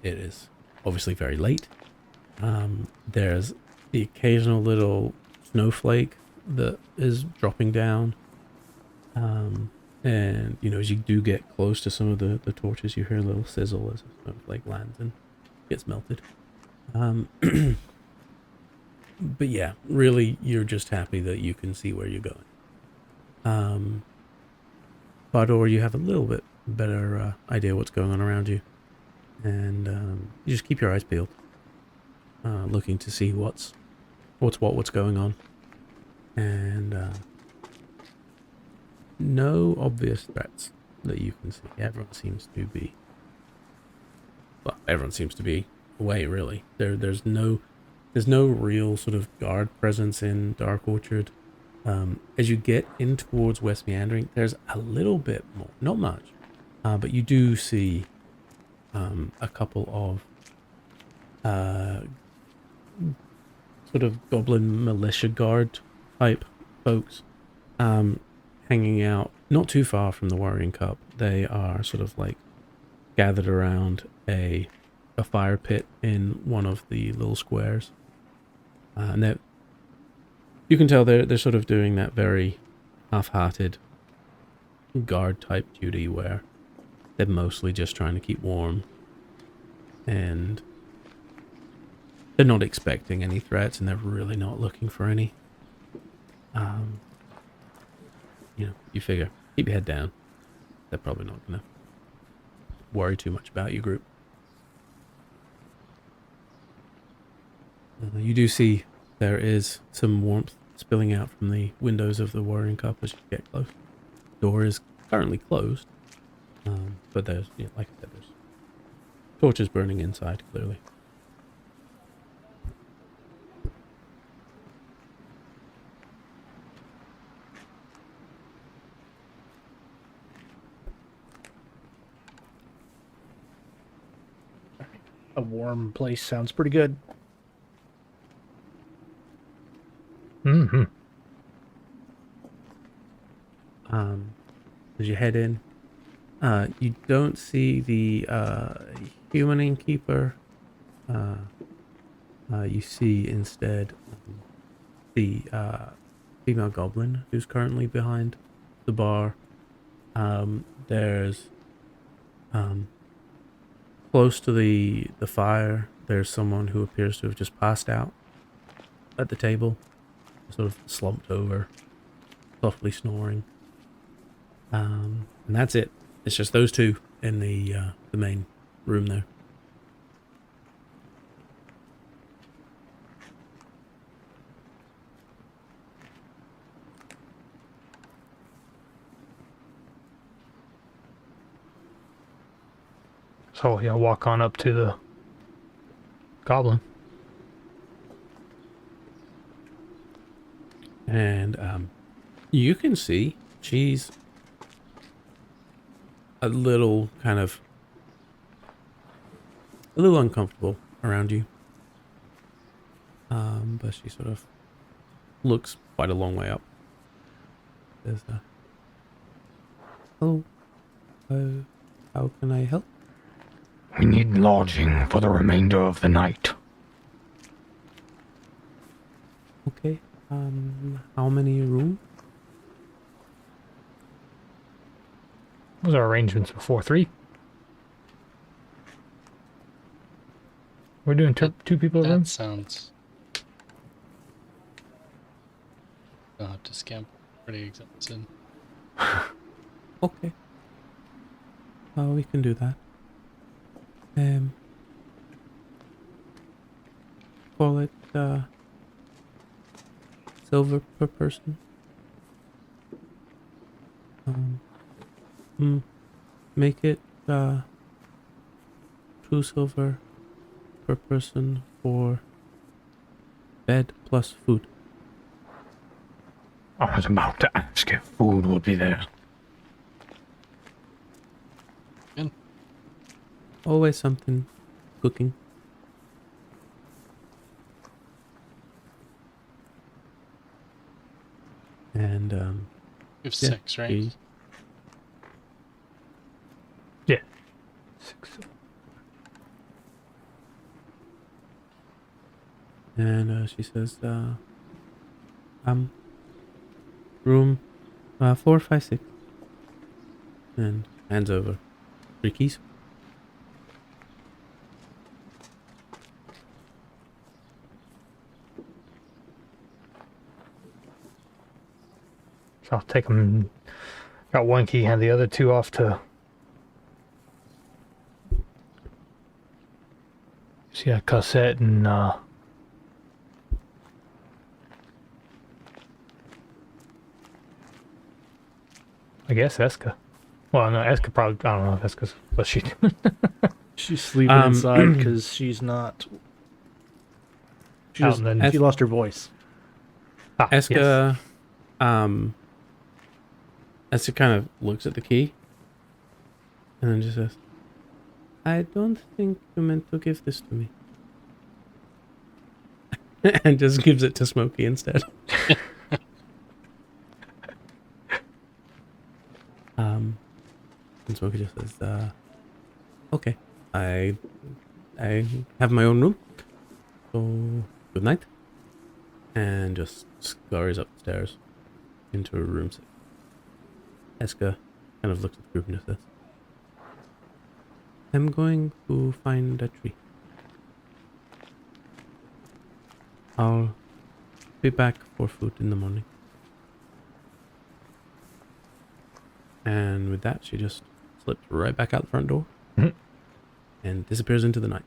[SPEAKER 1] It is obviously very late. There's the occasional little snowflake that is dropping down. And, as you do get close to some of the torches, you hear a little sizzle as a snowflake lands and gets melted. But yeah, really, you're just happy that you can see where you're going. Or you have a little bit better idea what's going on around you. And you just keep your eyes peeled, looking to see what's going on. And no obvious threats that you can see. Everyone seems to be away, really. There's no real sort of guard presence in Dark Orchard. As you get in towards West Meandering, there's a little bit more, not much, but you do see a couple of sort of goblin militia guard type folks hanging out not too far from the Warring Cup. They are sort of like gathered around a fire pit in one of the little squares, and you can tell they're sort of doing that very half-hearted guard type duty where they're mostly just trying to keep warm, and they're not expecting any threats, and they're really not looking for any. You figure, keep your head down. They're probably not gonna worry too much about your group. You do see there is some warmth spilling out from the windows of the Warring Cup as you get close. Door is currently closed, but there's, like I said, there's torches burning inside, clearly.
[SPEAKER 6] A warm place sounds pretty good.
[SPEAKER 2] Mm-hmm.
[SPEAKER 1] As you head in, you don't see the human innkeeper. You see instead the female goblin who's currently behind the bar. There's close to the fire, there's someone who appears to have just passed out at the table, sort of slumped over, softly snoring. And that's it. It's just those two in the main room there.
[SPEAKER 2] So yeah, walk on up to the goblin.
[SPEAKER 1] And you can see she's a little uncomfortable around you. But she sort of looks quite a long way up. There's hello, how can I help?
[SPEAKER 7] We need lodging for the remainder of the night.
[SPEAKER 1] Okay, how many rooms?
[SPEAKER 2] What was our arrangements before? 3? We're doing two people a
[SPEAKER 4] That
[SPEAKER 2] room?
[SPEAKER 4] sounds. I'll have to scamp pretty exhausted.
[SPEAKER 1] Okay. We can do that. Call it, silver per person. Make it, 2 silver per person for bed plus food.
[SPEAKER 7] I was about to ask if food would be there.
[SPEAKER 4] Good.
[SPEAKER 1] Always something cooking. And,
[SPEAKER 4] We have 6, right?
[SPEAKER 2] Yeah. 6.
[SPEAKER 1] And she says, room 456, and hands over 3 keys.
[SPEAKER 2] So I'll take them. Got 1 key, hand the other 2 off to. See a cassette and I guess Eska. Well, no, Eska probably. I don't know if Eska's. What's she doing?
[SPEAKER 6] She's sleeping inside because she's not. She,
[SPEAKER 2] Out
[SPEAKER 6] just,
[SPEAKER 2] and then-
[SPEAKER 6] she lost her voice.
[SPEAKER 2] Ah, yes.
[SPEAKER 1] Eska, Eska kind of looks at the key, and then just says, I don't think you meant to give this to me. And just gives it to Smokey instead. And Smokey just says, okay, I have my own room, so good night. And just scurries upstairs into her room. Eska kind of looks at the group and just says, I'm going to find a tree. I'll be back for food in the morning. And with that, she just slips right back out the front door and disappears into the night.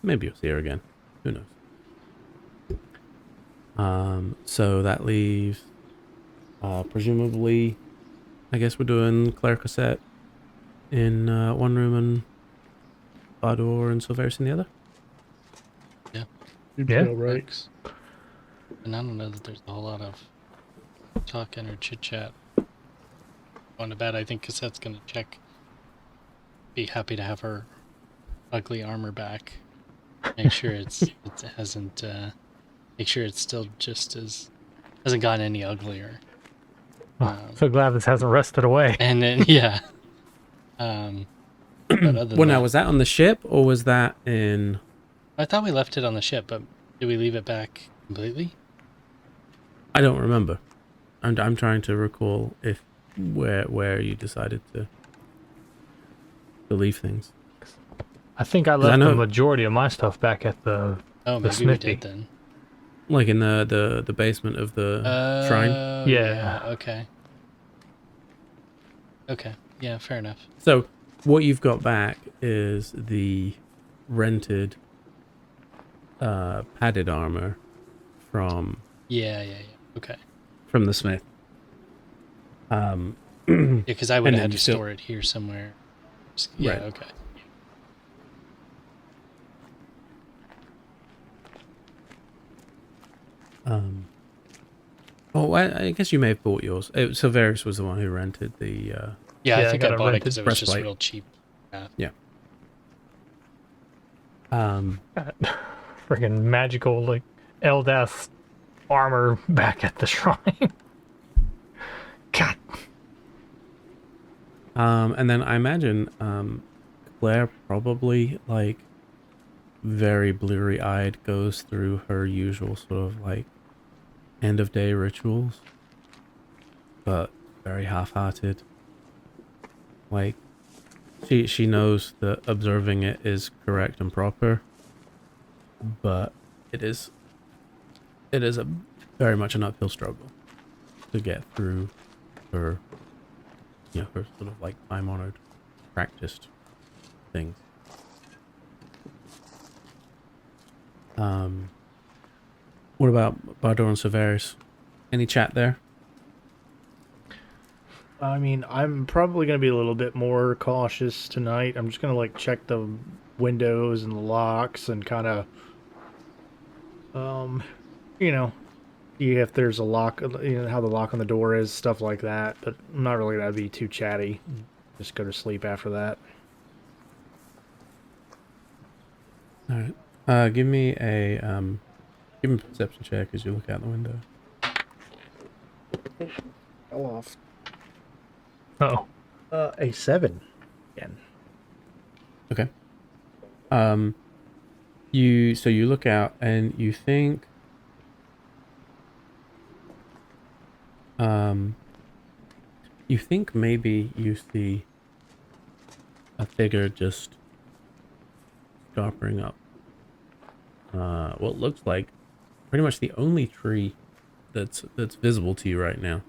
[SPEAKER 1] Maybe you'll see her again. Who knows? So that leaves, presumably, I guess we're doing Claire Cassette in one room and Bador and Silveris in the other.
[SPEAKER 4] Yeah.
[SPEAKER 2] Yeah.
[SPEAKER 6] Right.
[SPEAKER 4] Works. And I don't know that there's a whole lot of talking or chit chat going to bed. I think Cassette's gonna check. Be happy to have her ugly armor back. Make sure it hasn't. Make sure it's still just as hasn't gotten any uglier.
[SPEAKER 2] So glad this hasn't rusted away.
[SPEAKER 4] And then yeah. But other than
[SPEAKER 1] Well, now,
[SPEAKER 4] that,
[SPEAKER 1] was that on the ship or was that in...
[SPEAKER 4] I thought we left it on the ship, but did we leave it back completely?
[SPEAKER 1] I don't remember. I'm trying to recall if where you decided to leave things.
[SPEAKER 2] I think I
[SPEAKER 1] I
[SPEAKER 2] left
[SPEAKER 1] know-
[SPEAKER 2] the majority of my stuff back at the
[SPEAKER 4] Oh, maybe we
[SPEAKER 2] smithy.
[SPEAKER 4] did then.
[SPEAKER 1] Like in the basement of the shrine.
[SPEAKER 2] Yeah.
[SPEAKER 4] Okay. Okay. Yeah. Fair enough.
[SPEAKER 1] So what you've got back is the rented padded armor from
[SPEAKER 4] Yeah. Okay.
[SPEAKER 1] from the smith.
[SPEAKER 4] Yeah, because I would
[SPEAKER 1] And
[SPEAKER 4] have
[SPEAKER 1] then
[SPEAKER 4] had to
[SPEAKER 1] you still-
[SPEAKER 4] store it here somewhere. Yeah.
[SPEAKER 1] Right.
[SPEAKER 4] Okay.
[SPEAKER 1] Oh, I guess you may have bought yours. Silveris was the one who rented the.
[SPEAKER 4] Yeah,
[SPEAKER 2] Yeah,
[SPEAKER 4] I
[SPEAKER 2] I
[SPEAKER 4] think
[SPEAKER 2] got
[SPEAKER 4] I
[SPEAKER 2] it
[SPEAKER 4] bought it
[SPEAKER 2] rented.
[SPEAKER 4] because it was just
[SPEAKER 1] Breastplate.
[SPEAKER 4] real cheap.
[SPEAKER 2] freaking magical like Eldath armor back at the shrine. God.
[SPEAKER 1] And then I imagine Claire probably like very bleary eyed goes through her usual sort of like end of day rituals, but very half hearted. Like she knows that observing it is correct and proper, but it is a very much an uphill struggle to get through her, you know, her sort of like time honored practiced things. What about Bardor and Severus? Any chat there?
[SPEAKER 6] I mean, I'm probably going to be a little bit more cautious tonight. I'm just going to like check the windows and the locks and kind of, you know, see if there's a lock, you know, how the lock on the door is, stuff like that. But I'm not really going to be too chatty. Just go to sleep after that.
[SPEAKER 1] All right. Give me a perception check as you look out the window.
[SPEAKER 6] Fell off.
[SPEAKER 2] Oh.
[SPEAKER 6] A 7 again.
[SPEAKER 1] Okay. You look out and you think maybe you see a figure just scarpering up what looks like pretty much the only tree that's visible to you right now.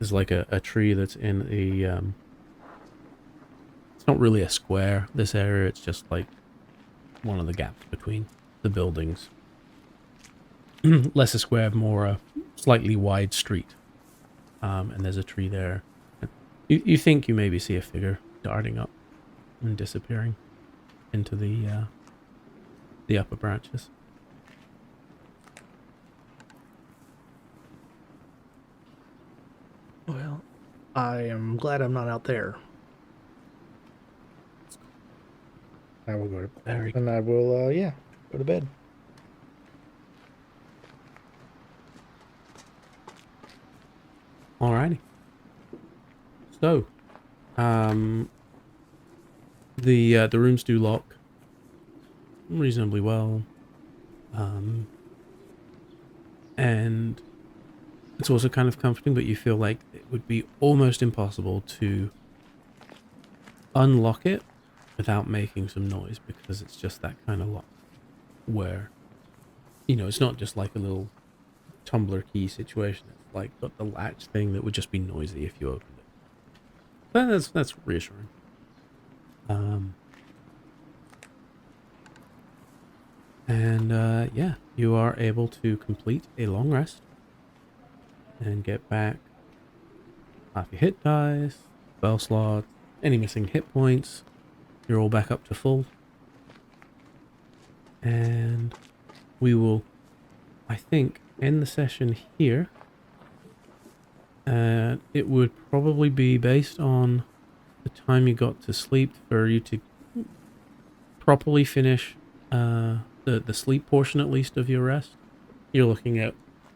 [SPEAKER 1] Is like a tree that's in a it's not really a square, this area, it's just like one of the gaps between the buildings. Less a square, more a slightly wide street. And there's a tree there. You think you maybe see a figure darting up and disappearing into the upper branches.
[SPEAKER 6] I am glad I'm not out there. I will go to
[SPEAKER 1] Very
[SPEAKER 6] and I will, go to bed.
[SPEAKER 1] Alrighty. So, the rooms do lock reasonably well, and it's also kind of comforting, but you feel like it would be almost impossible to unlock it without making some noise, because it's just that kind of lock where, you know, it's not just like a little tumbler key situation. It's like got the latch thing that would just be noisy if you opened it. But that's reassuring. And yeah, you are able to complete a long rest and get back half your hit dice, spell slots, any missing hit points. You're all back up to full. And we will, I think, end the session here. It would probably be based on the time you got to sleep for you to properly finish the sleep portion, at least, of your rest. You're looking at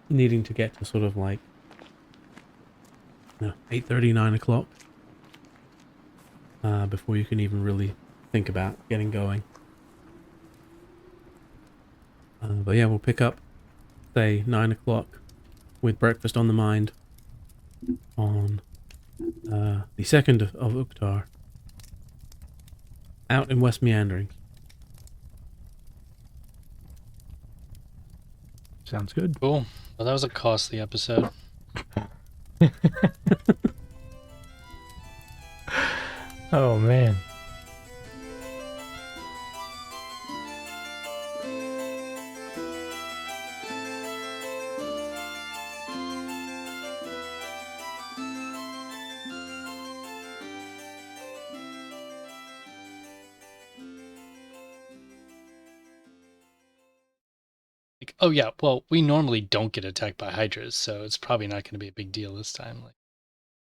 [SPEAKER 1] needing to get to sort of like 8:30, 9 o'clock before you can even really think about getting going. But yeah, we'll pick up, say, 9 o'clock with breakfast on the mind on the 2nd of Uktar, out in West Meandering.
[SPEAKER 2] Sounds good.
[SPEAKER 4] Cool. Well, that was a costly episode.
[SPEAKER 2] Oh man.
[SPEAKER 4] Like, oh yeah, well, we normally don't get attacked by hydras, so it's probably not going to be a big deal this time. Like,